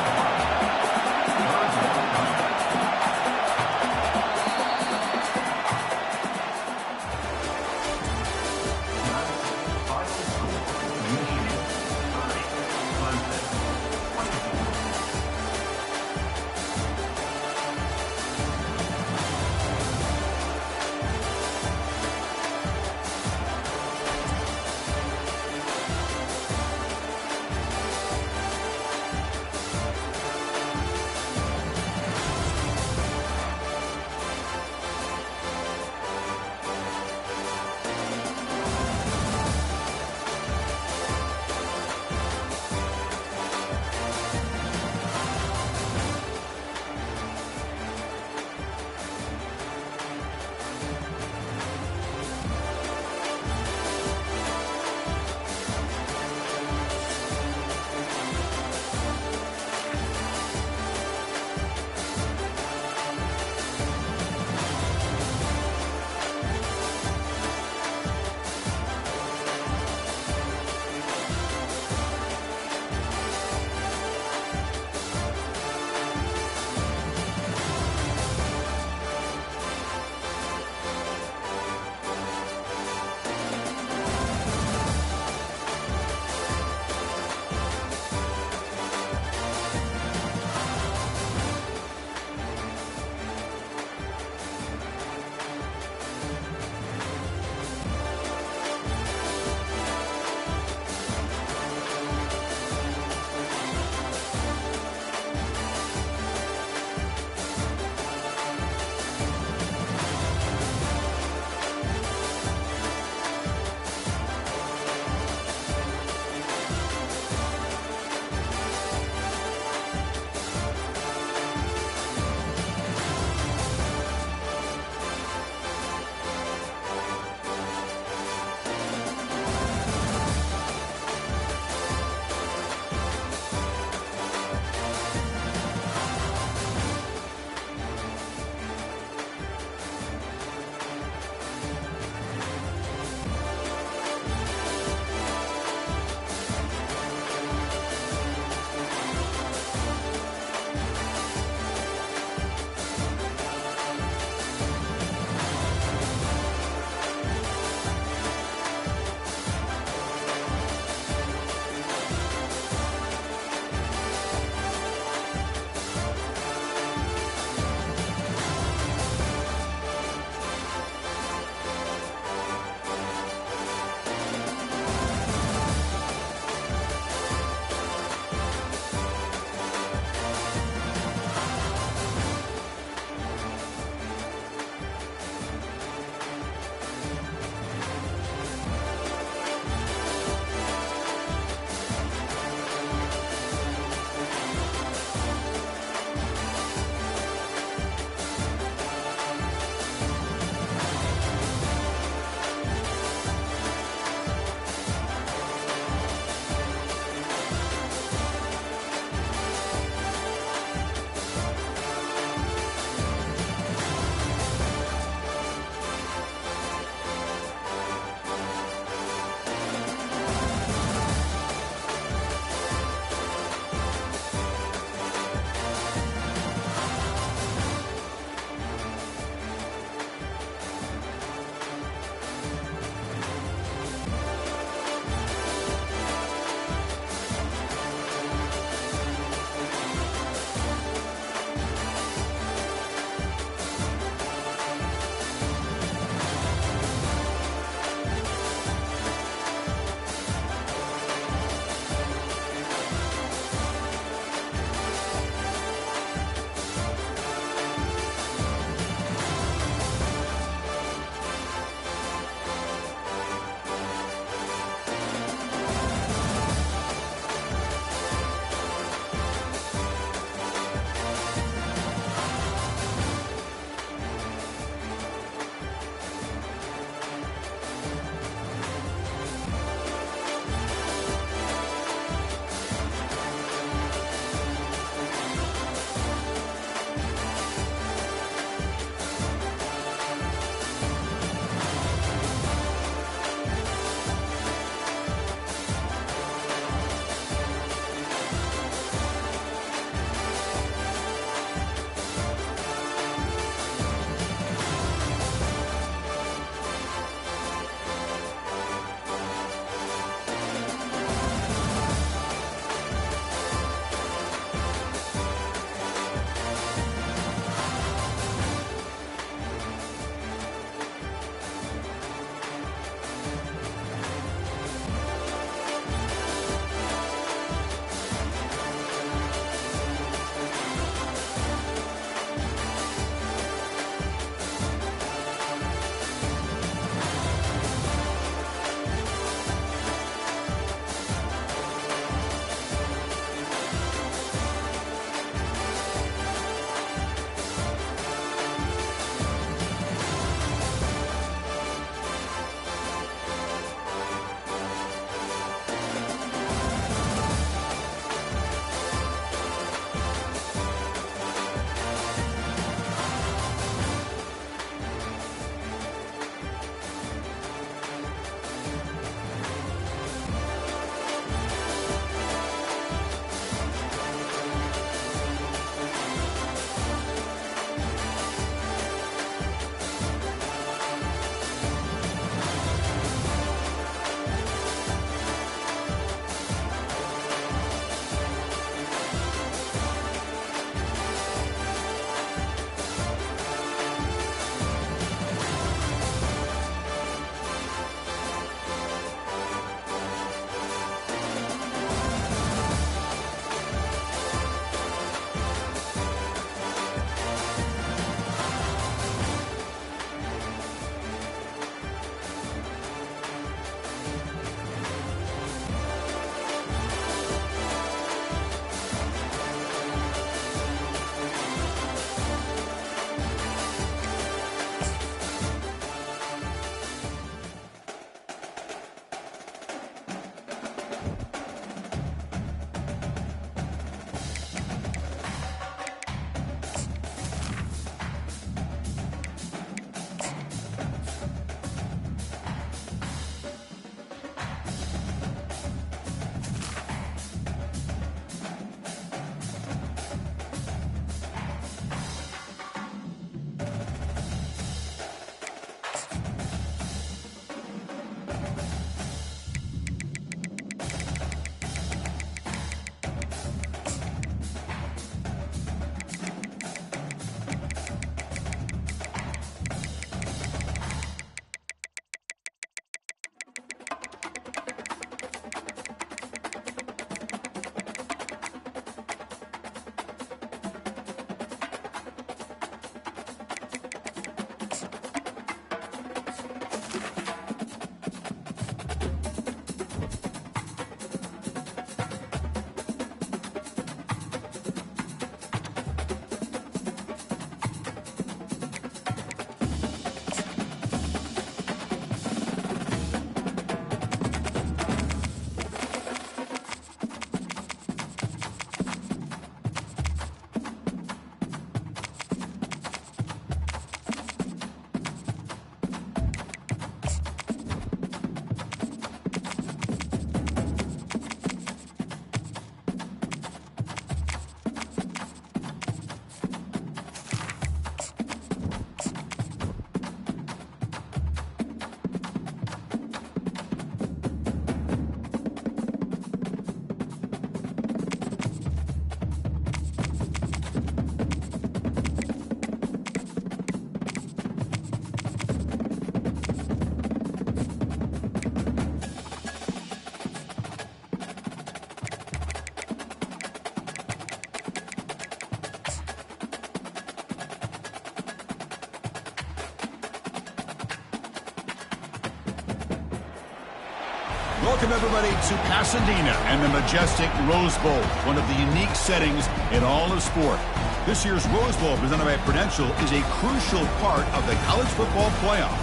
Welcome, everybody, to Pasadena and the majestic Rose Bowl, one of the unique settings in all of sport. This year's Rose Bowl, presented by Prudential, is a crucial part of the college football playoff.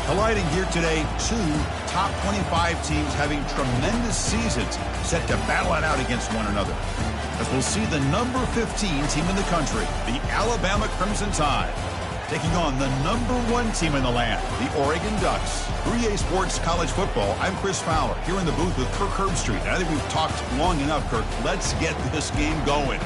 Colliding here today, two top 25 teams having tremendous seasons set to battle it out against one another. As we'll see the number 15 team in the country, the Alabama Crimson Tide, taking on the number 1 team in the land, the Oregon Ducks. 3A Sports College Football, I'm Chris Fowler, here in the booth with Kirk Herbstreit. And I think we've talked long enough, Kirk. Let's get this game going.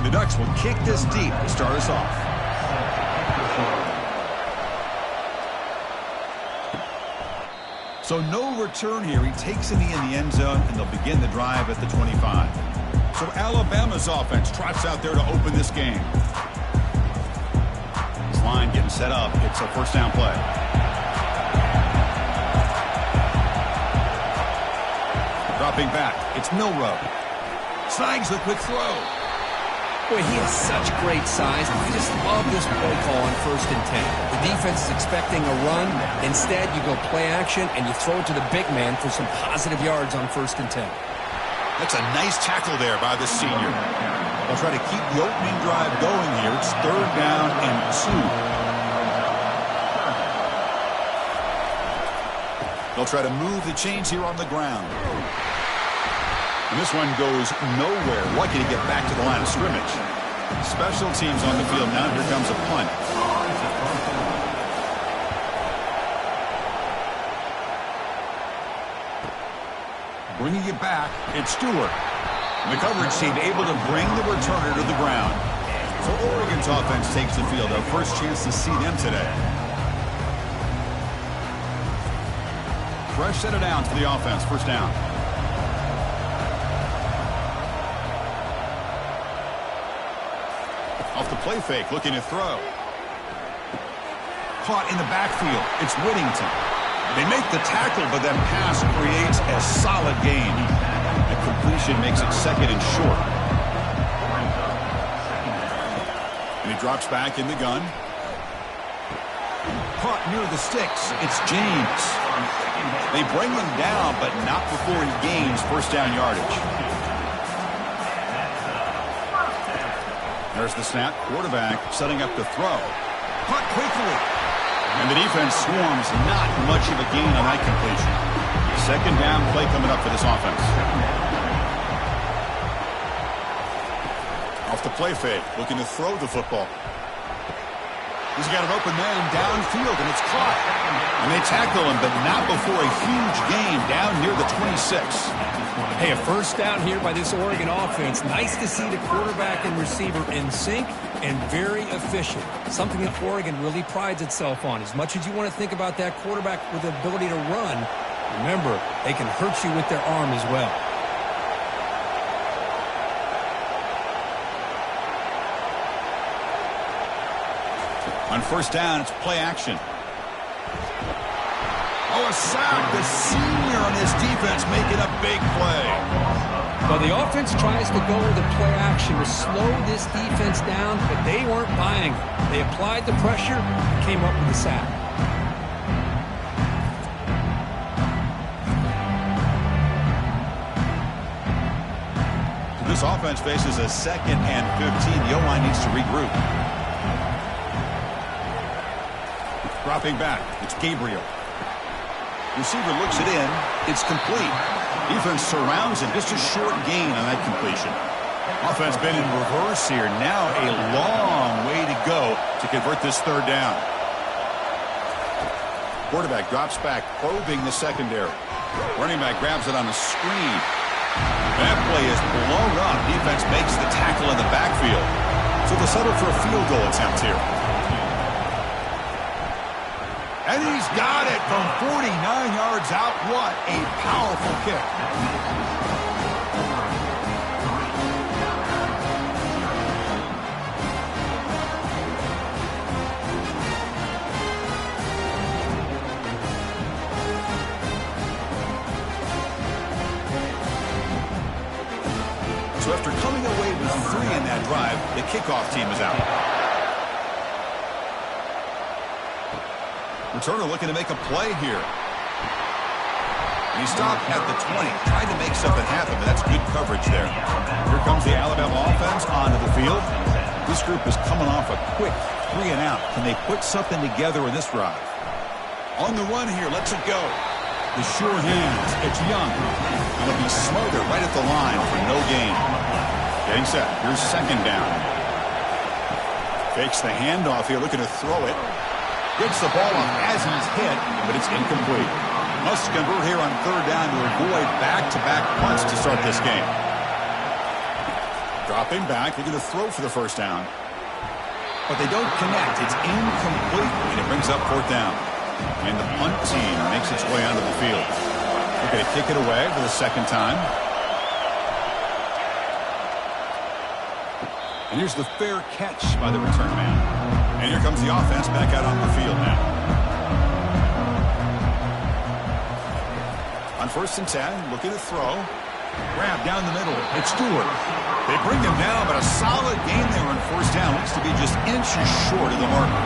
The Ducks will kick this deep to start us off. So no return here. He takes a knee in the end zone, and they'll begin the drive at the 25. So Alabama's offense trots out there to open this game. This line getting set up. It's a first down play. Dropping back. It's Milroe. Snags the quick throw. Boy, he has such great size. I just love this play call on 1st and 10. The defense is expecting a run. Instead, you go play action, and you throw it to the big man for some positive yards on 1st and 10. That's a nice tackle there by the senior. They'll try to keep the opening drive going here. It's 3rd down and 2. They'll try to move the chains here on the ground. And this one goes nowhere. Lucky to get back to the line of scrimmage. Special teams on the field now. Here comes a punt. Bringing it back, it's Stewart. And the coverage team able to bring the returner to the ground. So Oregon's offense takes the field. Our first chance to see them today. Fresh set of downs for the offense. First down. Off the play fake, looking to throw. Caught in the backfield. It's Whittington. They make the tackle, but that pass creates a solid gain. The completion makes it 2nd and short. And he drops back in the gun. Caught near the sticks. It's James. They bring him down, but not before he gains first down yardage. There's the snap. Quarterback setting up the throw. Caught quickly. And the defense swarms. Not much of a gain on that completion. 2nd down play coming up for this offense. Off the play fake. Looking to throw the football. He's got an open man downfield, and it's caught. And they tackle him, but not before a huge gain down near the 26. Hey, a first down here by this Oregon offense. Nice to see the quarterback and receiver in sync and very efficient. Something that Oregon really prides itself on. As much as you want to think about that quarterback with the ability to run, remember, they can hurt you with their arm as well. On first down, it's play action. Oh, a sack. The senior on his defense making a big play. Well, the offense tries to go with the play action to slow this defense down, but they weren't buying it. They applied the pressure and came up with the sack. This offense faces a 2nd and 15. The O-line needs to regroup. Dropping back, it's Gabriel. Receiver looks it in. It's complete. Defense surrounds him. Just a short gain on that completion. Offense been in reverse here. Now a long way to go to convert this 3rd down. Quarterback drops back, probing the secondary. Running back grabs it on the screen. That play is blown up. Defense makes the tackle in the backfield. So they'll settle for a field goal attempt here. And he's got it from 49 yards out. What a powerful kick. after coming away with 3 in that drive, the kickoff team is out. Returner looking to make a play here. And he stopped at the 20, trying to make something happen, but that's good coverage there. Here comes the Alabama offense onto the field. This group is coming off a quick 3 and out. Can they put something together in this drive? On the run here, let's it go. The sure hands, it's Young. He'll be smothered right at the line for no gain. Getting set, here's second down. Fakes the handoff here, looking to throw it. Gets the ball off as he's hit, but it's incomplete. Must convert here on third down to avoid back-to-back punts to start this game. Dropping back, looking to throw for the first down. But they don't connect. It's incomplete, and it brings up fourth down. And the punt team makes its way onto the field. They're going to kick it away for the second time. And here's the fair catch by the return man. And here comes the offense back out on the field now. On 1st and 10, looking to throw. Grab down the middle. It's Stewart. They bring him down, but a solid game there on 1st down. Looks to be just inches short of the marker.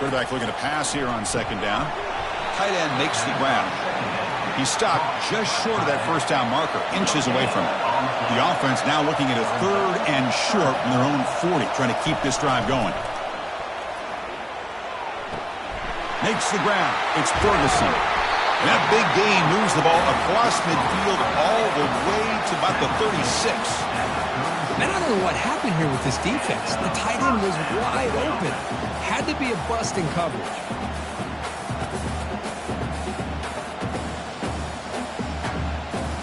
Quarterback looking to pass here on 2nd down. Tight end makes the grab. He stopped just short of that 1st down marker, inches away from it. The offense now looking at a 3rd and short from their own 40, trying to keep this drive going. Makes the grab. It's Ferguson. And that big gain moves the ball across midfield all the way to about the 36. Man, I don't know what happened here with this defense. The tight end was wide open. Had to be a bust in coverage.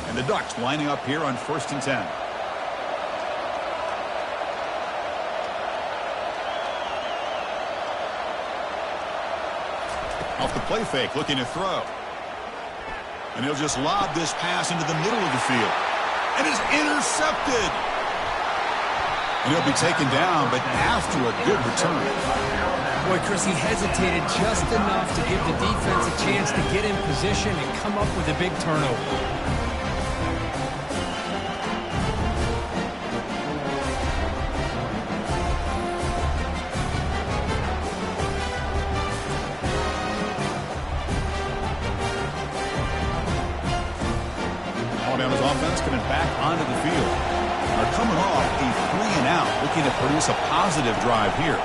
And the Ducks lining up here on 1st and 10. Off the play fake, looking to throw. And he'll just lob this pass into the middle of the field. And is intercepted. And he'll be taken down, but after a good return. Boy, Chris, he hesitated just enough to give the defense a chance to get in position and come up with a big turnover. Alabama's offense coming back onto the field. They're coming off a 3 and out, looking to produce a positive drive here.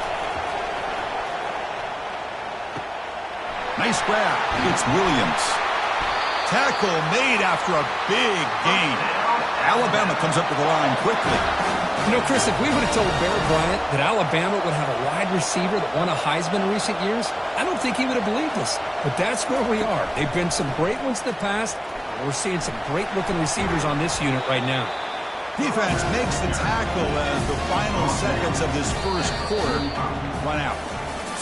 Nice grab. It's Williams. Tackle made after a big gain. Alabama comes up to the line quickly. You know, Chris, if we would have told Bear Bryant that Alabama would have a wide receiver that won a Heisman in recent years, I don't think he would have believed us. But that's where we are. They've been some great ones in the past. We're seeing some great-looking receivers on this unit right now. Defense makes the tackle as the final seconds of this first quarter run out.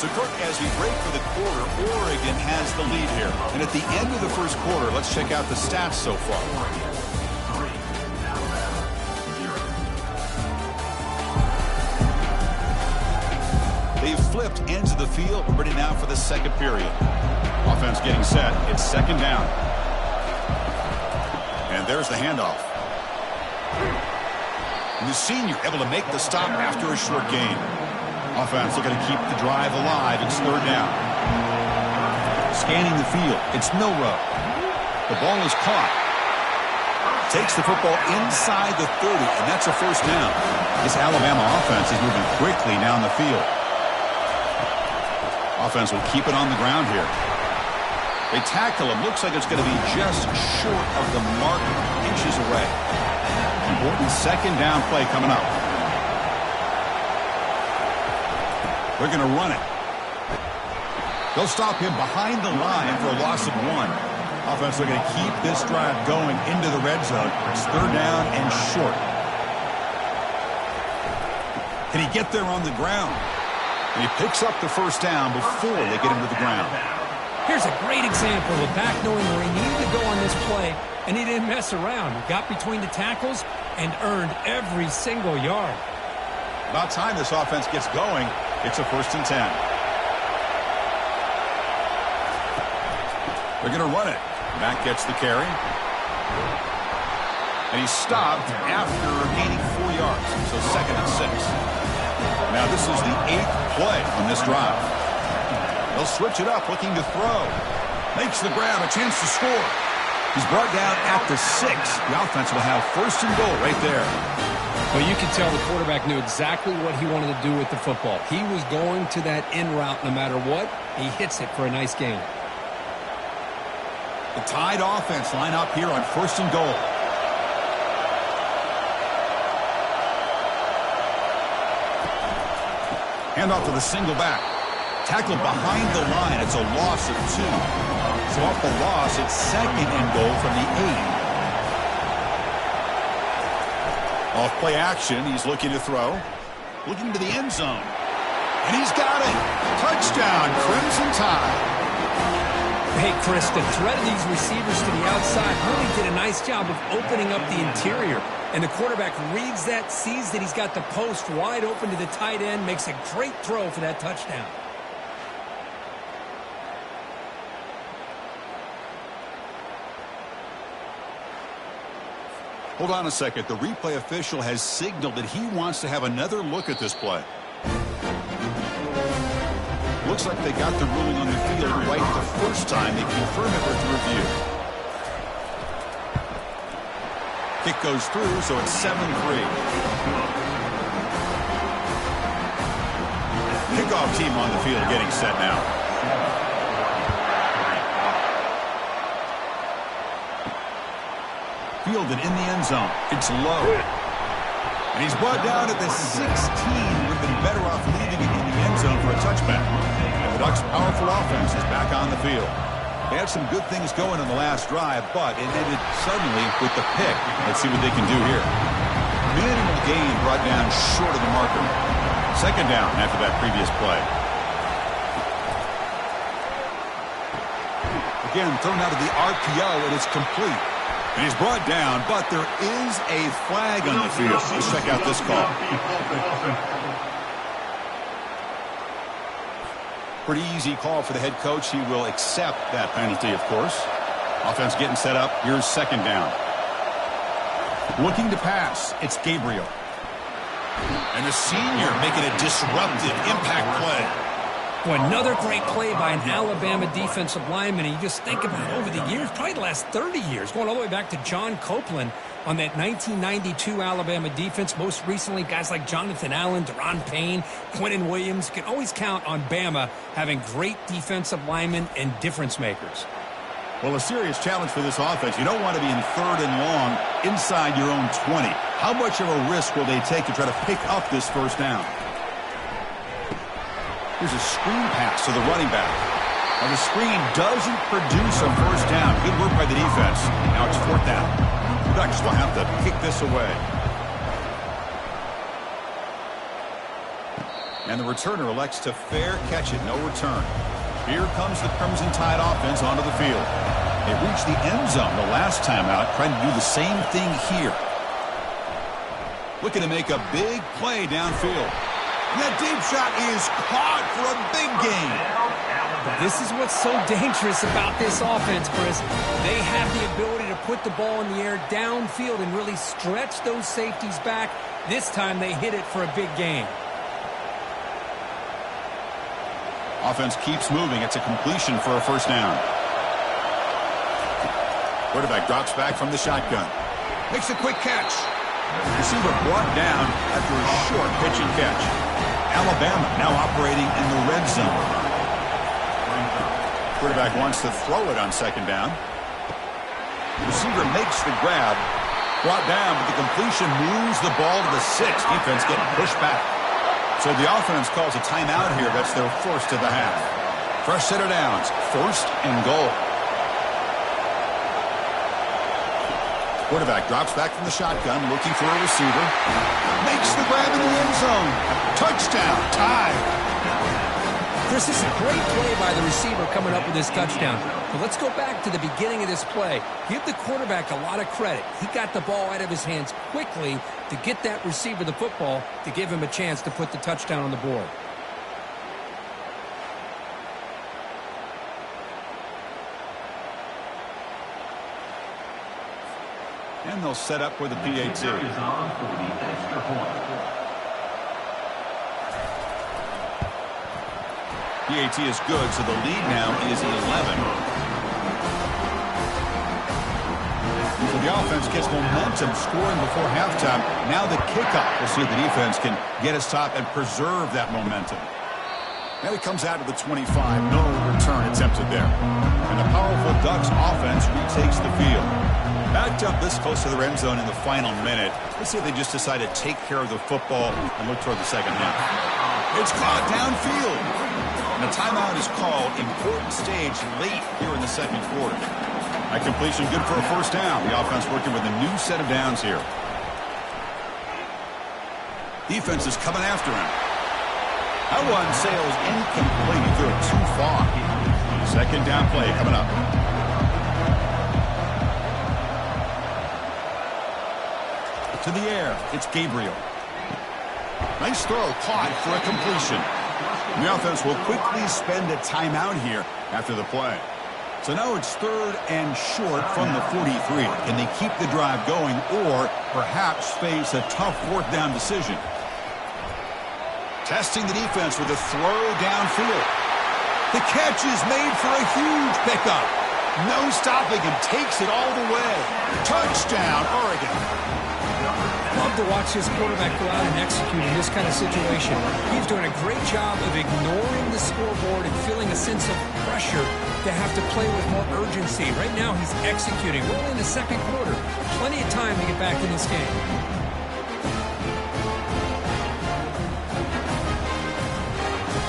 So, Kirk, as we break for the quarter, Oregon has the lead here. And at the end of the first quarter, let's check out the stats so far. They've flipped ends of the field, ready now for the second period. Offense getting set. It's 2nd down. And there's the handoff. And the senior able to make the stop after a short gain. Offense looking to keep the drive alive. It's 3rd down. Scanning the field. It's Milroe. The ball is caught. Takes the football inside the 30, and that's a 1st down. This Alabama offense is moving quickly down the field. Offense will keep it on the ground here. They tackle him. Looks like it's going to be just short of the mark, inches away. Important 2nd down play coming up. They're going to run it. They'll stop him behind the line for a loss of 1. Offense looking to keep this drive going into the red zone. It's 3rd down and short. Can he get there on the ground? And he picks up the 1st down before they get him to the ground. Here's a great example of a back knowing where he needed to go on this play, and he didn't mess around. He got between the tackles and earned every single yard. About time this offense gets going. It's a 1st and 10. They're going to run it. Mack gets the carry. And he's stopped after gaining 4 yards. So 2nd and 6. Now this is the 8th play on this drive. They'll switch it up, looking to throw. Makes the grab, a chance to score. He's brought down at the 6. The offense will have 1st and goal right there. Well, you can tell the quarterback knew exactly what he wanted to do with the football. He was going to that in route no matter what. He hits it for a nice gain. The Tide offense line up here on 1st and goal. Hand off to the single back. Tackled behind the line. It's a loss of 2. So off the loss, it's 2nd and goal from the 8. Off play action, he's looking to throw. Looking to the end zone. And he's got it. Touchdown, Crimson Tide. Hey, Chris, the threat of these receivers to the outside really did a nice job of opening up the interior. And the quarterback reads that, sees that he's got the post wide open to the tight end, makes a great throw for that touchdown. Hold on a second. The replay official has signaled that he wants to have another look at this play. Looks like they got the ruling on the field right the first time. They confirm it with review. Kick goes through, so it's 7-3. Kickoff team on the field getting set now. Fielded in the end zone. It's low. And he's brought down at the 16. Would have been better off leaving it in the end zone for a touchback. And the Ducks' powerful offense is back on the field. They had some good things going on the last drive, but it ended suddenly with the pick. Let's see what they can do here. Minimal gain brought down short of the marker. 2nd down after that previous play. Again, thrown out of the RPO, and it's complete. And he's brought down, but there is a flag on the field. Let's check out this call. Pretty easy call for the head coach. He will accept that penalty, of course. Offense getting set up. Here's 2nd down. Looking to pass. It's Gabriel. And the senior making a disruptive impact play. Boy, another great play by an Alabama defensive lineman. And you just think about it, over the years, probably the last 30 years, going all the way back to John Copeland on that 1992 Alabama defense. Most recently, guys like Jonathan Allen, Deron Payne, Quentin Williams. You can always count on Bama having great defensive linemen and difference makers. Well, a serious challenge for this offense. You don't want to be in 3rd and long inside your own 20. How much of a risk will they take to try to pick up this 1st down? Here's a screen pass to the running back. Now the screen doesn't produce a 1st down. Good work by the defense. Now it's 4th down. The Ducks will have to kick this away. And the returner elects to fair catch it. No return. Here comes the Crimson Tide offense onto the field. They reached the end zone the last time out, trying to do the same thing here. Looking to make a big play downfield. And that deep shot is caught for a big gain. This is what's so dangerous about this offense, Chris. They have the ability to put the ball in the air downfield and really stretch those safeties back. This time they hit it for a big gain. Offense keeps moving. It's a completion for a 1st down. Quarterback drops back from the shotgun. Makes a quick catch. Receiver brought down after a short pitch and catch. Alabama now operating in the red zone. Quarterback wants to throw it on 2nd down. Receiver makes the grab. Brought down, but the completion moves the ball to the 6. Defense getting pushed back. So the offense calls a timeout here. That's their 1st of the half. Fresh set of downs. 1st and goal. Quarterback drops back from the shotgun, looking for a receiver. Makes the grab in the end zone. Touchdown, Tide. Chris, this is a great play by the receiver coming up with this touchdown. But let's go back to the beginning of this play. Give the quarterback a lot of credit. He got the ball out of his hands quickly to get that receiver the football to give him a chance to put the touchdown on the board. And they'll set up for the PAT. Is on for the extra point. PAT is good, so the lead now is 11. So the offense gets momentum scoring before halftime. Now the kickoff. We'll see if the defense can get a stop and preserve that momentum. Now he comes out to the 25. No return attempted there. And the powerful Ducks offense retakes the field. Backed up this close to the end zone in the final minute. Let's see if they just decide to take care of the football and look toward the second half. It's caught downfield. And a timeout is called. Important stage late here in the second quarter. That completion good for a first down. The offense working with a new set of downs here. Defense is coming after him. That one sails incomplete. He threw it too far. Second down play coming up. To the air. It's Gabriel. Nice throw. Caught for a completion. And the offense will quickly spend a timeout here after the play. So now it's 3rd and short from the 43. Can they keep the drive going or perhaps face a tough 4th down decision? Testing the defense with a throw downfield. The catch is made for a huge pickup. No stopping him. Takes it all the way. Touchdown, Oregon. Love to watch this quarterback go out and execute in this kind of situation. He's doing a great job of ignoring the scoreboard and feeling a sense of pressure to have to play with more urgency. Right now he's executing. We're only in the second quarter. Plenty of time to get back in this game.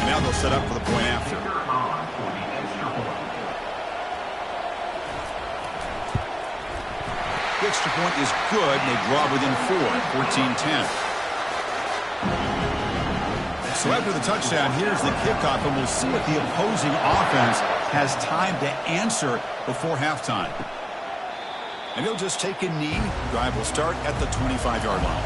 And now they'll set up for the point after. The extra point is good, and they draw within 4, 14-10. So after the touchdown, here's the kickoff, and we'll see what the opposing offense has time to answer before halftime. And he'll just take a knee. Drive will start at the 25-yard line.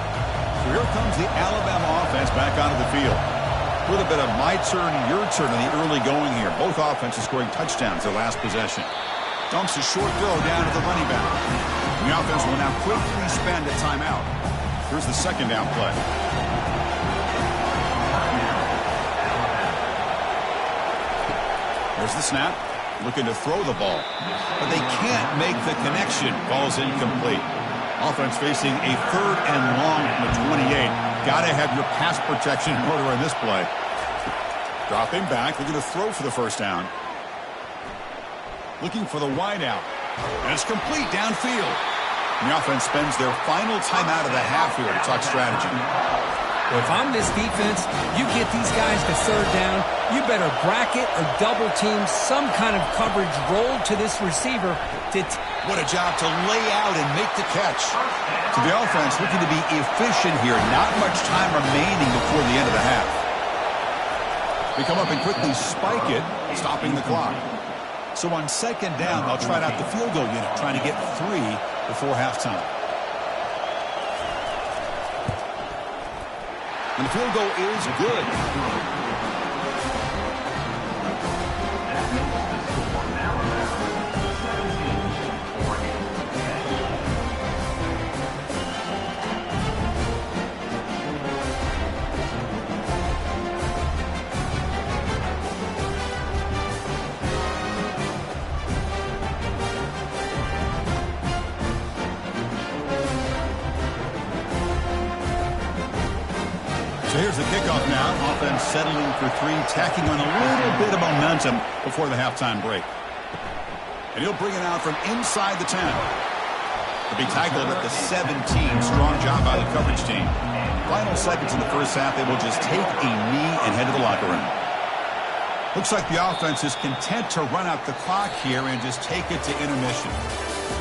So here comes the Alabama offense back onto the field. A little bit of my turn, your turn in the early going here. Both offenses scoring touchdowns their last possession. Dumps a short throw down to the running back. The offense will now quickly spend a timeout. Here's the second down play. There's the snap. Looking to throw the ball. But they can't make the connection. Ball's incomplete. Offense facing a 3rd and long from the 28. Got to have your pass protection in order in this play. Dropping back. Looking to throw for the first down. Looking for the wide out. And it's complete downfield. And the offense spends their final timeout of the half here to talk strategy. Well, if I'm this defense, you get these guys to 3rd down, you better bracket or double team some kind of coverage roll to this receiver. What a job to lay out and make the catch. So the offense looking to be efficient here. Not much time remaining before the end of the half. They come up and quickly spike it, stopping the clock. So on second down, they'll try out the field goal unit, trying to get 3 before halftime. And the field goal is good. So here's the kickoff now. Offense settling for 3, tacking on a little bit of momentum before the halftime break. And he'll bring it out from inside the 10. To be tackled at the 17. Strong job by the coverage team. Final seconds in the first half, they will just take a knee and head to the locker room. Looks like the offense is content to run out the clock here and just take it to intermission.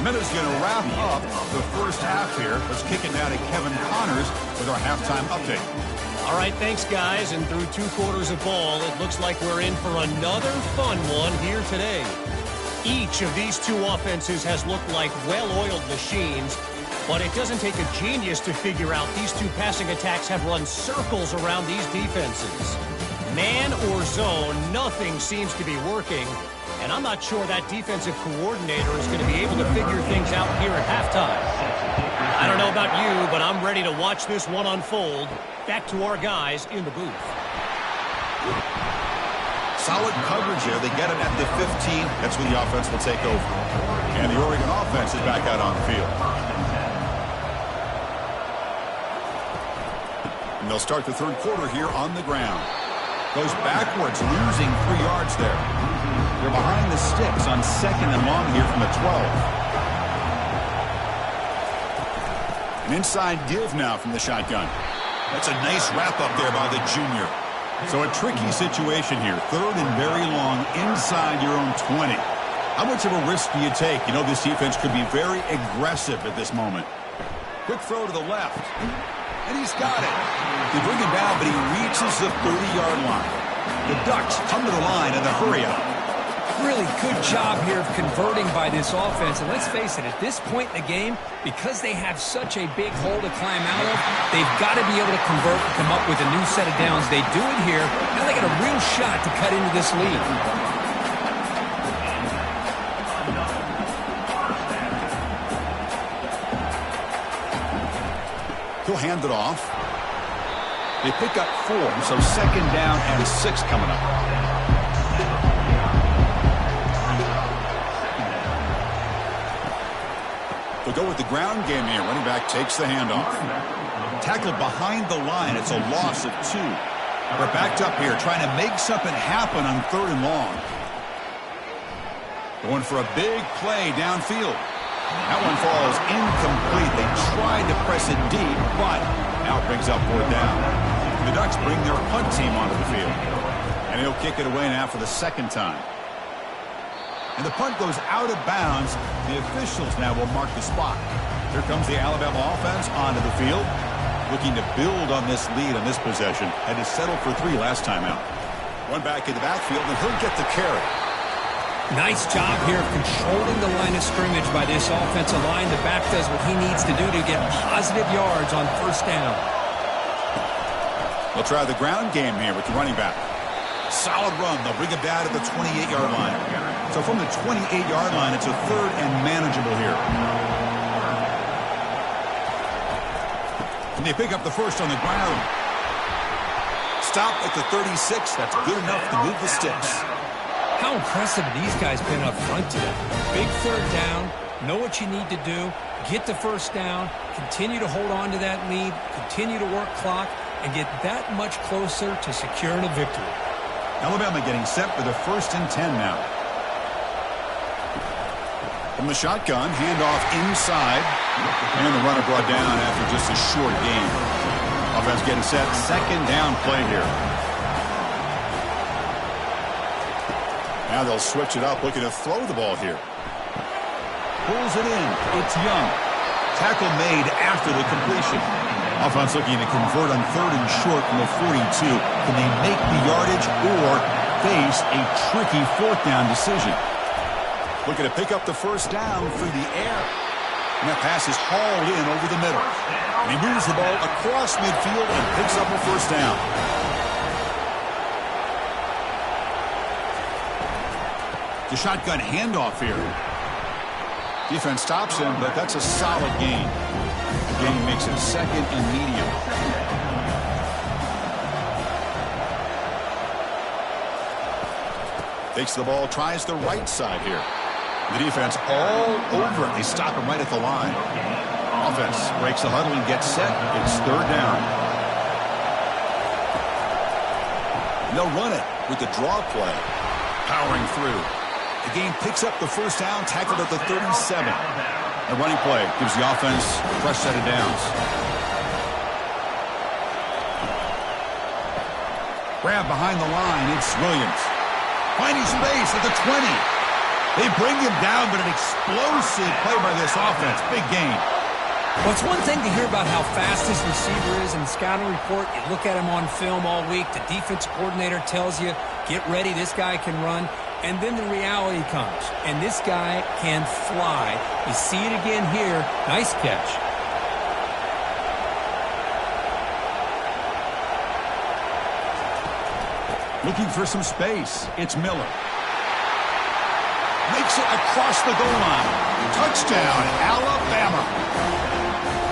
Minutes going to wrap up the first half here. Let's kick it now to Kevin Connors with our halftime update. All right, thanks, guys. And through 2 quarters of ball, it looks like we're in for another fun one here today. Each of these 2 offenses has looked like well-oiled machines, but it doesn't take a genius to figure out these 2 passing attacks have run circles around these defenses. Man or zone, nothing seems to be working, and I'm not sure that defensive coordinator is going to be able to figure things out here at halftime. I don't know about you, but I'm ready to watch this one unfold. Back to our guys in the booth. Solid coverage here. They get it at the 15. That's when the offense will take over. And the Oregon offense is back out on the field. And they'll start the third quarter here on the ground. Goes backwards, losing 3 yards there. They're behind the sticks on 2nd and long here from the 12. An inside give now from the shotgun. That's a nice wrap up there by the junior. So a tricky situation here. 3rd and very long inside your own 20. How much of a risk do you take? You know this defense could be very aggressive at this moment. Quick throw to the left. And he's got it. They bring him down, but he reaches the 30-yard line. The Ducks come to the line in a hurry-up. Really good job here of converting by this offense. And let's face it, at this point in the game, because they have such a big hole to climb out of, they've got to be able to convert and come up with a new set of downs. They do it here. Now they got a real shot to cut into this lead. He'll hand it off. They pick up 4, so 2nd down and 6 coming up. They'll go with the ground game here. Running back takes the handoff. Tackled behind the line. It's a loss of 2. We're backed up here trying to make something happen on 3rd and long. Going for a big play downfield. That one falls incomplete. They tried to press it deep, but now it brings up 4th down. The Ducks bring their punt team onto the field. And he'll kick it away now for the 2nd time. And the punt goes out of bounds. The officials now will mark the spot. Here comes the Alabama offense onto the field, looking to build on this lead on this possession. Had to settle for 3 last time out. One back in the backfield, and he'll get the carry. Nice job here of controlling the line of scrimmage by this offensive line. The back does what he needs to do to get positive yards on 1st down. They'll try the ground game here with the running back. Solid run. They'll bring it down to the 28-yard line. So from the 28-yard line, it's a 3rd and manageable here. And they pick up the 1st on the ground. Stop at the 36. That's good enough to move the sticks. How impressive have these guys been up front today? Big 3rd down. Know what you need to do. Get the 1st down. Continue to hold on to that lead. Continue to work clock. And get that much closer to securing a victory. Alabama getting set for the 1st and 10 now. From the shotgun, handoff inside. And the runner brought down after just a short gain. Offense getting set. 2nd down play here. Now they'll switch it up, looking to throw the ball here. Pulls it in. It's Young. Tackle made after the completion. Offense looking to convert on 3rd and short from the 42. Can they make the yardage or face a tricky 4th down decision? Looking to pick up the 1st down through the air. And that pass is hauled in over the middle. And he moves the ball across midfield and picks up a 1st down. The shotgun handoff here. Defense stops him, but that's a solid gain. The gain makes it 2nd and medium. Takes the ball, tries the right side here. The defense all over it. They stop him right at the line. Offense breaks the huddle and gets set. It's 3rd down. And they'll run it with the draw play. Powering through. The game picks up the 1st down, tackled at the 37. The running play gives the offense a fresh set of downs. Grab behind the line. It's Williams. Finding space at the 20. They bring him down, but an explosive play by this offense. Big gain. Well, it's one thing to hear about how fast this receiver is in the scouting report. You look at him on film all week. The defense coordinator tells you, get ready, this guy can run. And then the reality comes, and this guy can fly. You see it again here. Nice catch. Looking for some space. It's Miller. Makes it across the goal line. Touchdown, Alabama.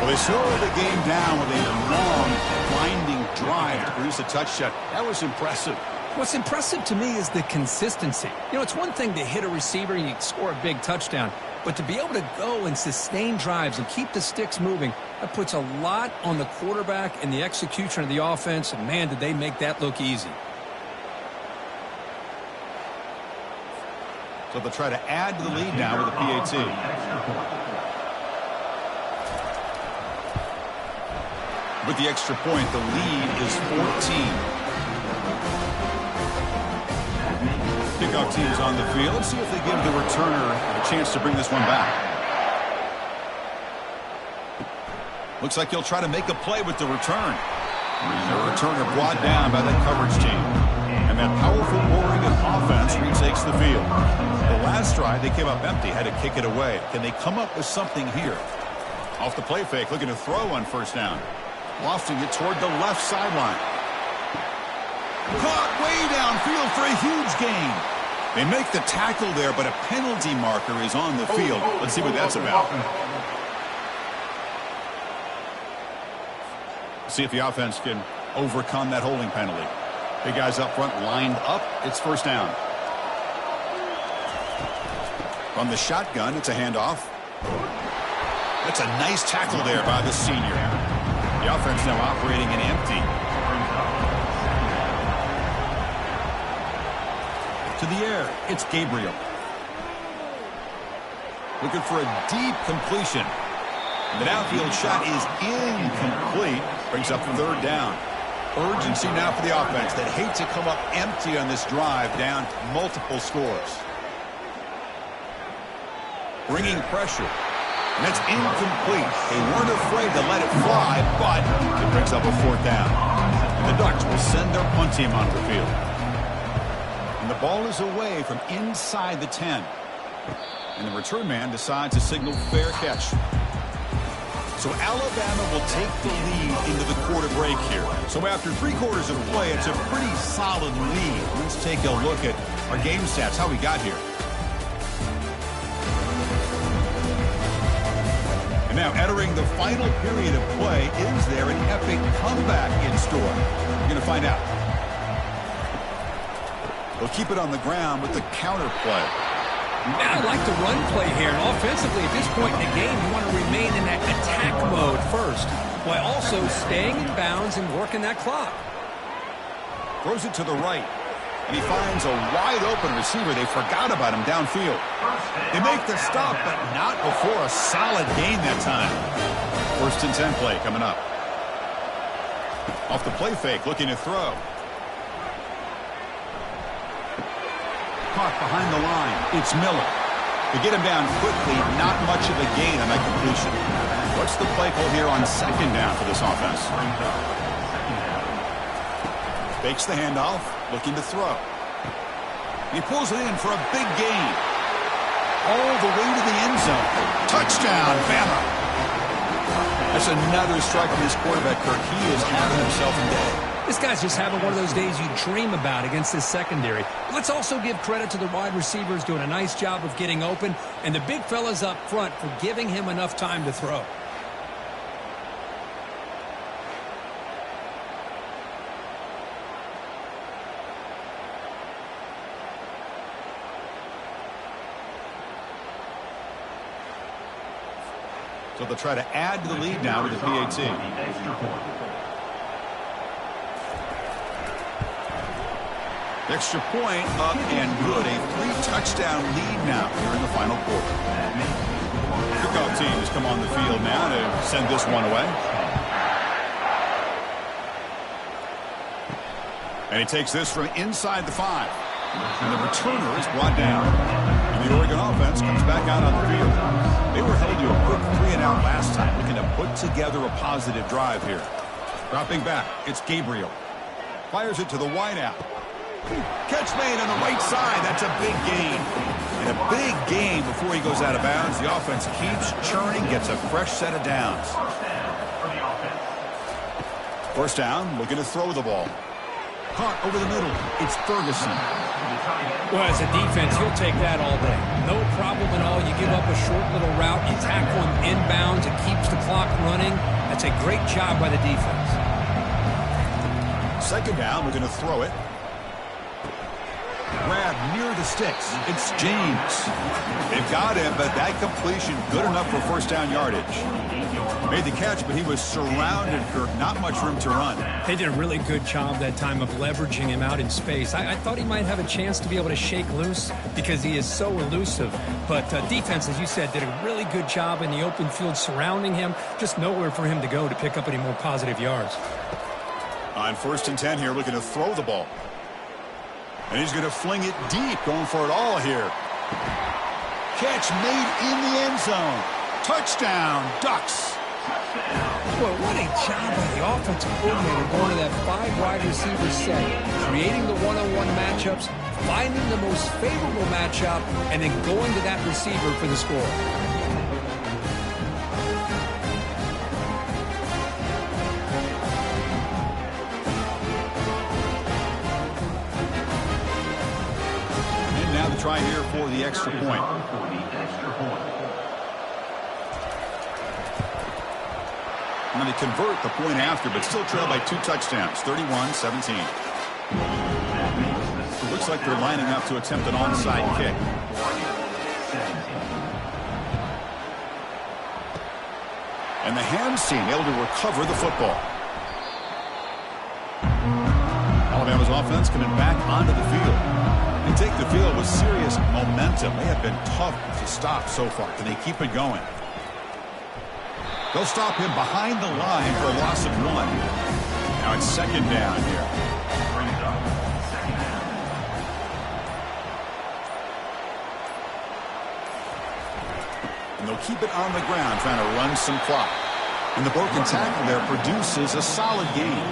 Well, they slowed the game down with a long, blinding drive to produce a touchdown. That was impressive. What's impressive to me is the consistency. You know, it's one thing to hit a receiver and you score a big touchdown, but to be able to go and sustain drives and keep the sticks moving, that puts a lot on the quarterback and the execution of the offense, and man, did they make that look easy. So they'll try to add to the lead now with a PAT. With the extra point, the lead is 14. Kickoff team's on the field. Let's see if they give the returner a chance to bring this one back. Looks like he'll try to make a play with the return. The returner brought down by that coverage team. And that powerful Oregon offense retakes the field. The last drive, they came up empty, had to kick it away. Can they come up with something here? Off the play fake, looking to throw on first down. Lofting it toward the left sideline. Caught way downfield for a huge gain. They make the tackle there, but a penalty marker is on the field. Let's see what that's about. See if the offense can overcome that holding penalty. Big guys up front lined up. It's first down. From the shotgun, it's a handoff. That's a nice tackle there by the senior. The offense now operating in empty. To the air, it's Gabriel. Looking for a deep completion. The downfield shot is incomplete. Brings up third down. Urgency now for the offense that hate to come up empty on this drive, down multiple scores. Bringing pressure. And that's incomplete. They weren't afraid to let it fly, but it brings up a fourth down. And the Ducks will send their punt team onto the field. And the ball is away from inside the 10. And the return man decides to signal fair catch. So Alabama will take the lead into the quarter break here. So after 3 quarters of play, it's a pretty solid lead. Let's take a look at our game stats, how we got here. And now entering the final period of play, is there an epic comeback in store? We're going to find out. They'll keep it on the ground with the counter play. I like the run play here. And offensively, at this point in the game, you want to remain in that attack mode first, while also staying in bounds and working that clock. Throws it to the right. And he finds a wide-open receiver. They forgot about him downfield. They make the stop, but not before a solid gain that time. First and 10 play coming up. Off the play fake, looking to throw. Caught behind the line. It's Miller. To get him down quickly, not much of a gain on that completion. What's the play call here on second down for this offense? Fakes the handoff, looking to throw. He pulls it in for a big gain. All the way to the end zone. Touchdown, Bama. That's another strike from his quarterback, Kirk. He is having himself a day. This guy's just having one of those days you dream about against this secondary. Let's also give credit to the wide receivers doing a nice job of getting open, and the big fellas up front for giving him enough time to throw. So they'll try to add to the lead now with the PAT. Extra point up and good. A 3-touchdown lead now here in the final quarter. Kickoff team has come on the field now to send this one away. And he takes this from inside the 5. And the returner is brought down. And the Oregon offense comes back out on the field. They were held to a quick 3-and-out last time, looking to put together a positive drive here. Dropping back, it's Gabriel. Fires it to the wideout. Catch made on the right side. That's a big gain. And a big gain before he goes out of bounds. The offense keeps churning, gets a fresh set of downs. First down, looking to throw the ball. Caught over the middle. It's Ferguson. Well, as a defense, you'll take that all day. No problem at all. You give up a short little route. You tackle him inbounds. It keeps the clock running. That's a great job by the defense. Second down, we're going to throw it. Grab near the sticks. It's James. They've got him, but that completion good enough for first down yardage. Made the catch, but he was surrounded, Kirk. Not much room to run. They did a really good job that time of leveraging him out in space. I thought he might have a chance to be able to shake loose because he is so elusive. But defense, as you said, did a really good job in the open field surrounding him. Just nowhere for him to go to pick up any more positive yards. On 1st and 10 here, looking to throw the ball. And he's going to fling it deep, going for it all here. Catch made in the end zone. Touchdown, Ducks. Well, what a job by the offensive coordinator going to that 5-wide receiver set, creating the one-on-one matchups, finding the most favorable matchup, and then going to that receiver for the score. Try here for the extra point. And they convert the point after, but still trail by 2 touchdowns, 31-17. Looks like they're lining up to attempt an onside kick. And the hands team able to recover the football. Alabama's offense coming back onto the field. They take the field with serious momentum. They have been tough to stop so far. Can they keep it going? They'll stop him behind the line for a loss of 1. Now it's second down here. And they'll keep it on the ground, trying to run some clock. And the broken tackle there produces a solid gain.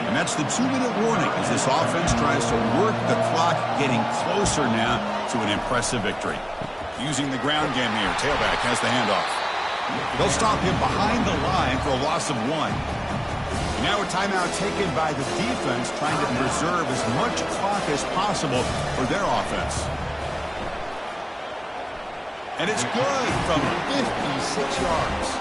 And that's the 2-minute warning as this offense tries to work the clock, getting closer now to an impressive victory. Using the ground game here, tailback has the handoff. They'll stop him behind the line for a loss of 1. And now a timeout taken by the defense, trying to preserve as much clock as possible for their offense. And it's good from 56 yards.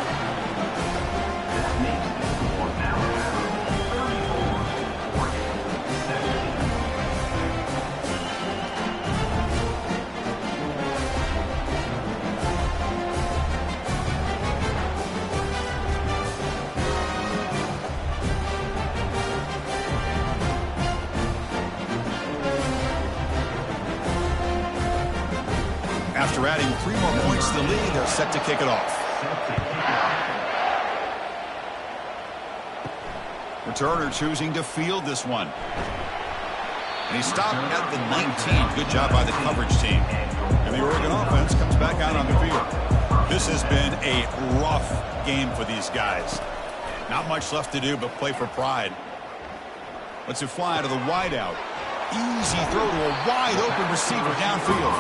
After adding 3 more points to the lead, they're set to kick it off. Returner choosing to field this one. And he stopped at the 19. Good job by the coverage team. And the Oregon offense comes back out on the field. This has been a rough game for these guys. Not much left to do but play for pride. Let's it fly to the wideout. Easy throw to a wide-open receiver downfield.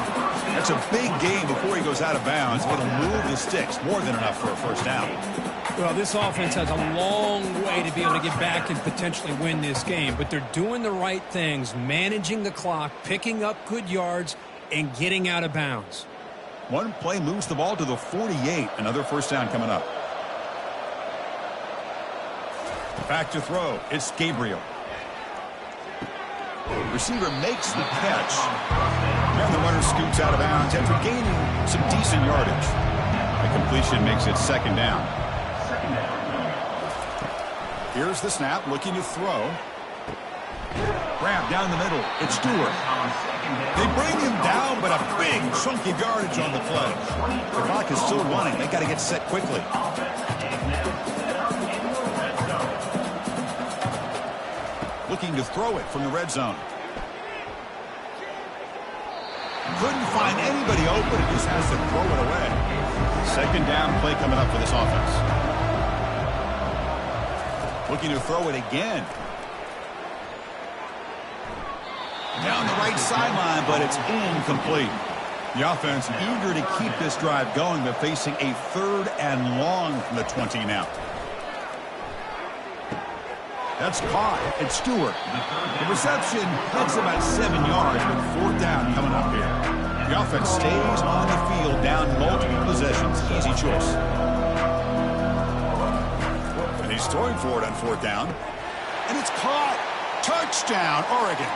That's a big gain before he goes out of bounds. It'll move the sticks. More than enough for a first down. Well, this offense has a long way to be able to get back and potentially win this game. But they're doing the right things, managing the clock, picking up good yards, and getting out of bounds. One play moves the ball to the 48. Another first down coming up. Back to throw. It's Gabriel. Receiver makes the catch. And the runner scoots out of bounds after gaining some decent yardage. The completion makes it second down. Here's the snap, looking to throw. Grab down the middle. It's Stewart. They bring him down, but a big chunk of yardage on the play. The clock is still running. They got to get set quickly. Looking to throw it from the red zone. Couldn't find anybody open. He just has to throw it away. Second down play coming up for this offense. Looking to throw it again. Down the right sideline, but it's incomplete. The offense eager to keep this drive going, but facing a 3rd and long from the 20 now. That's caught. It's Stewart. The reception heads about 7 yards, but 4th down coming up here. The offense stays on the field down multiple possessions. Easy choice. And he's throwing for it on 4th down. And it's caught. Touchdown, Oregon.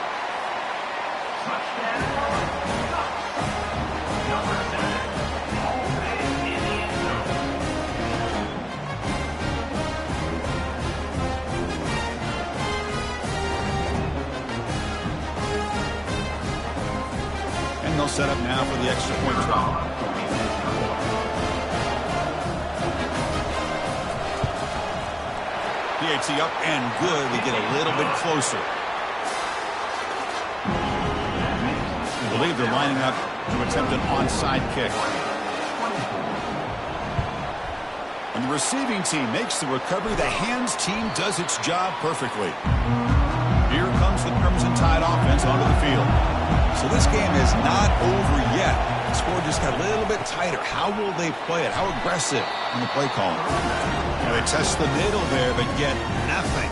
They'll set up now for the extra point try. PAT up and good. We get a little bit closer. I believe they're lining up to attempt an onside kick. When the receiving team makes the recovery, the hands team does its job perfectly. Here comes the Crimson Tide offense onto the field. So this game is not over yet. The score just got a little bit tighter. How will they play it? How aggressive in the play calling? Now they test the middle there, but get nothing.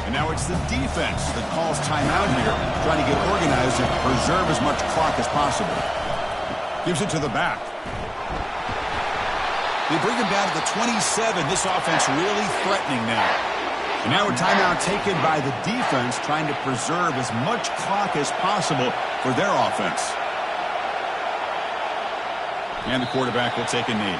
And now it's the defense that calls timeout here, trying to get organized and preserve as much clock as possible. Gives it to the back. They bring him down to the 27. This offense really threatening now. And now a timeout taken by the defense, trying to preserve as much clock as possible for their offense. And the quarterback will take a knee.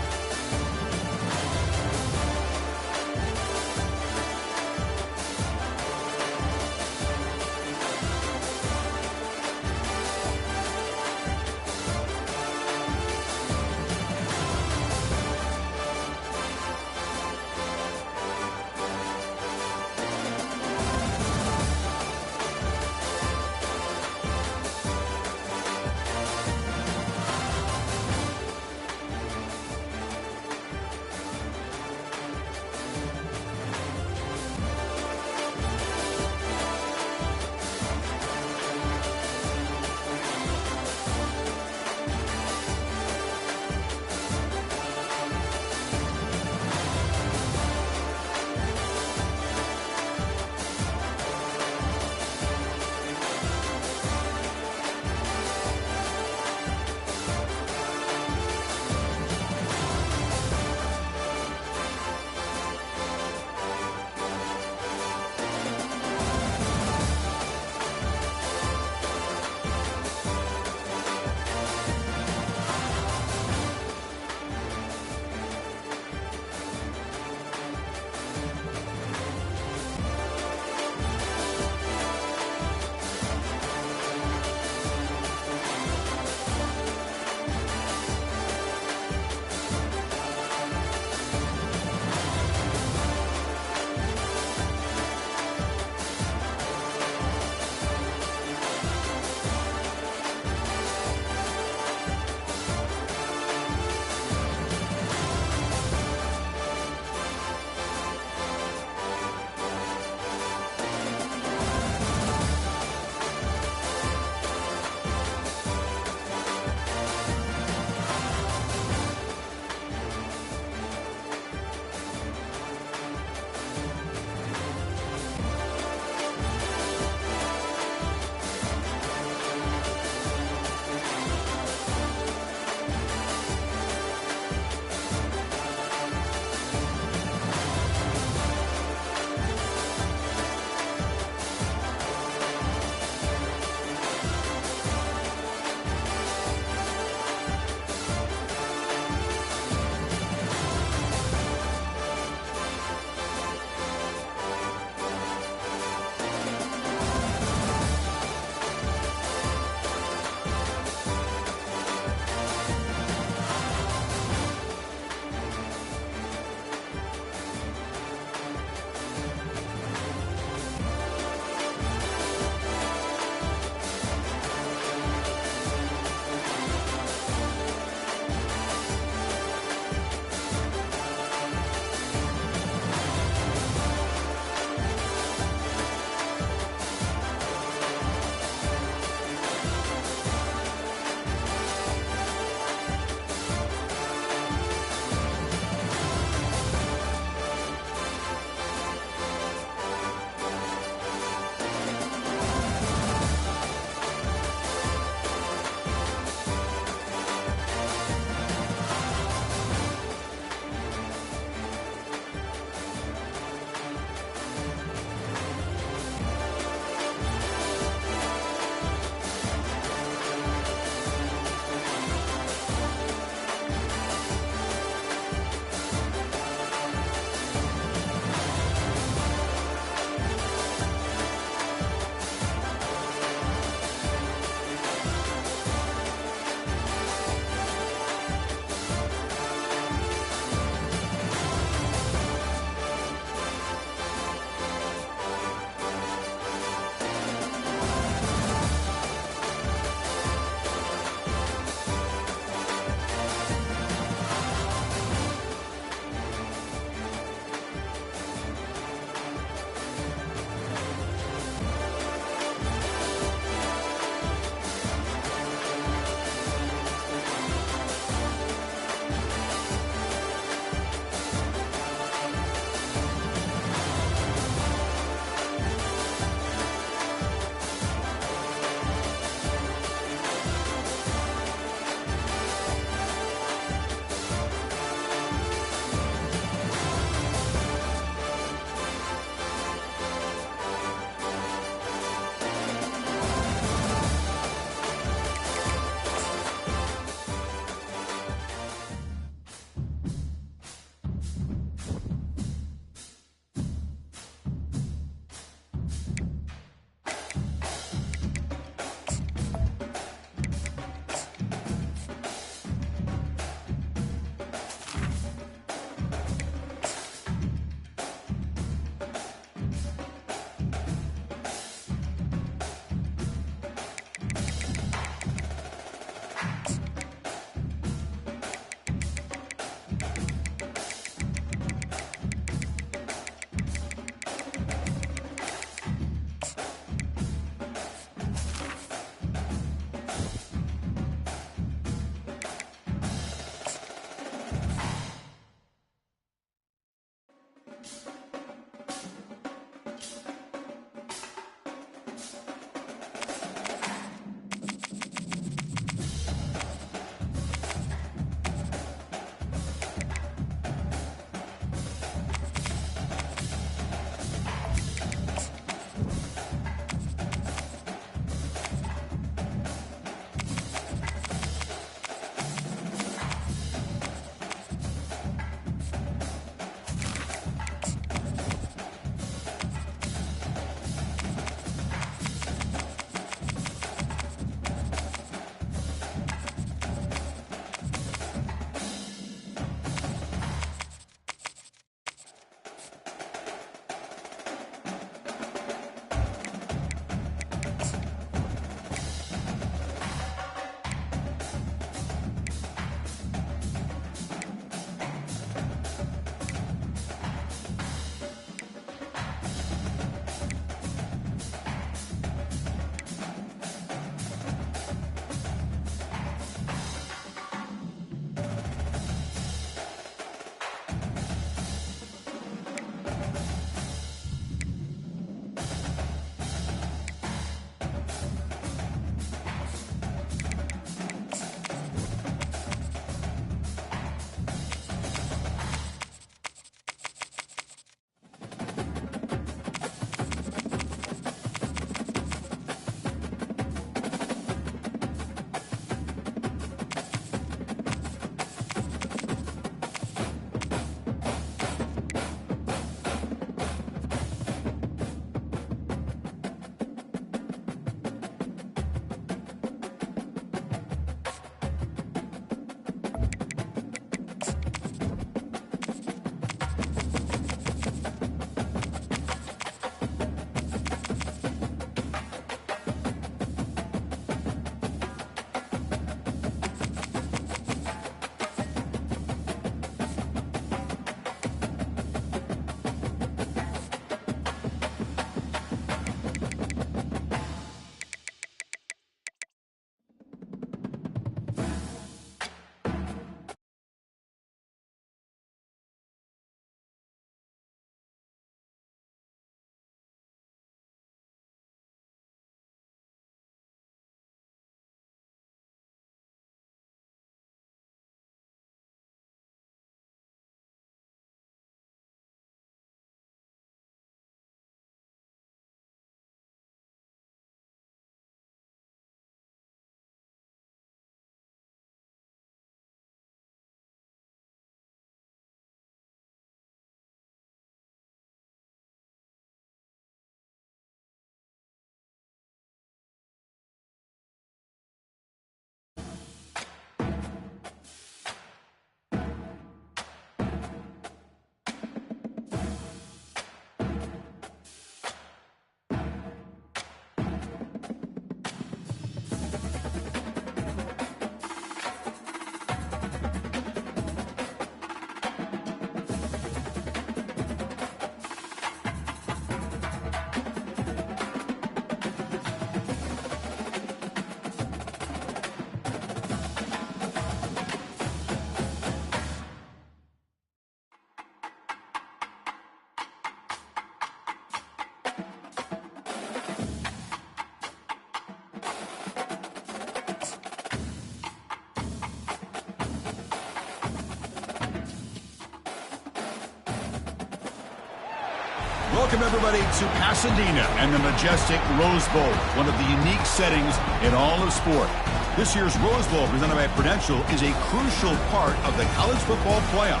Welcome, everybody, to Pasadena and the majestic Rose Bowl, one of the unique settings in all of sport. This year's Rose Bowl, presented by Prudential, is a crucial part of the college football playoff.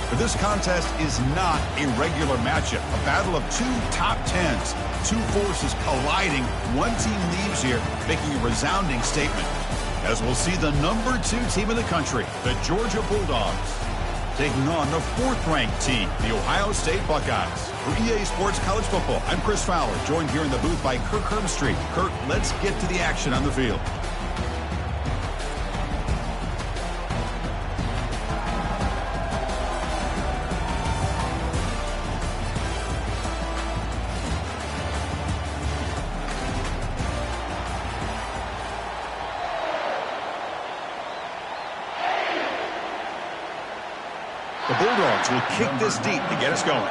But this contest is not a regular matchup, a battle of two top tens, two forces colliding. One team leaves here making a resounding statement, as we'll see the number 2 team in the country, the Georgia Bulldogs, taking on the 4th-ranked team, the Ohio State Buckeyes. For EA Sports College Football, I'm Chris Fowler, joined here in the booth by Kirk Herbstreit. Kirk, let's get to the action on the field. The Bulldogs will kick this deep to get us going.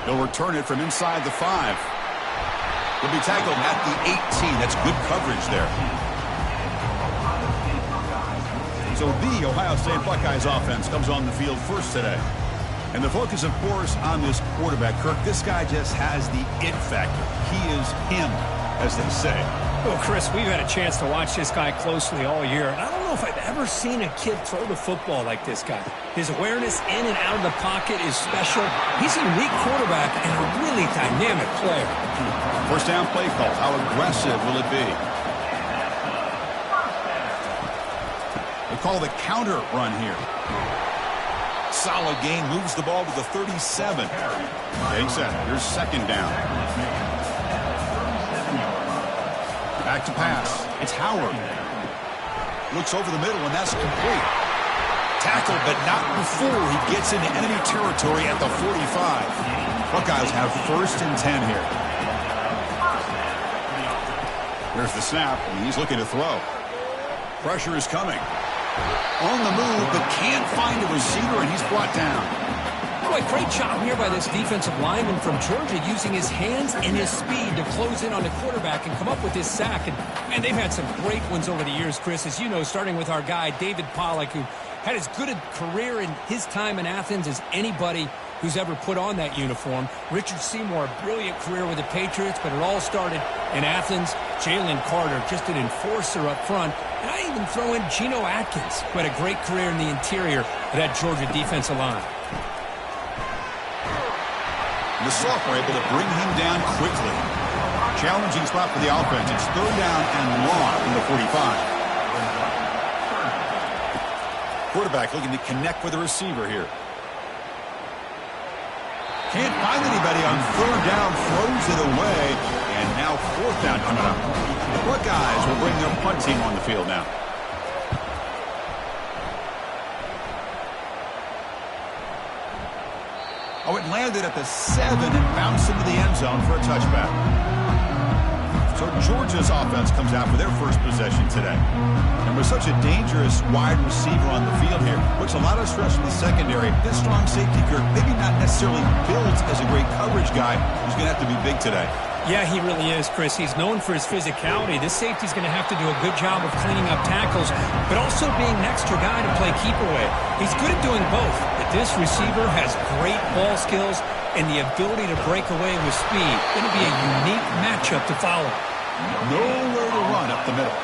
They'll return it from inside the 5. He'll be tackled at the 18. That's good coverage there. So the Ohio State Buckeyes offense comes on the field first today. And the focus, of course, on this quarterback, Kirk. This guy just has the it factor. He is him, as they say. Well, Chris, we've had a chance to watch this guy closely all year, and I don't know if I've ever seen a kid throw the football like this guy. His awareness in and out of the pocket is special. He's a unique quarterback and a really dynamic player. First down play call. How aggressive will it be? They call the counter run here. Solid gain, moves the ball to the 37. Takes it. Here's second down. Back to pass. It's Howard. Looks over the middle, and that's complete. Tackled, but not before he gets into enemy territory at the 45. Buckeyes have first and 10 here. Here's the snap, and he's looking to throw. Pressure is coming. On the move, but can't find a receiver, and he's brought down. Boy, great job here by this defensive lineman from Georgia, using his hands and his speed to close in on the quarterback and come up with this sack. And they've had some great ones over the years, Chris, as you know, starting with our guy, David Pollack, who had as good a career in his time in Athens as anybody who's ever put on that uniform. Richard Seymour, a brilliant career with the Patriots, but it all started in Athens. Jalen Carter, just an enforcer up front. And I even throw in Geno Atkins, who had a great career in the interior of that Georgia defensive line. The sophomore able to bring him down quickly. Challenging spot for the offense. It's third down and long from the 45. Quarterback looking to connect with the receiver here. Can't find anybody on third down, throws it away, and now fourth down coming up. The Buckeyes will bring their punt team on the field now. Oh, it landed at the 7 and bounced into the end zone for a touchback. So Georgia's offense comes out for their first possession today. And with such a dangerous wide receiver on the field here, puts a lot of stress on the secondary. This strong safety, Kirk, maybe not necessarily built as a great coverage guy, who's going to have to be big today. Yeah, he really is, Chris. He's known for his physicality. This safety's going to have to do a good job of cleaning up tackles, but also being an extra guy to play keeper with. He's good at doing both, but this receiver has great ball skills and the ability to break away with speed. Going to be a unique matchup to follow. Nowhere to run up the middle.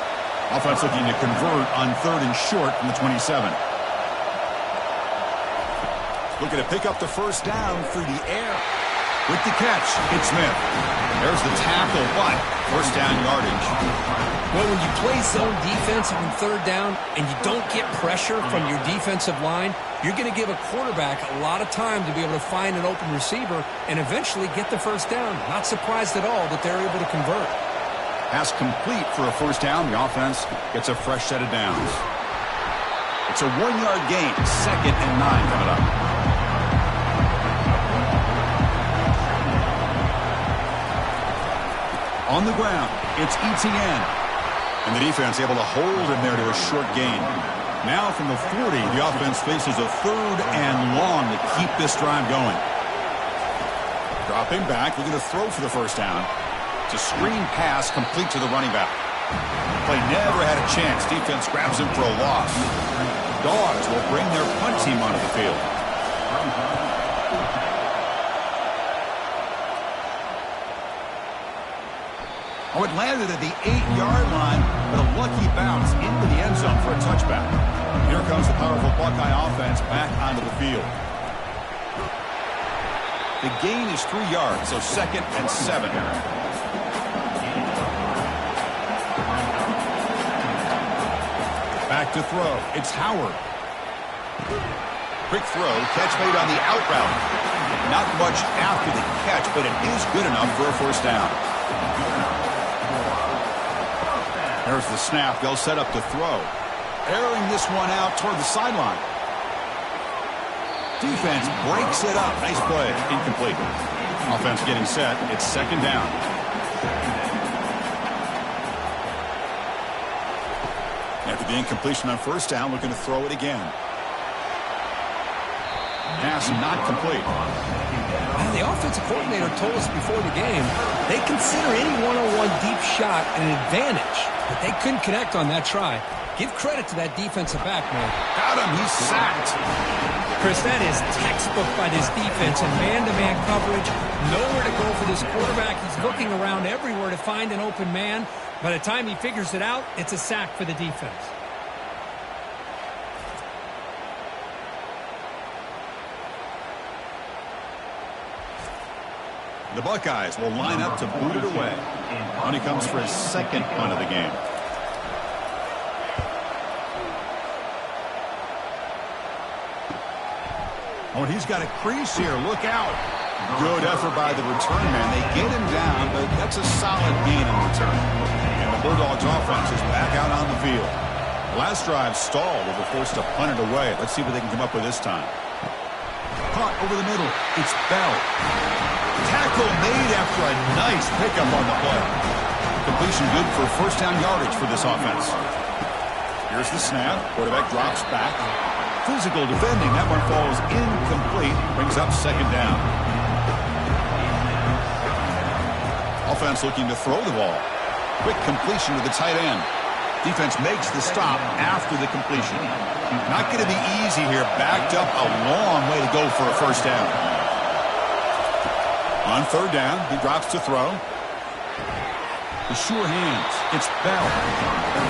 Offense looking to convert on third and short from the 27. Looking to pick up the first down through the air. With the catch, it's Smith. There's the tackle, but first down yardage. Well, when you play zone defense on third down and you don't get pressure from your defensive line, you're going to give a quarterback a lot of time to be able to find an open receiver and eventually get the first down. Not surprised at all that they're able to convert. Pass complete for a first down. The offense gets a fresh set of downs. It's a 1-yard gain. Second and 9 coming up. On the ground, it's Etienne. And the defense able to hold him there to a short gain. Now from the 40, the offense faces a third and long to keep this drive going. Dropping back, looking to throw for the first down. It's a screen pass complete to the running back. Play never had a chance. Defense grabs him for a loss. Dogs will bring their punt team onto the field. Oh, it landed at the 8-yard line, but a lucky bounce into the end zone for a touchback. Here comes the powerful Buckeye offense back onto the field. The gain is 3 yards, so 2nd and 7. Back to throw. It's Howard. Quick throw. Catch made on the out route. Not much after the catch, but it is good enough for a first down. There's the snap. They'll set up to throw. Airing this one out toward the sideline. Defense breaks it up. Nice play. Incomplete. Offense getting set. It's 2nd down. After the incompletion on first down, looking to throw it again. Pass not complete. The offensive coordinator told us before the game they consider any one-on-one deep shot an advantage, but they couldn't connect on that try. Give credit to that defensive back, man. Got him. He's sacked. Chris, that is textbook by this defense in man-to-man coverage. Nowhere to go for this quarterback. He's looking around everywhere to find an open man. By the time he figures it out, it's a sack for the defense. The Buckeyes will line up to boot it away. And he comes for his 2nd punt of the game. Oh, and he's got a crease here. Look out. Good effort by the return man. They get him down, but that's a solid gain in return. And the Bulldogs offense is back out on the field. The last drive stalled. They were forced to punt it away. Let's see what they can come up with this time. Punt over the middle. It's Bell. Tackle made after a nice pickup on the play. Completion good for first down yardage for this offense. Here's the snap. Quarterback drops back. Physical defending. That one falls incomplete. Brings up 2nd down. Offense looking to throw the ball. Quick completion to the tight end. Defense makes the stop after the completion. Not going to be easy here. Backed up a long way to go for a first down. On 3rd down, he drops to throw. The sure hands. It's Bell.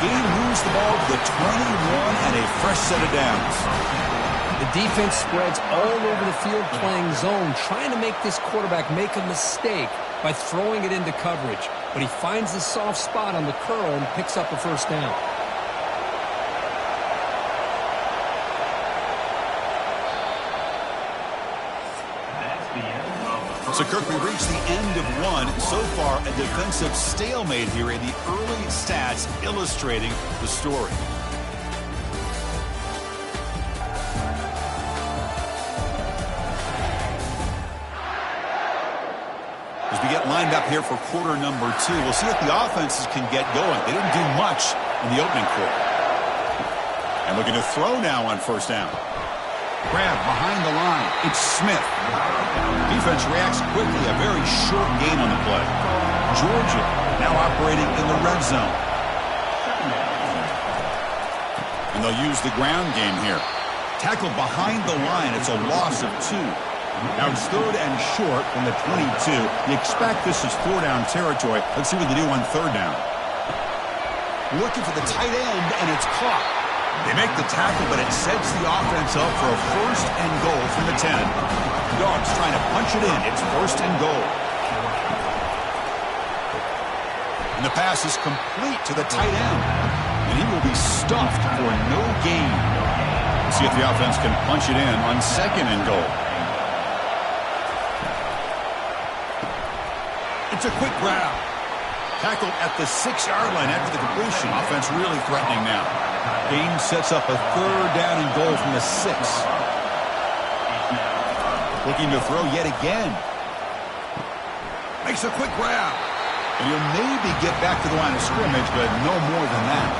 He moves the ball to the 21 and a fresh set of downs. The defense spreads all over the field playing zone, trying to make this quarterback make a mistake by throwing it into coverage. But he finds the soft spot on the curl and picks up a first down. So, Kirk, we reached the end of one. So far, a defensive stalemate here in the early stats illustrating the story. As we get lined up here for quarter number 2, we'll see if the offenses can get going. They didn't do much in the opening quarter. And looking to throw now on first down. Grab behind the line. It's Smith. Defense reacts quickly. A very short gain on the play. Georgia now operating in the red zone. And they'll use the ground game here. Tackle behind the line. It's a loss of 2. Now it's 3rd and short from the 22. You expect this is 4-down territory. Let's see what they do on 3rd down. Looking for the tight end, and it's caught. They make the tackle, but it sets the offense up for a 1st and goal from the 10. Dogs trying to punch it in. It's 1st and goal. And the pass is complete to the tight end. And he will be stuffed for no gain. Let's see if the offense can punch it in on 2nd and goal. It's a quick grab. Tackled at the 6-yard line after the completion. Offense really threatening now. Game sets up a 3rd down and goal from the 6. Looking to throw yet again. Makes a quick grab. And he'll maybe get back to the line of scrimmage, but no more than that.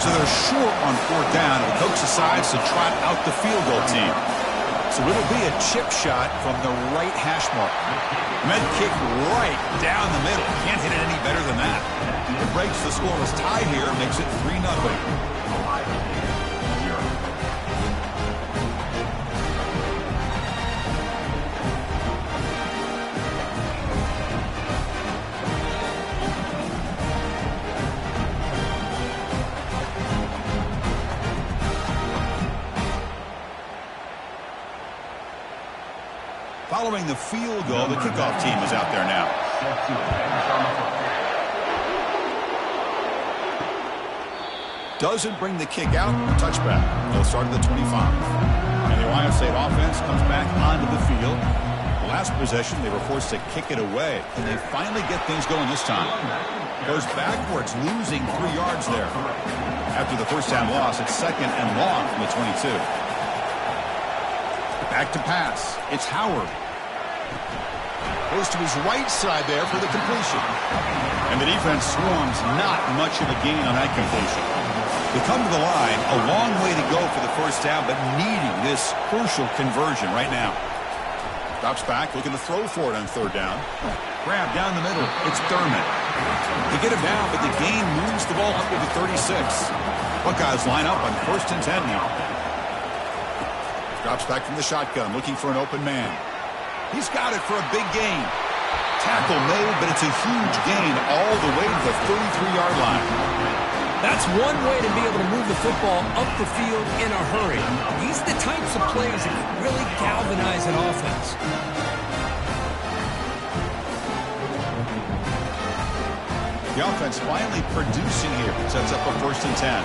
So they're short on 4th down, and the coach decides to trot out the field goal team. So it'll be a chip shot from the right hash mark. Med kick right down the middle. Can't hit it any better than that. It breaks the scoreless tie here, makes it 3-0. Following the field goal, the kickoff team is out there now. Set to advance on the football. Doesn't bring the kick out. Touchback. They'll start at the 25. And the Ohio State offense comes back onto the field. Last possession, they were forced to kick it away. And they finally get things going this time. Goes backwards, losing 3 yards there. After the first down loss, it's second and long from the 22. Back to pass. It's Howard. Goes to his right side there for the completion. And the defense swarms, not much of a gain on that completion. They come to the line, a long way to go for the first down, but needing this crucial conversion right now. Drops back, looking to throw for it on third down. Grab down the middle. It's Thurman. They get him down, but the gain moves the ball up to the 36. Buckeyes line up on 1st and 10 now. Drops back from the shotgun, looking for an open man. He's got it for a big gain. Tackle made, but it's a huge gain all the way to the 33-yard line. That's one way to be able to move the football up the field in a hurry. These are the types of plays that can really galvanize an offense. The offense finally producing here. Sets up a 1st and 10.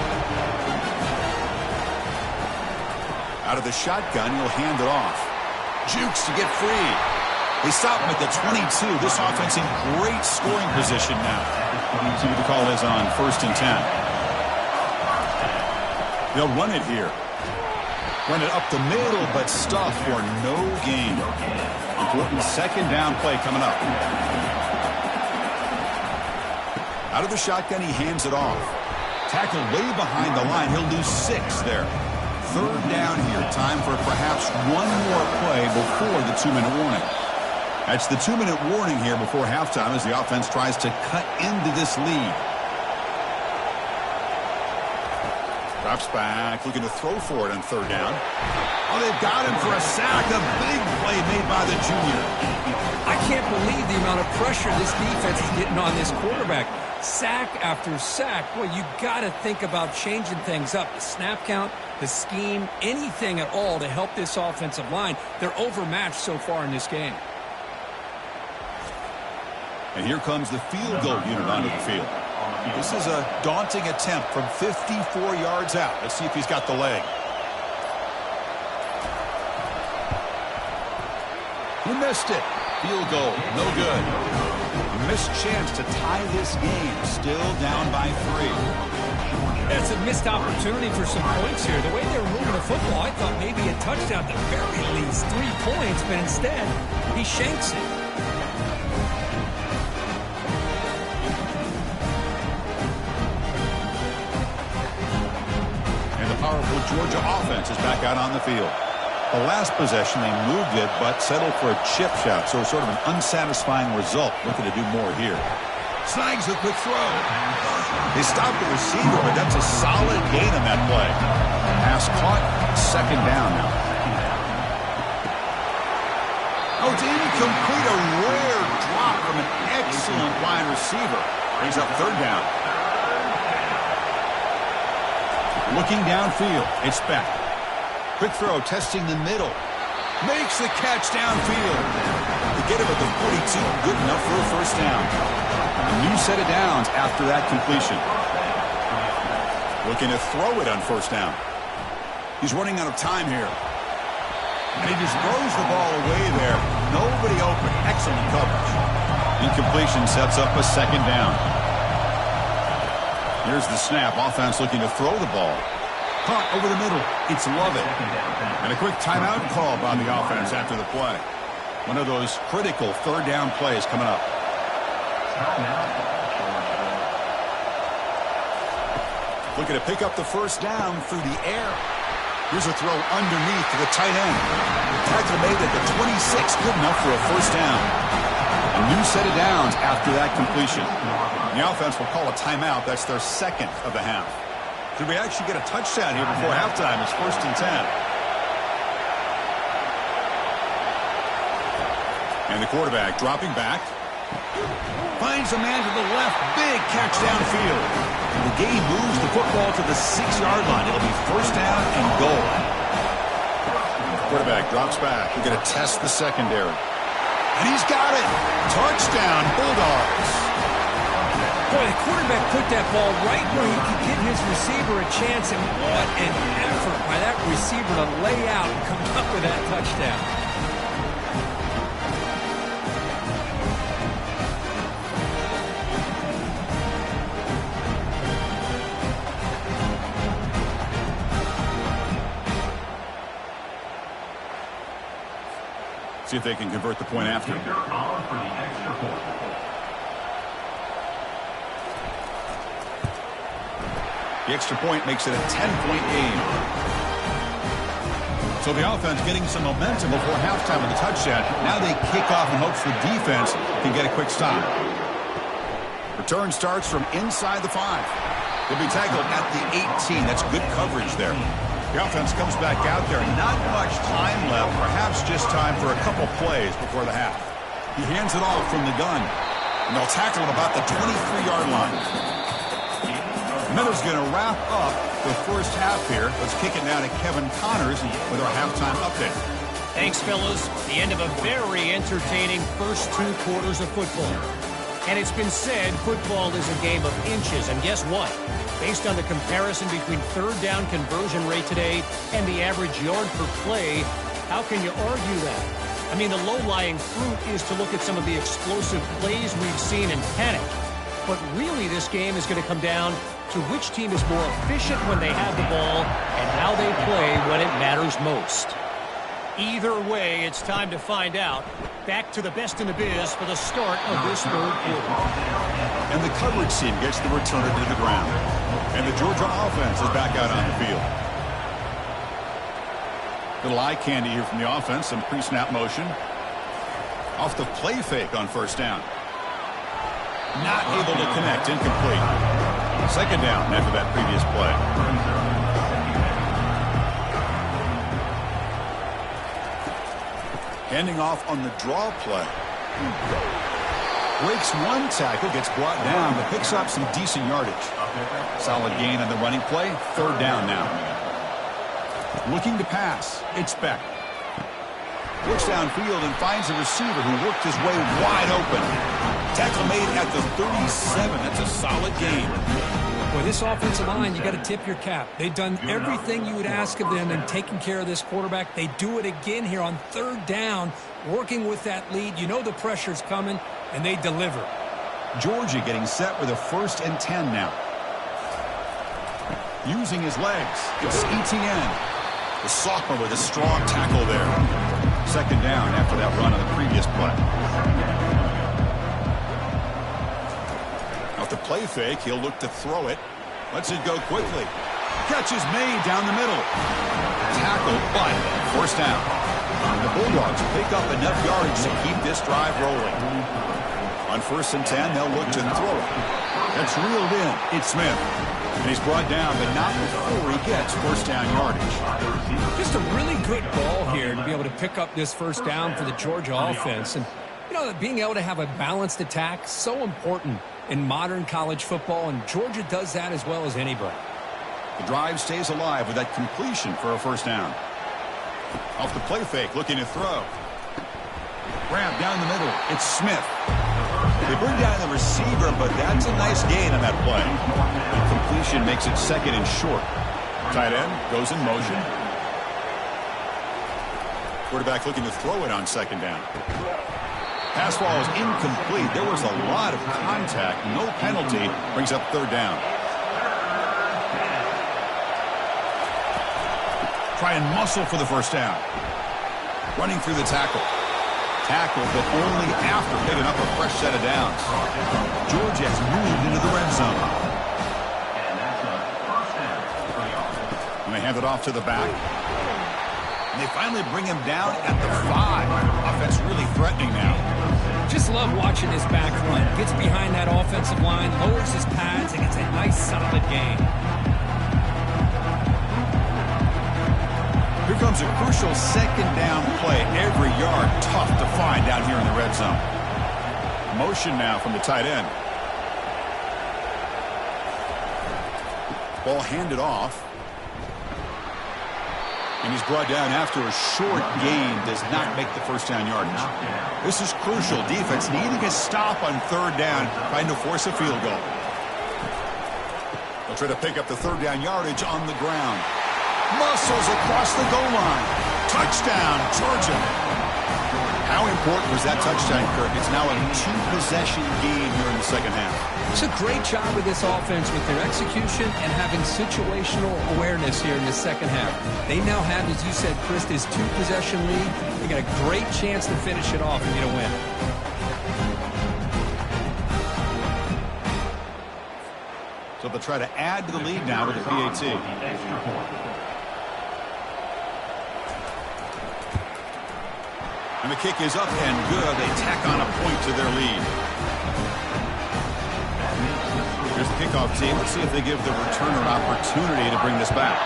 Out of the shotgun, he'll hand it off. Jukes to get free. They stop him at the 22. This offense in great scoring position now. See what the call is on 1st and 10. They'll run it here. Run it up the middle, but stuff for no gain. Important second down play coming up. Out of the shotgun, he hands it off. Tackled way behind the line. He'll lose 6 there. Third down here. Time for perhaps one more play before the 2-minute warning. That's the 2-minute warning here before halftime as the offense tries to cut into this lead. Drops back, looking to throw for it on third down. Oh, they've got him for a sack. A big play made by the junior. I can't believe the amount of pressure this defense is getting on this quarterback. Sack after sack. Boy, you got to think about changing things up. The snap count, the scheme, anything at all to help this offensive line. They're overmatched so far in this game. And here comes the field goal unit onto the field. This is a daunting attempt from 54 yards out. Let's see if he's got the leg. He missed it. Field goal, no good. Missed chance to tie this game. Still down by 3. That's a missed opportunity for some points here. The way they were moving the football, I thought maybe a touchdown at the very least. 3 points, but instead, he shanks it. Powerful Georgia offense is back out on the field. The last possession, they moved it, but settled for a chip shot, so sort of an unsatisfying result. Looking to do more here. Snags a quick throw. They stopped the receiver, but that's a solid gain on that play. Pass caught, second down now. Oh, it's incomplete. A rare drop from an excellent wide receiver. Brings up third down. Looking downfield, it's Beck. Quick throw, testing the middle. Makes the catch downfield. To get him at the 42, good enough for a first down. A new set of downs after that completion. Looking to throw it on first down. He's running out of time here. And he just throws the ball away there. Nobody open. Excellent coverage. Incompletion sets up a second down. Here's the snap. Offense looking to throw the ball. Caught over the middle. It's Lovett. And a quick timeout call by the offense after the play. One of those critical third down plays coming up. Looking to pick up the first down through the air. Here's a throw underneath to the tight end. Tackle made at the 26. Good enough for a first down. A new set of downs after that completion. The offense will call a timeout. That's their second of the half. Could we actually get a touchdown here before halftime? It's 1st and 10. And the quarterback dropping back. Finds a man to the left. Big catch downfield. And the game moves the football to the 6-yard line. It'll be first down and goal. Quarterback drops back. We're going to test the secondary. And he's got it. Touchdown, Bulldogs. Boy, the quarterback put that ball right where he could get his receiver a chance, and what an effort by that receiver to lay out and come up with that touchdown. See if they can convert the point after. The extra point makes it a 10-point game. So the offense getting some momentum before halftime with the touchdown. Now they kick off in hopes the defense can get a quick stop. Return starts from inside the 5. They'll be tackled at the 18. That's good coverage there. The offense comes back out there. Not much time left. Perhaps just time for a couple plays before the half. He hands it off from the gun. And they'll tackle him about the 23-yard line. Miller's going to wrap up the first half here. Let's kick it now to Kevin Connors with our halftime update. Thanks, fellas. The end of a very entertaining first 2 quarters of football. And it's been said football is a game of inches. And guess what? Based on the comparison between third down conversion rate today and the average yard per play, how can you argue that? I mean, the low-lying fruit is to look at some of the explosive plays we've seen in panic. But really, this game is going to come down to which team is more efficient when they have the ball and how they play when it matters most. Either way, it's time to find out. Back to the best in the biz for the start of this third quarter. And the coverage team gets the returner to the ground. And the Georgia offense is back out on the field. Little eye candy here from the offense. Some pre-snap motion. Off the play fake on first down. Not able to connect. Incomplete. Second down after that previous play. Handing off on the draw play. Breaks one tackle, gets brought down, but picks up some decent yardage. Solid gain on the running play. Third down now. Looking to pass. It's Beck. Looks downfield and finds a receiver who worked his way wide open. Tackle made at the 37. That's a solid game. Boy, this offensive line, you got to tip your cap. They've done everything you would ask of them in taking care of this quarterback. They do it again here on third down, working with that lead. You know the pressure's coming, and they deliver. Georgia getting set with a 1st and 10 now. Using his legs, it's Etienne. The sophomore with a strong tackle there. Second down after that run on the previous play. Off the play fake, he'll look to throw it. Lets it go quickly. Catch is made down the middle. Tackle, but first down. The Bulldogs pick up enough yardage to keep this drive rolling. On 1st and 10, they'll look to throw it. That's reeled in. It's Smith. And he's brought down, but not before he gets first down yardage. Just a really good ball here to be able to pick up this first down for the Georgia offense. And, you know, being able to have a balanced attack, so important in modern college football, and Georgia does that as well as anybody. The drive stays alive with that completion for a first down. Off the play fake, looking to throw. Grab down the middle. It's Smith. They bring down the receiver, but that's a nice gain on that play. The completion makes it second and short. Tight end goes in motion. Quarterback looking to throw it on second down. Pass ball is incomplete. There was a lot of contact. No penalty. Brings up third down. Try and muscle for the first down. Running through the tackle. Tackle, but only after picking up a fresh set of downs. Georgia has moved into the red zone. And they hand it off to the back. And they finally bring him down at the 5. Offense really threatening now. Just love watching this back run. Gets behind that offensive line, lowers his pads, and gets a nice solid gain. Here comes a crucial second down play. Every yard tough to find down here in the red zone. Motion now from the tight end. Ball handed off. And he's brought down after a short gain. Does not make the first down yardage. This is crucial. Defense needing a stop on third down, trying to force a field goal. They'll try to pick up the third down yardage on the ground. Muscles across the goal line. Touchdown, Georgia. How important was that touchdown, Kirk? It's now a two-possession game here in the second half. It's a great job with this offense with their execution and having situational awareness here in the second half. They now have, as you said, Chris, this two-possession lead. They got a great chance to finish it off and get a win. So they'll try to add to the lead now with the PAT. And the kick is up and good. They tack on a point to their lead. Here's the kickoff team. Let's see if they give the returner opportunity to bring this back.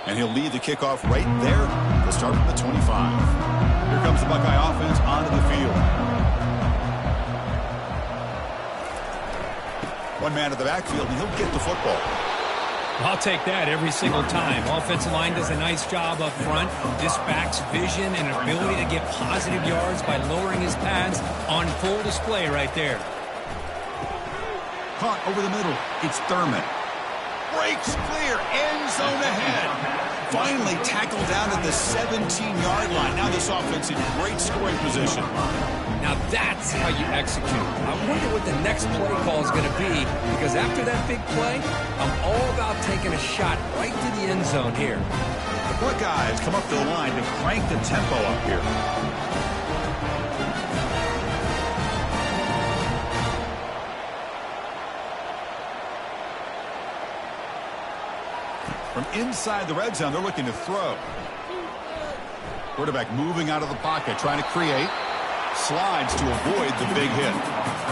And he'll lead the kickoff right there. They'll start from the 25. Here comes the Buckeye offense onto the field. One man at the backfield, and he'll get the football. I'll take that every single time. Offensive line does a nice job up front. This back's vision and ability to get positive yards by lowering his pads on full display right there. Caught over the middle. It's Thurman. Breaks clear. End zone ahead. Finally tackled down at the 17-yard line. Now this offense in great scoring position. Now that's how you execute. I wonder what the next play call is going to be, because after that big play, I'm all about taking a shot right to the end zone here. The Buckeyes come up the line to crank the tempo up here. From inside the red zone, they're looking to throw. Quarterback moving out of the pocket, trying to create. Slides to avoid the big hit.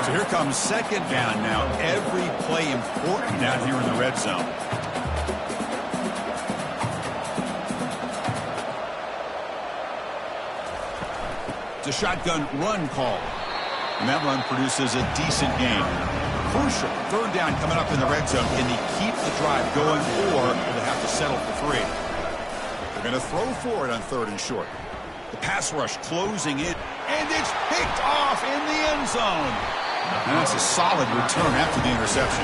So here comes second down now. Every play important down here in the red zone. It's a shotgun run call. And that run produces a decent gain. Crucial. Third down coming up in the red zone. Can they keep the drive going, or will they have to settle for 3? They're going to throw for it on third and short. The pass rush closing in. And it's picked off in the end zone. And that's a solid return after the interception.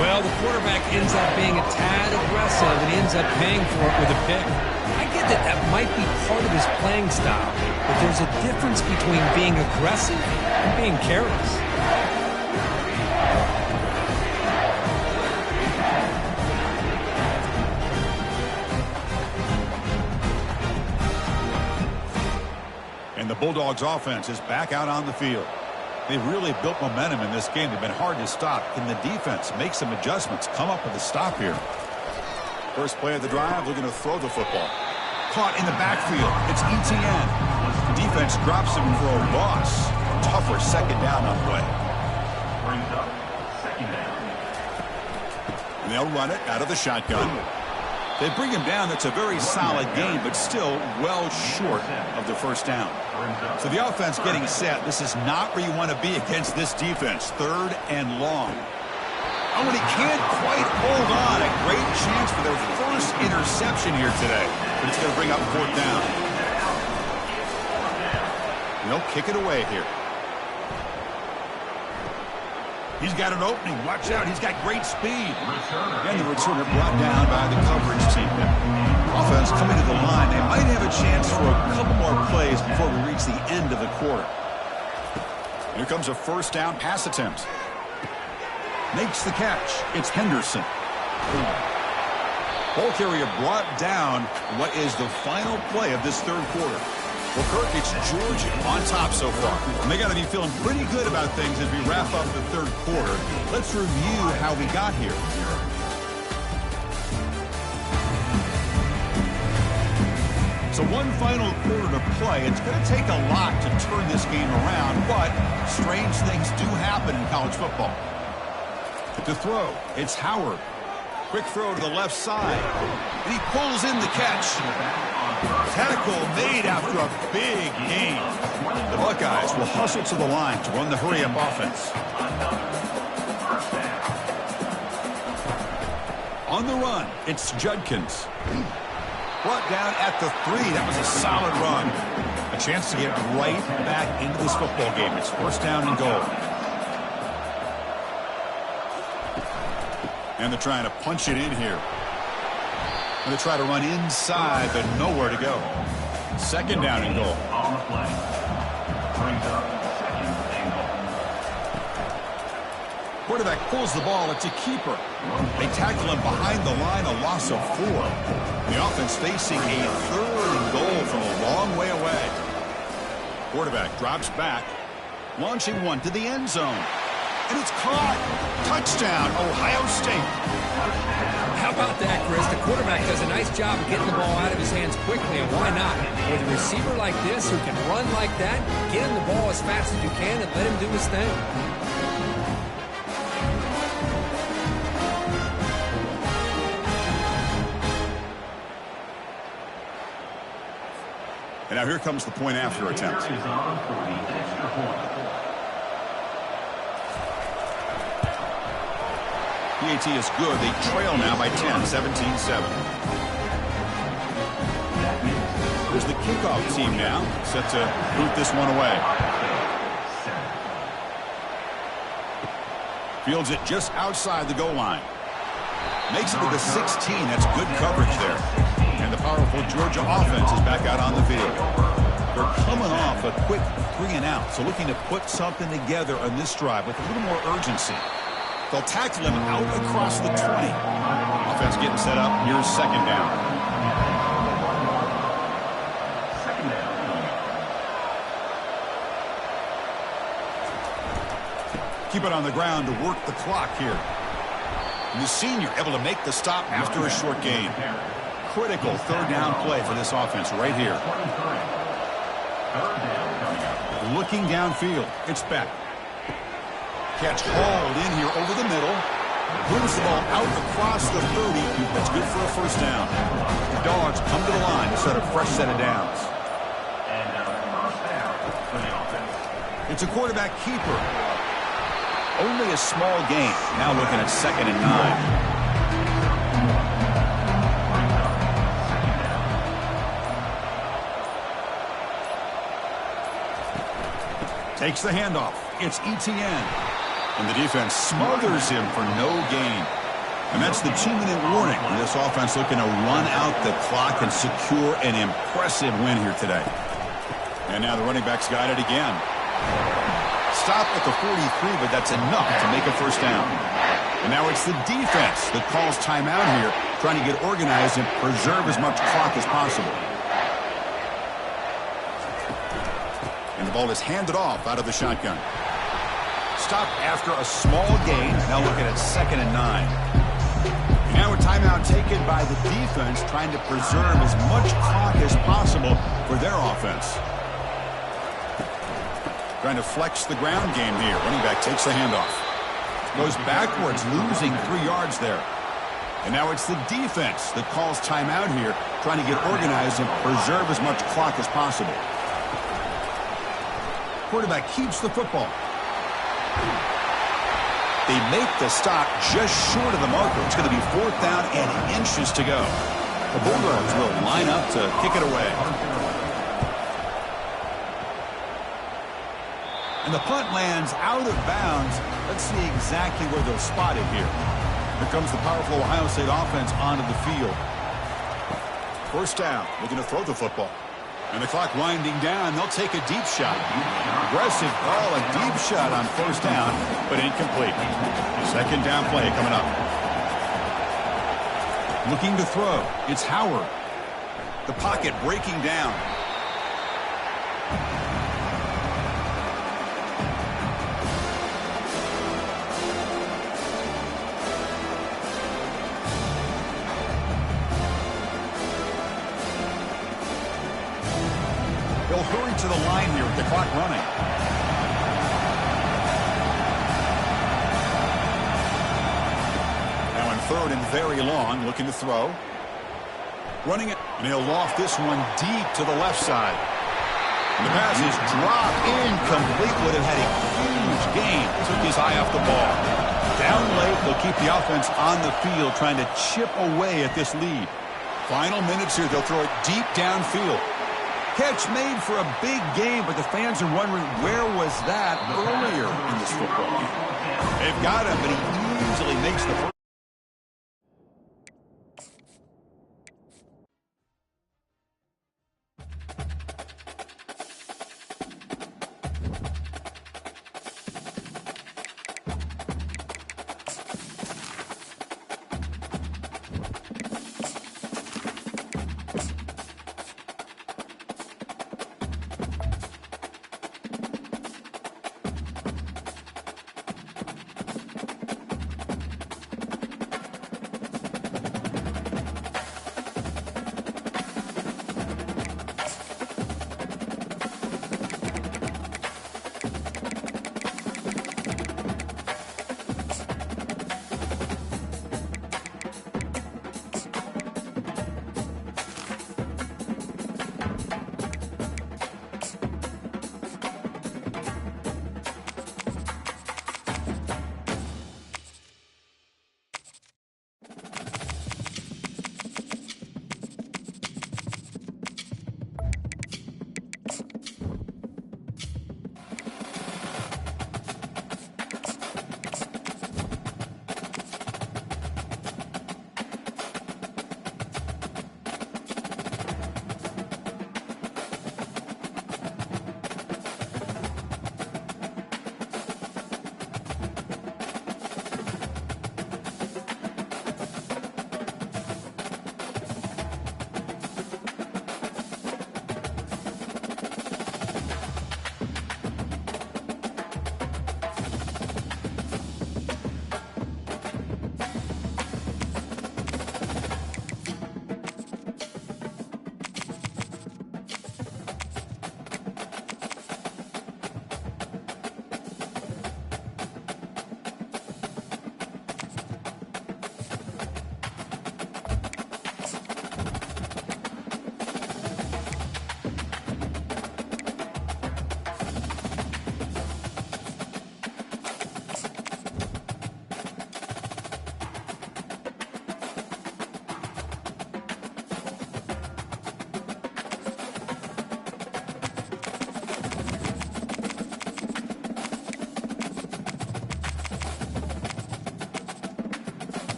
Well, the quarterback ends up being a tad aggressive and ends up paying for it with a pick. I get that that might be part of his playing style, but there's a difference between being aggressive and being careless. And the Bulldogs offense is back out on the field. They've really built momentum in this game. They've been hard to stop. Can the defense make some adjustments, come up with a stop here? First play of the drive, looking to throw the football. Caught in the backfield. It's ETN. The defense drops him for a loss. Tougher second down on the way. Brings up second down. And they'll run it out of the shotgun. They bring him down. That's a very solid game, but still well short of the first down. So the offense getting set. This is not where you want to be against this defense. Third and long. Oh, and he can't quite hold on. A great chance for their first interception here today. But it's going to bring up fourth down. And they'll kick it away here. He's got an opening. Watch out. He's got great speed. And the returner brought down by the coverage team. Offense coming to the line. They might have a chance for a couple more plays before we reach the end of the quarter. Here comes a first down pass attempt. Makes the catch. It's Henderson. Ball carrier brought down what is the final play of this third quarter. Well, Kirk, it's Georgia on top so far. And they got to be feeling pretty good about things as we wrap up the third quarter. Let's review how we got here. So one final quarter to play. It's going to take a lot to turn this game around, but strange things do happen in college football. To throw, it's Howard. Quick throw to the left side. And he pulls in the catch. Tackle made after a big gain. The Buckeyes will hustle to the line to run the hurry-up offense. On the run, it's Judkins. Brought down at the 3. That was a solid run. A chance to get right back into this football game. It's first down and goal. And they're trying to punch it in here. And they try to run inside, but nowhere to go. Second down and goal. On the play. Brings up second and goal. Quarterback pulls the ball. It's a keeper. They tackle him behind the line, a loss of 4. The offense facing a third and goal from a long way away. Quarterback drops back, launching one to the end zone. And it's caught. Touchdown, Ohio State. How about that, Chris? The quarterback does a nice job of getting the ball out of his hands quickly, and why not? With a receiver like this who can run like that, get him the ball as fast as you can and let him do his thing. And now here comes the point after attempt. Is on for the extra point. PAT is good. They trail now by 10, 17-7. There's the kickoff team now, set to boot this one away. Fields it just outside the goal line. Makes it to the 16. That's good coverage there. And the powerful Georgia offense is back out on the field. They're coming off a quick 3 and out, so looking to put something together on this drive with a little more urgency. They'll tackle him out across the 20. Offense getting set up. Here's second down. Second down. Keep it on the ground to work the clock here. And the senior able to make the stop after a short gain. Critical third down play for this offense right here. Looking downfield. It's Beck. Catch hauled in here over the middle. Moves the ball out across the 30. That's good for a first down. The Dogs come to the line to set a fresh set of downs. And first down for the offense. It's a quarterback keeper. Only a small gain. Now looking at second and 9. Takes the handoff. It's Etienne. And the defense smothers him for no gain. And that's the 2-minute warning. This offense looking to run out the clock and secure an impressive win here today. And now the running back's got it again. Stop at the 43, but that's enough to make a first down. And now it's the defense that calls timeout here, trying to get organized and preserve as much clock as possible. And the ball is handed off out of the shotgun. Stop after a small gain. Now looking at second and 9. And now a timeout taken by the defense, trying to preserve as much clock as possible for their offense. Trying to flex the ground game here. Running back takes the handoff. Goes backwards, losing 3 yards there. And now it's the defense that calls timeout here, trying to get organized and preserve as much clock as possible. Quarterback keeps the football. They make the stop just short of the marker. It's going to be 4th down and inches to go. The Bulldogs will line up to kick it away. And the punt lands out of bounds. Let's see exactly where they'll spot it here. Here comes the powerful Ohio State offense onto the field. First down, looking to throw the football. And the clock winding down, they'll take a deep shot. Aggressive call, a deep shot on first down, but incomplete. Second down play coming up. Looking to throw, it's Howard. The pocket breaking down. They'll hurry to the line here with the clock running. Now in third and very long, looking to throw. Running it, and he'll loft this one deep to the left side. And the pass is dropped incomplete. Would have had a huge gain. Took his eye off the ball. Down late, they'll keep the offense on the field trying to chip away at this lead. Final minutes here, they'll throw it deep downfield. Catch made for a big game, but the fans are wondering where was that earlier in this football game. They've got him, but he easily makes the first.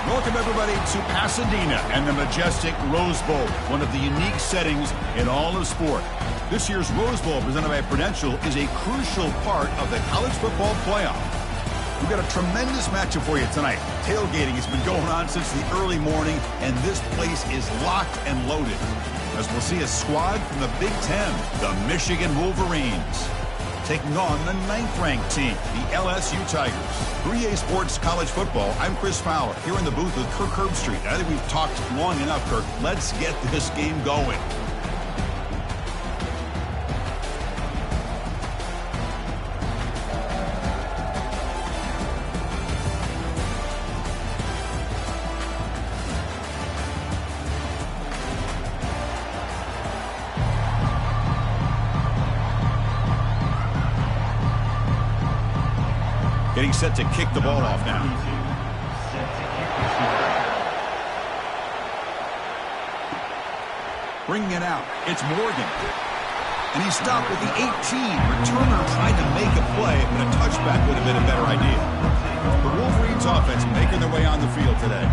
Welcome, everybody, to Pasadena and the majestic Rose Bowl, one of the unique settings in all of sport. This year's Rose Bowl, presented by Prudential, is a crucial part of the college football playoff. We've got a tremendous matchup for you tonight. Tailgating has been going on since the early morning, and this place is locked and loaded, as we'll see a squad from the Big Ten, the Michigan Wolverines, taking on the 9th-ranked team, the LSU Tigers. For EA Sports College Football, I'm Chris Fowler, here in the booth with Kirk Herbstreit. I think we've talked long enough, Kirk. Let's get this game going. Getting set to kick the ball off now. Bringing it out, it's Morgan. And he stopped with the 18. Returner tried to make a play, but a touchback would have been a better idea. The Wolverines offense making their way on the field today.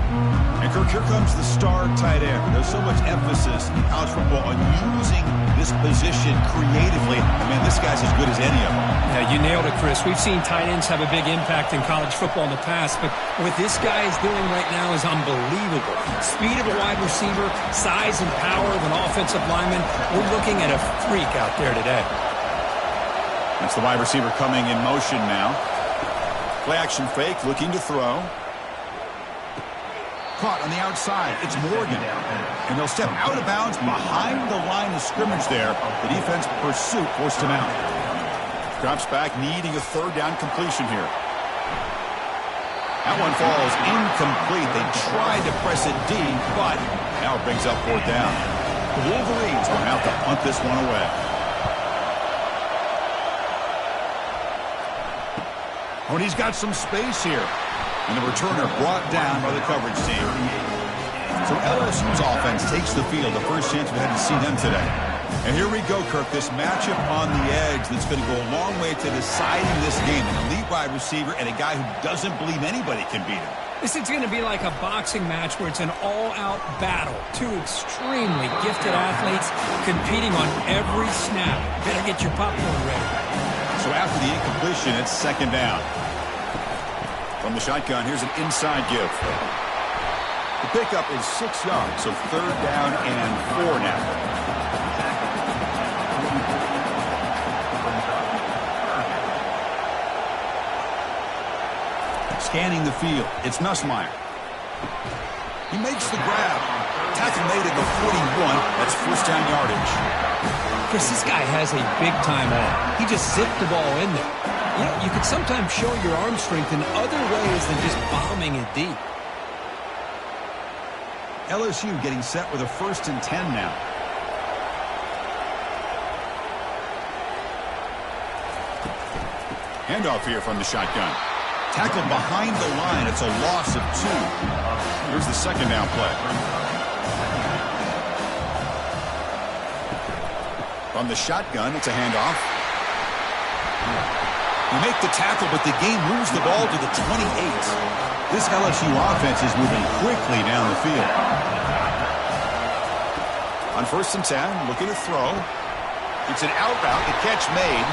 And Kirk, here comes the star tight end. There's so much emphasis in college football on using this position creatively. I mean, this guy's as good as any of them. Yeah, you nailed it, Chris. We've seen tight ends have a big impact in college football in the past, but what this guy is doing right now is unbelievable. Speed of a wide receiver, size and power of an offensive lineman. We're looking at a freak out there today. That's the wide receiver coming in motion now. Play action fake, looking to throw. Caught on the outside. It's Morgan. And they'll step out of bounds behind the line of scrimmage there. The defense pursuit forced him out. Drops back, needing a third down completion here. That one falls incomplete. They tried to press it deep, but now it brings up fourth down. The Wolverines will have to punt this one away. Oh, and he's got some space here. And the returner brought down by the coverage team. So LSU's offense takes the field. The first chance we had to see them today. And here we go, Kirk. This matchup on the edge that's going to go a long way to deciding this game. An elite wide receiver and a guy who doesn't believe anybody can beat him. This is going to be like a boxing match where it's an all-out battle. Two extremely gifted athletes competing on every snap. Better get your popcorn ready. So after the incompletion, it's second down. From the shotgun, here's an inside give. The pickup is 6 yards, so third down and 4 now. Scanning the field, it's Nussmeier. He makes the grab. Tackle made at the 41. That's first down yardage. Chris, this guy has a big-time arm. He just zipped the ball in there. You know, you could sometimes show your arm strength in other ways than just bombing it deep. LSU getting set with a 1st and 10 now. Handoff here from the shotgun. Tackled behind the line. It's a loss of 2. Here's the second down play. From the shotgun, it's a handoff. You make the tackle, but the game moves the ball to the 28. This LSU offense is moving quickly down the field. On 1st and 10, looking to throw. It's an out route. The catch made.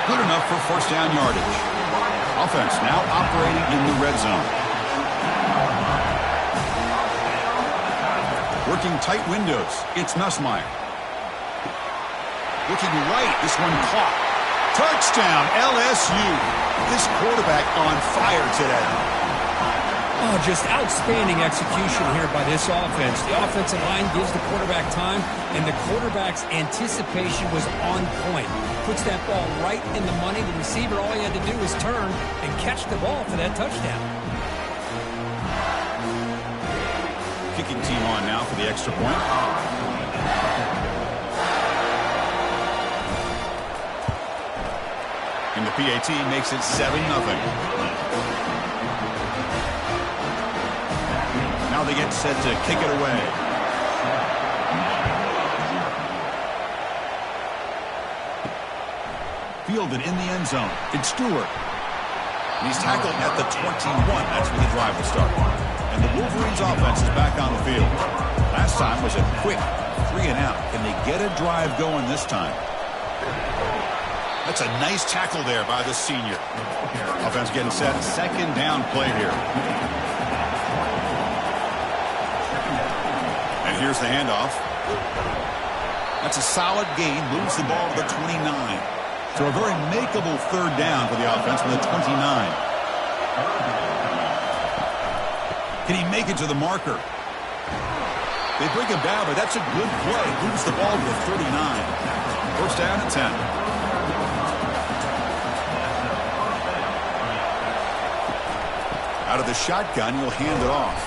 Good enough for first down yardage. Offense now operating in the red zone. Working tight windows. It's Nussmeier. Looking right. This one caught. Touchdown, LSU. This quarterback on fire today. Oh, just outstanding execution here by this offense. The offensive line gives the quarterback time, and the quarterback's anticipation was on point. Puts that ball right in the money. The receiver, all he had to do was turn and catch the ball for that touchdown. Kicking team on now for the extra point. And the PAT makes it 7-0. Now they get set to kick it away. Fielded in the end zone. It's Stewart. And he's tackled at the 21. That's where the drive will start. And the Wolverines offense is back on the field. Last time was a quick 3 and out. Can they get a drive going this time? That's a nice tackle there by the senior. Offense getting set. Second down play here. And here's the handoff. That's a solid gain. Moves the ball to the 29. So a very makeable third down for the offense with a 29. Can he make it to the marker? They bring him down, but that's a good play. Moves the ball to the 39. First down and 10. Out of the shotgun, he'll hand it off.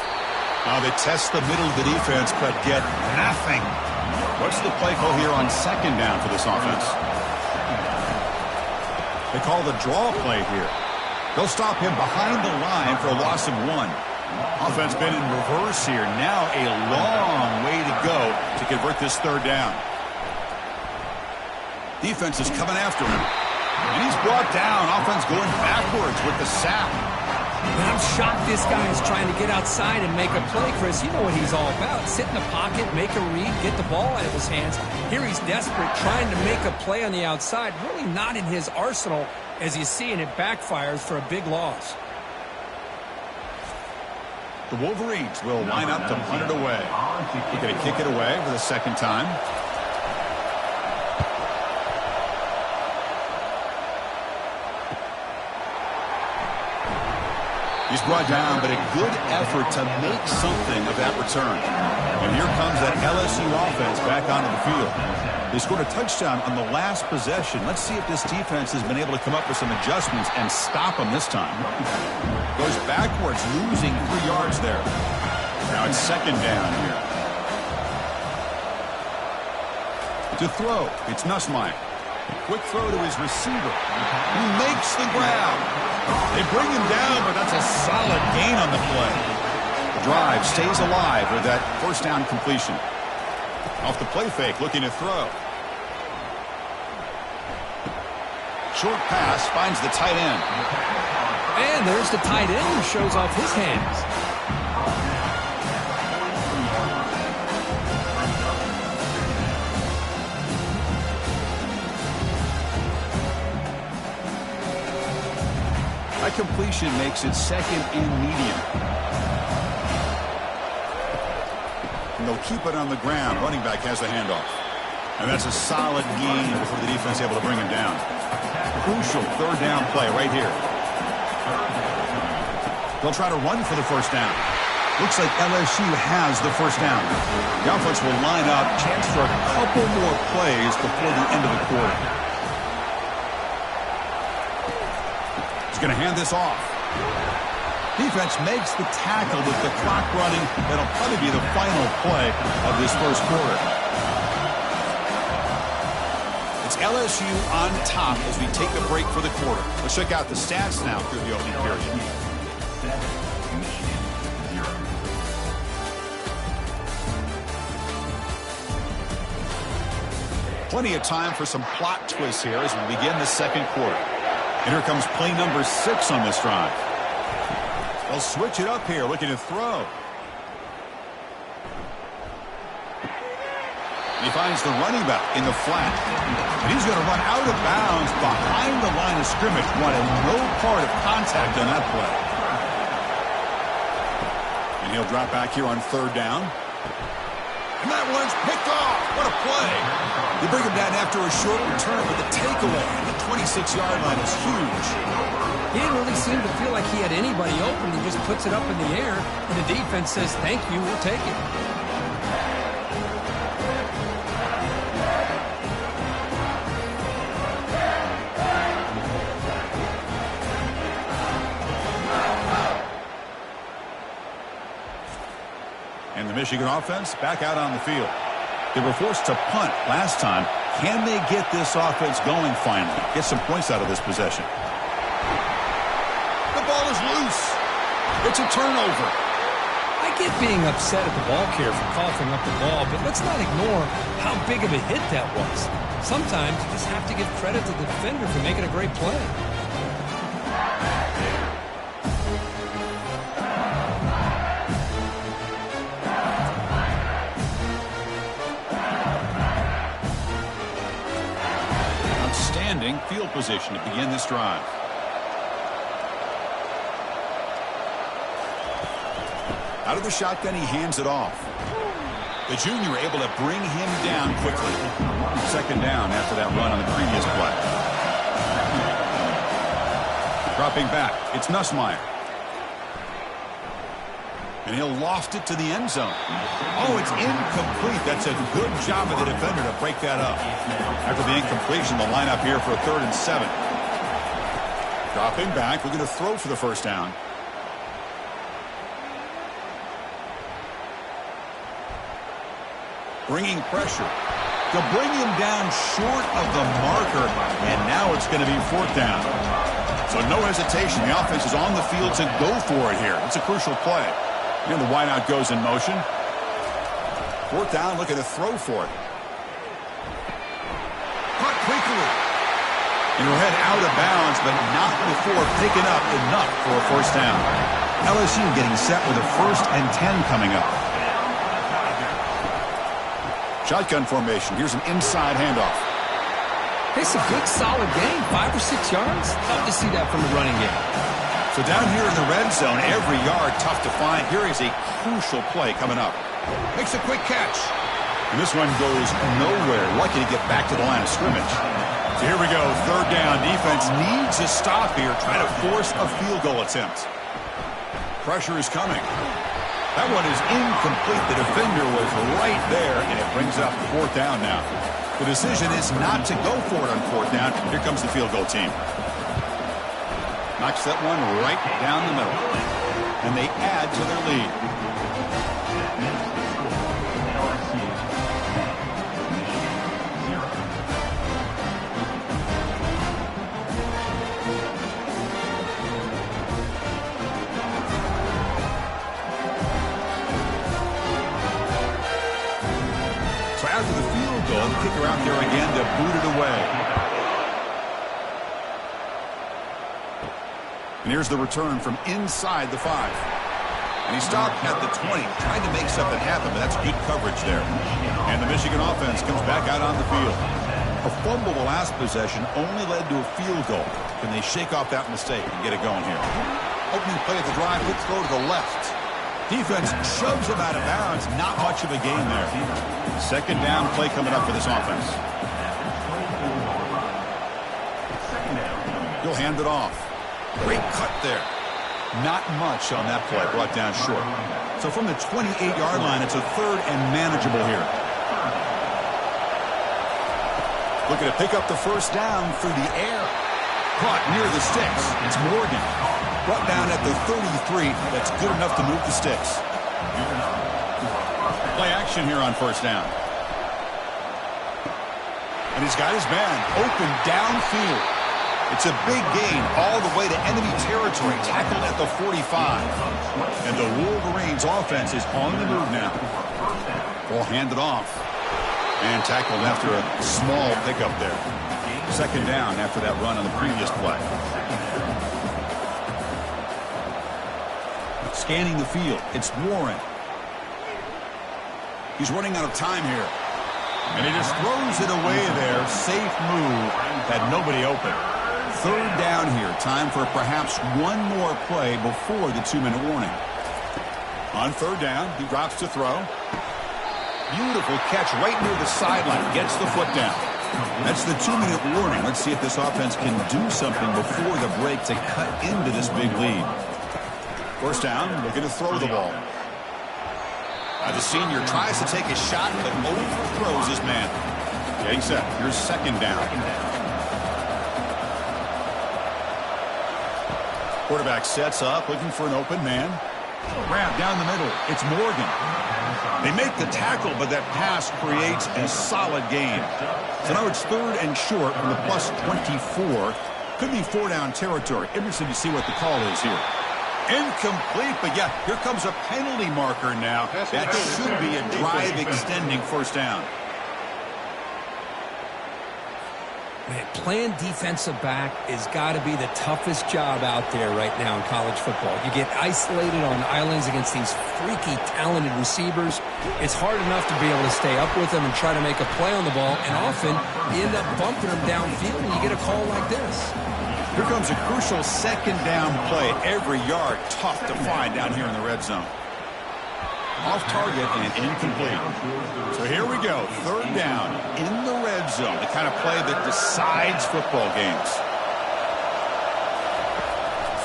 Now they test the middle of the defense, but get nothing. What's the play call here on second down for this offense? They call the draw play here. They'll stop him behind the line for a loss of 1. Offense been in reverse here. Now a long way to go to convert this third down. Defense is coming after him. And he's brought down. Offense going backwards with the sack. And I'm shocked this guy is trying to get outside and make a play, Chris. You know what he's all about. Sit in the pocket, make a read, get the ball out of his hands. Here he's desperate, trying to make a play on the outside. Really not in his arsenal, as you see, and it backfires for a big loss. The Wolverines will line up to punt it away. They're going to kick it away for the second time. He's brought down, but a good effort to make something of that return. And here comes that LSU offense back onto the field. They scored a touchdown on the last possession. Let's see if this defense has been able to come up with some adjustments and stop them this time. Goes backwards, losing 3 yards there. Now it's second down here. To throw, it's Nussmeier. Quick throw to his receiver. He makes the grab. They bring him down, but that's a solid gain on the play. The drive stays alive with that first down completion. Off the play fake, looking to throw. Short pass, finds the tight end. And there's the tight end who shows off his hands. That completion makes it second and medium. And they'll keep it on the ground. Running back has the handoff. And that's a solid gain before the defense able to bring him down. Crucial third down play right here. They'll try to run for the first down. Looks like LSU has the first down. The offense will line up. Chance for a couple more plays before the end of the quarter. He's going to hand this off. Defense makes the tackle with the clock running. That'll probably be the final play of this first quarter. It's LSU on top as we take a break for the quarter. Let's check out the stats now through the opening period. Plenty of time for some plot twists here as we begin the second quarter. And here comes play number 6 on this drive. They'll switch it up here, looking to throw. He finds the running back in the flat. And he's going to run out of bounds behind the line of scrimmage. Wanted no part of contact on that play. And he'll drop back here on third down. And that one's picked off. What a play. They bring him down after a short return, but the takeaway at the 26-yard line is huge. He didn't really seem to feel like he had anybody open. He just puts it up in the air, and the defense says, thank you, we'll take it. And the Michigan offense back out on the field. They were forced to punt last time. Can they get this offense going finally? Get some points out of this possession. The ball is loose. It's a turnover. I get being upset at the ball carrier for coughing up the ball, but let's not ignore how big of a hit that was. Sometimes you just have to give credit to the defender for making a great play. Outstanding field position to begin this drive. Out of the shotgun, he hands it off. The junior able to bring him down quickly. Second down after that run on the previous play. Dropping back, it's Nussmeier. And he'll loft it to the end zone. Oh, it's incomplete. That's a good job of the defender to break that up. After the incompletion, the lineup here for a 3rd and 7. Dropping back, we're going to throw for the first down. Bringing pressure. They'll bring him down short of the marker, and now it's going to be 4th down. So no hesitation. The offense is on the field to go for it here. It's a crucial play. And the wideout goes in motion. 4th down, looking to throw for it. Caught quickly. And we'll head out of bounds, but not before picking up enough for a first down. LSU getting set with a 1st and 10 coming up. Shotgun formation. Here's an inside handoff. It's a good, solid game. 5 or 6 yards. Tough to see that from the running game. So down here in the red zone, every yard tough to find. Here is a crucial play coming up. Makes a quick catch. And this one goes nowhere. Lucky to get back to the line of scrimmage. So here we go. 3rd down. Defense needs a stop here. Trying to force a field goal attempt. Pressure is coming. That one is incomplete. The defender was right there, and it brings up 4th down now. The decision is not to go for it on 4th down. Here comes the field goal team. Knocks that one right down the middle. And they add to their lead. So after the field goal, the kicker out there again to boot it away. And here's the return from inside the 5. And he stopped at the 20, trying to make something happen, but that's good coverage there. And the Michigan offense comes back out on the field. A fumble the last possession only led to a field goal. Can they shake off that mistake and get it going here? Opening play of the drive, quick throw to the left. Defense shoves him out of bounds. Not much of a gain there. 2nd down play coming up for this offense. He'll hand it off. Great cut there. Not much on that play, brought down short. So from the 28-yard line, it's a 3rd and manageable here. Looking to pick up the 1st down through the air. Caught near the sticks. It's Morgan. Brought down at the 33. That's good enough to move the sticks. Play action here on 1st down. And he's got his man open downfield. It's a big gain all the way to enemy territory, tackled at the 45. And the Wolverines offense is on the move now. Ball handed off. And tackled after a small pickup there. 2nd down after that run on the previous play. Scanning the field, it's Warren. He's running out of time here. And he just throws it away there. Safe move. Had nobody open. 3rd down here. Time for perhaps one more play before the 2-minute warning. On 3rd down, he drops to throw. Beautiful catch right near the sideline. Gets the foot down. That's the 2-minute warning. Let's see if this offense can do something before the break to cut into this big lead. 1st down, looking to throw the ball. The senior tries to take a shot, but overthrows his man. Getting set. Here's 2nd down. Quarterback sets up, looking for an open man. Grab down the middle. It's Morgan. They make the tackle, but that pass creates a solid gain. So now it's 3rd and short from the plus 24. Could be 4-down territory. Interesting to see what the call is here. Incomplete, but yeah, here comes a penalty marker now. That should be a drive-extending 1st down. Man, playing defensive back has got to be the toughest job out there right now in college football. You get isolated on islands against these freaky, talented receivers. It's hard enough to be able to stay up with them and try to make a play on the ball, and often you end up bumping them downfield and you get a call like this. Here comes a crucial 2nd down play. Every yard tough to find down here in the red zone. Off target and incomplete. So here we go. 3rd down in the red zone. The kind of play that decides football games.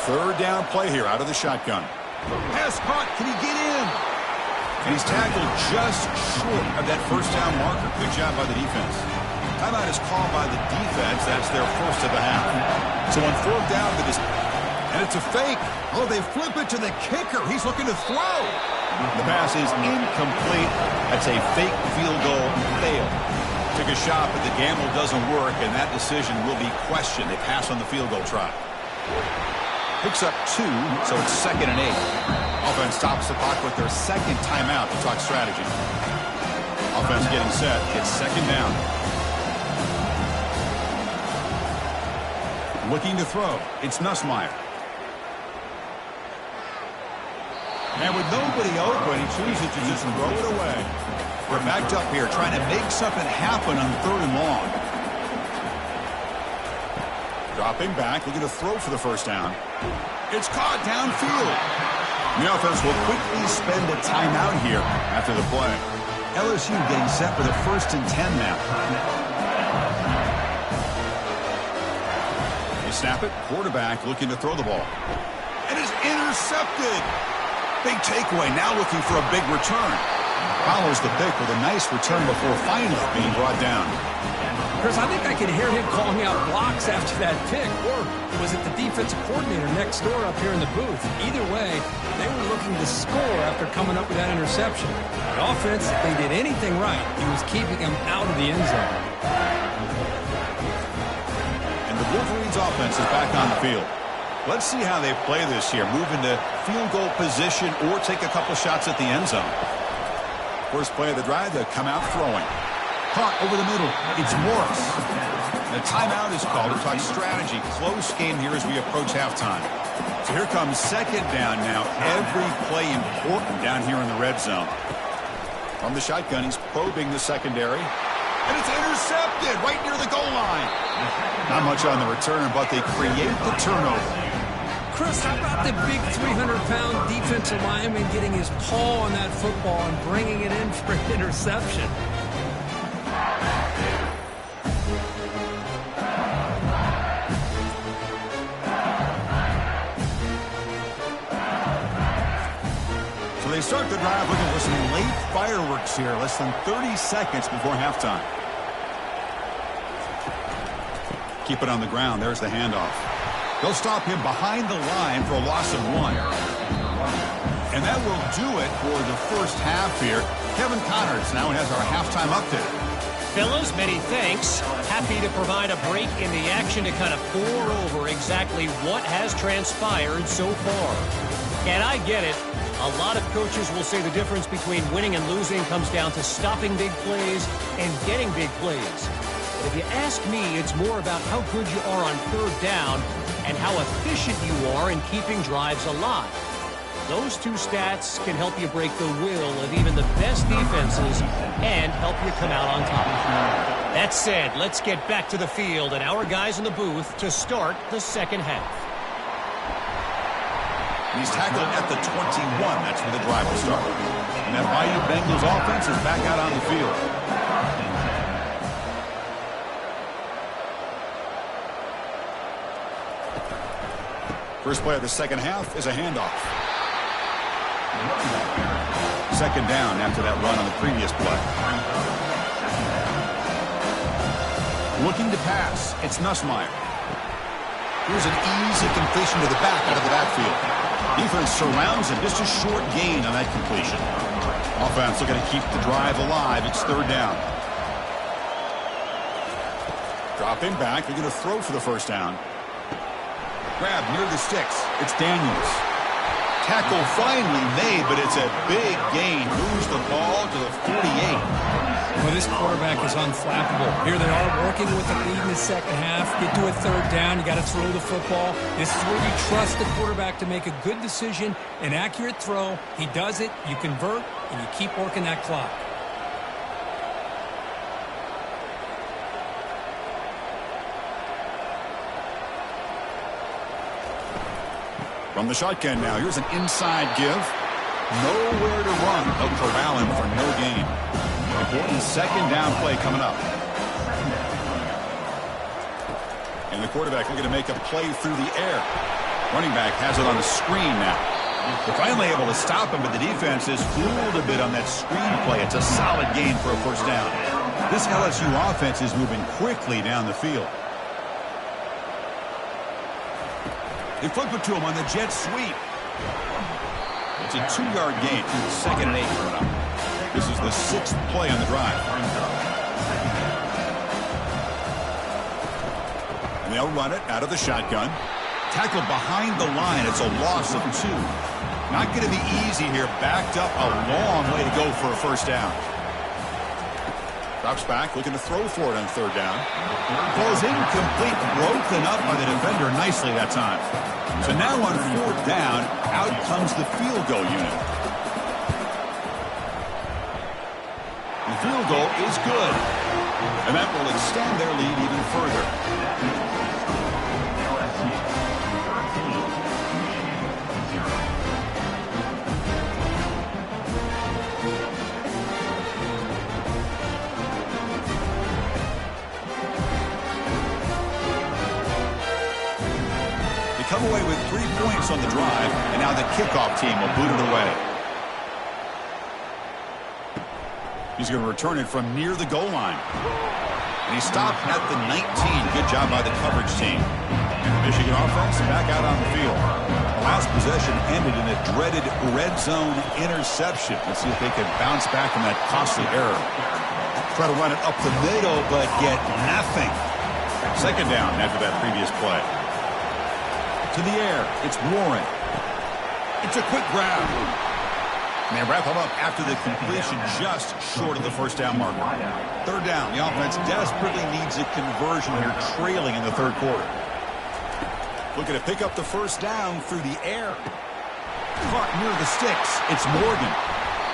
3rd down play here out of the shotgun. Pass caught. Can he get in? And he's tackled just short of that 1st down marker. Good job by the defense. Timeout is called by the defense. That's their 1st of the half. So on 4th down, and it's a fake. Oh, they flip it to the kicker. He's looking to throw. The pass is incomplete. That's a fake field goal fail. Took a shot, but the gamble doesn't work, and that decision will be questioned. They pass on the field goal try. Picks up 2, so it's 2nd and 8. Offense stops the clock with their 2nd timeout to talk strategy. Offense getting set. It's 2nd down. Looking to throw. It's Nussmeier. And with nobody open, he chooses to just throw it away. We're backed up here trying to make something happen on 3rd and long. Dropping back, looking to throw for the 1st down. It's caught downfield. The offense will quickly spend a timeout here after the play. LSU getting set for the 1st and 10 now. They snap it. Quarterback looking to throw the ball. And it's intercepted. Big takeaway, now looking for a big return. Follows the pick with a nice return before finally being brought down. Chris, I think I can hear him calling out blocks after that pick. Or was it the defensive coordinator next door up here in the booth? Either way, they were looking to score after coming up with that interception. The offense, if they did anything right, he was keeping them out of the end zone. And the Wolverines offense is back on the field. Let's see how they play this year. Move into field goal position or take a couple shots at the end zone. First play of the drive, they come out throwing. Caught over the middle. It's Morris. The timeout is called to talk strategy. Close game here as we approach halftime. So here comes second down now. Every play important down here in the red zone. From the shotgun, he's probing the secondary. And it's intercepted right near the goal line. Not much on the return, but they create the turnover. Chris, how about the big 300-pound defensive lineman getting his paw on that football and bringing it in for an interception? So they start the drive looking for some late fireworks here. Less than 30 seconds before halftime. Keep it on the ground. There's the handoff. They'll stop him behind the line for a loss of 1. And that will do it for the first half here. Kevin Connors now has our halftime update. Fellas, many thanks. Happy to provide a break in the action to kind of pour over exactly what has transpired so far. And I get it. A lot of coaches will say the difference between winning and losing comes down to stopping big plays and getting big plays. But if you ask me, it's more about how good you are on third down and how efficient you are in keeping drives alive. Those two stats can help you break the will of even the best defenses and help you come out on top. That said, let's get back to the field and our guys in the booth to start the second half. He's tackled at the 21. That's where the drive will start. And that Bayou Bengals offense is back out on the field. First play of the second half is a handoff. Second down after that run on the previous play. Looking to pass. It's Nussmeier. Here's an easy completion to the back out of the backfield. Defense surrounds him. Just a short gain on that completion. Offense looking to keep the drive alive. It's third down. Dropping back. They're going to throw for the first down. Grab near the sticks. It's Daniels. Tackle finally made, but it's a big gain. Moves the ball to the 48. Well, this quarterback is unflappable. Here they are working with the lead in the second half. Get to a third down. You got to throw the football. This is where you trust the quarterback to make a good decision, an accurate throw. He does it. You convert, and you keep working that clock. From the shotgun now, here's an inside give. Nowhere to run. They'll corral him for no gain. Important second down play coming up. And the quarterback looking to make a play through the air. Running back has it on the screen now. They're finally able to stop him, but the defense is fooled a bit on that screen play. It's a solid gain for a first down. This LSU offense is moving quickly down the field. They flip it to him on the jet sweep. It's a 2-yard gain. Second and 8 coming up. This is the 6th play on the drive. And they'll run it out of the shotgun. Tackle behind the line. It's a loss of 2. Not going to be easy here. Backed up a long way to go for a first down. Drops back, looking to throw for it on third down. Ball's incomplete, broken up by the defender nicely that time. So now on fourth down, out comes the field goal unit. The field goal is good. And that will extend their lead even further. Come away with 3 points points on the drive, and now the kickoff team will boot it away. He's going to return it from near the goal line. And he stopped at the 19. Good job by the coverage team. And the Michigan offense back out on the field. The last possession ended in a dreaded red zone interception. Let's see if they can bounce back from that costly error. Try to run it up the middle, but get nothing. Second down after that previous play. To the air, it's Warren. It's a quick grab. And they wrap him up after the completion just short of the first down marker. Third down, the offense desperately needs a conversion here, trailing in the third quarter. Looking to pick up the first down through the air. Caught near the sticks. It's Morgan.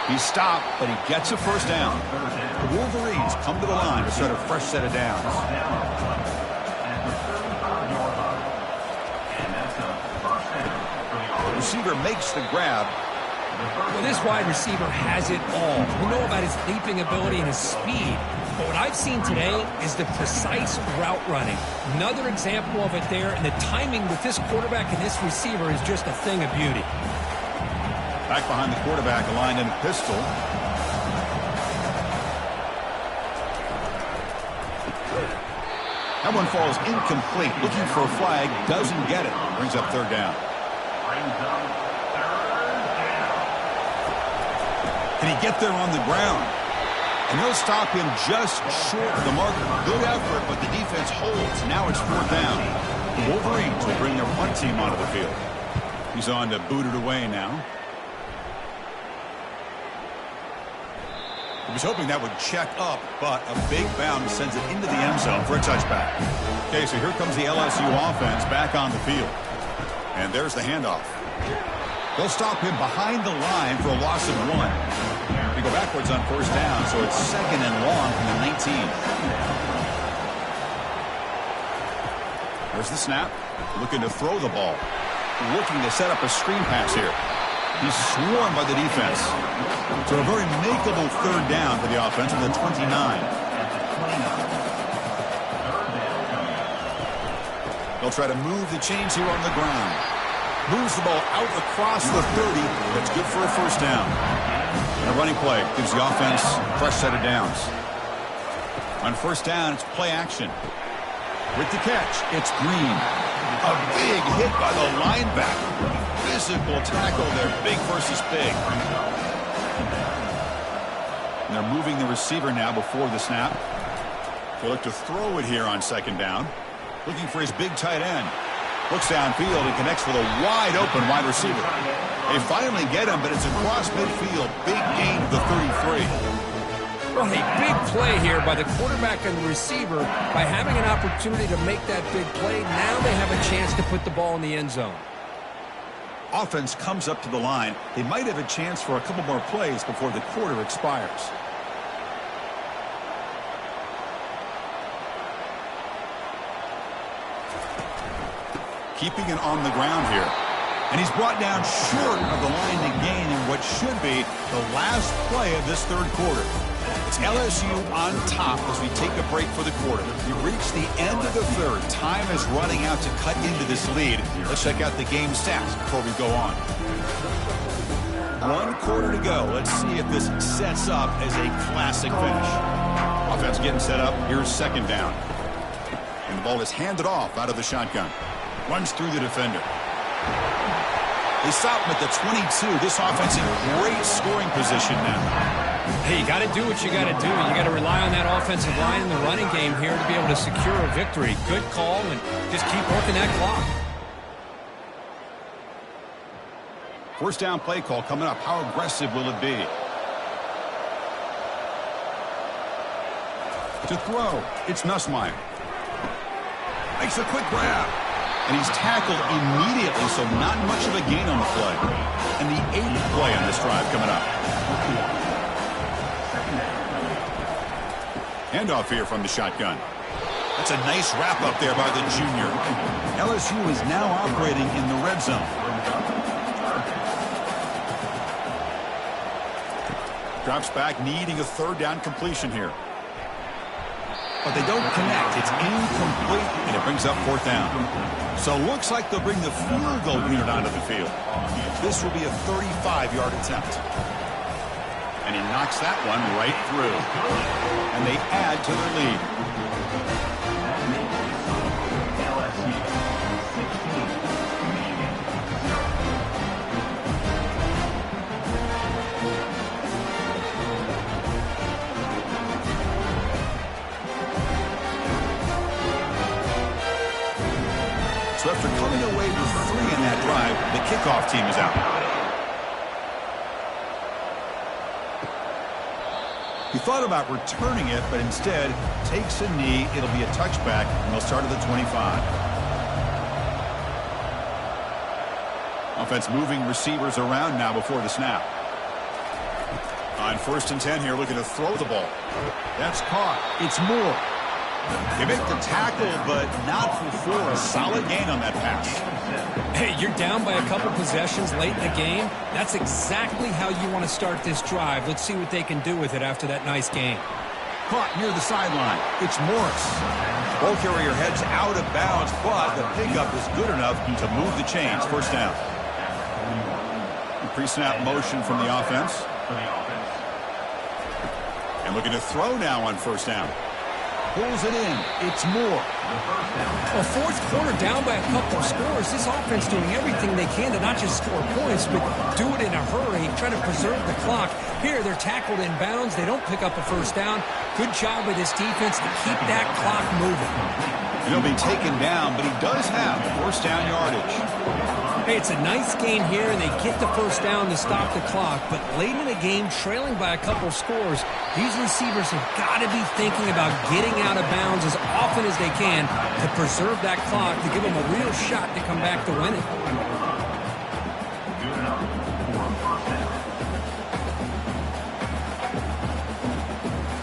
He stopped, but he gets a first down. The Wolverines come to the line to start a fresh set of downs. The receiver makes the grab. Well, this wide receiver has it all. We know about his leaping ability and his speed. But what I've seen today is the precise route running. Another example of it there, and the timing with this quarterback and this receiver is just a thing of beauty. Back behind the quarterback, aligned in pistol. That one falls incomplete. Looking for a flag, doesn't get it. Brings up third down. Can he get there on the ground? And they'll stop him just short of the marker. Good effort, but the defense holds. Now it's fourth down. The Wolverines will bring their punt team onto the field. He's on to boot it away now. He was hoping that would check up, but a big bounce sends it into the end zone for a touchback. Okay, so here comes the LSU offense back on the field. And there's the handoff. They'll stop him behind the line for a loss of 1. They go backwards on first down, so it's second and long from the 19. There's the snap. Looking to throw the ball. Looking to set up a screen pass here. He's swarmed by the defense. So a very makeable third down for the offense from the 29. They'll try to move the chains here on the ground. Moves the ball out across the 30. That's good for a first down. And a running play gives the offense a fresh set of downs. On first down, it's play action. With the catch, it's Green. A big hit by the linebacker. Physical tackle there, big versus big. And they're moving the receiver now before the snap. They look to throw it here on second down. Looking for his big tight end. Looks downfield and connects with a wide-open wide receiver. They finally get him, but it's across midfield. Big gain to the 33. Well, a big play here by the quarterback and the receiver. By having an opportunity to make that big play, now they have a chance to put the ball in the end zone. Offense comes up to the line. They might have a chance for a couple more plays before the quarter expires. Keeping it on the ground here. And he's brought down short of the line to gain in what should be the last play of this third quarter. It's LSU on top as we take a break for the quarter. We reach the end of the third. Time is running out to cut into this lead. Let's check out the game stats before we go on. 1 quarter to go. Let's see if this sets up as a classic finish. Offense getting set up. Here's second down. And the ball is handed off out of the shotgun. Runs through the defender. They stop him at the 22. This offense in great scoring position now. Hey, you got to do what you got to do. You got to rely on that offensive line in the running game here to be able to secure a victory. Good call, and just keep working that clock. First down play call coming up. How aggressive will it be? To throw, it's Nussmeier. Makes a quick grab. And he's tackled immediately, so not much of a gain on the play. And the 8th play on this drive coming up. Handoff here from the shotgun. That's a nice wrap up there by the junior. LSU is now operating in the red zone. Drops back, needing a third down completion here. but they don't connect. It's incomplete, and it brings up 4th down. So looks like they'll bring the field goal unit onto the field. This will be a 35-yard attempt. And he knocks that one right through. And they add to their lead. So after coming away with 3 in that drive, the kickoff team is out. He thought about returning it, but instead takes a knee. It'll be a touchback, and they'll start at the 25. Offense moving receivers around now before the snap. On 1st and 10 here, looking to throw the ball. That's caught. It's Moore. They make the tackle, but not for 4. A solid gain on that pass. Hey, you're down by a couple possessions late in the game. That's exactly how you want to start this drive. Let's see what they can do with it after that nice game. Caught near the sideline. It's Morris. Ball carrier heads out of bounds, but the pickup is good enough to move the chains. 1st down. Pre-snap motion from the offense. And looking to throw now on 1st down. Pulls it in. It's Moore. Well, 4th quarter down by a couple of scores. This offense doing everything they can to not just score points, but do it in a hurry, trying to preserve the clock. Here, they're tackled in bounds. They don't pick up a 1st down. Good job by this defense to keep that clock moving. He'll be taken down, but he does have 1st down yardage. Hey, it's a nice game here, and they get the 1st down to stop the clock. But late in the game, trailing by a couple scores, these receivers have got to be thinking about getting out of bounds as often as they can to preserve that clock, to give them a real shot to come back to win it.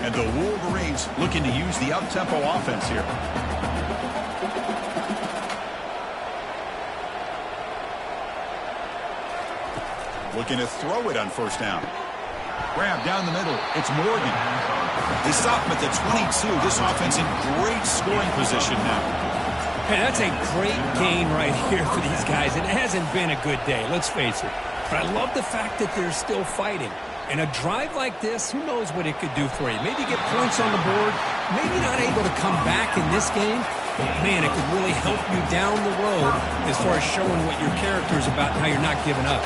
And the Wolverines looking to use the up-tempo offense here. Looking to throw it on 1st down. Grab down the middle. It's Morgan. They stop him at the 22. This offense in great scoring position now. Hey, that's a great gain right here for these guys. It hasn't been a good day, let's face it. But I love the fact that they're still fighting. And a drive like this, who knows what it could do for you. Maybe get points on the board. Maybe not able to come back in this game. But man, it could really help you down the road as far as showing what your character is about and how you're not giving up.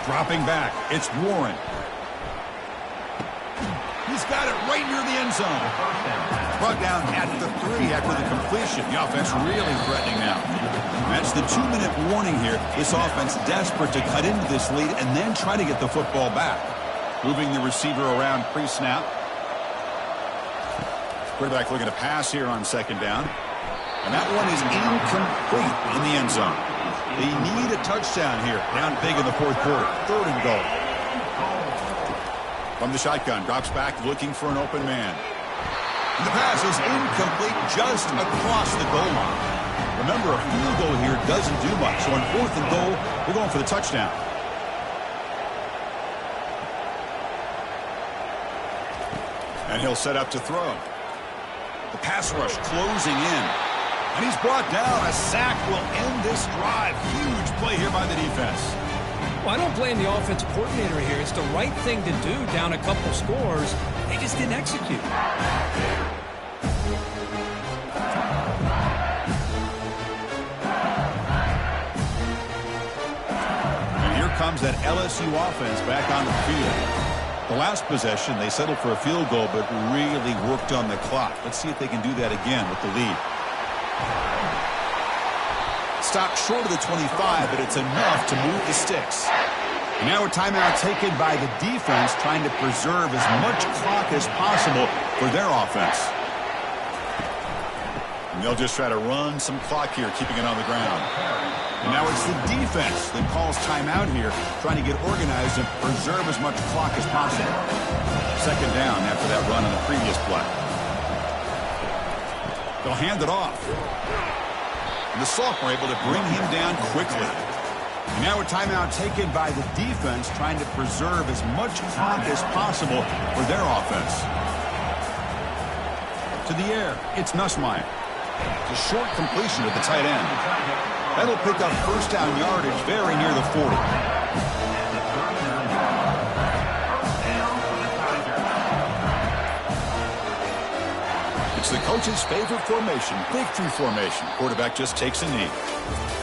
Dropping back, it's Warren. He's got it right near the end zone. Brought down at the 3 after the completion. The offense really threatening now. That's the 2-minute warning here. This offense desperate to cut into this lead and then try to get the football back. Moving the receiver around pre-snap. Quarterback looking to pass here on 2nd down. And that one is incomplete in the end zone. They need a touchdown here. Down big in the 4th quarter. 3rd and goal. From the shotgun, drops back looking for an open man. And the pass is incomplete just across the goal line. Remember, a field goal here doesn't do much. So on 4th and goal, they're going for the touchdown. And he'll set up to throw. The pass rush closing in. And he's brought down. A sack will end this drive. Huge play here by the defense. Well, I don't blame the offensive coordinator here. It's the right thing to do down a couple scores. They just didn't execute. And here comes that LSU offense back onto the field. The last possession, they settled for a field goal, but really worked on the clock. Let's see if they can do that again with the lead. Stopped short of the 25, but it's enough to move the sticks. And now a timeout taken by the defense, trying to preserve as much clock as possible for their offense. And they'll just try to run some clock here, keeping it on the ground. And now it's the defense that calls timeout here, trying to get organized and preserve as much clock as possible. 2nd down after that run on the previous play. They'll hand it off. And the sophomore able to bring him down quickly. And now a timeout taken by the defense, trying to preserve as much clock as possible for their offense. To the air, it's Nussmeier. It's a short completion to the tight end. That'll pick up first down yardage very near the 40. It's the coach's favorite formation, victory formation. Quarterback just takes a knee.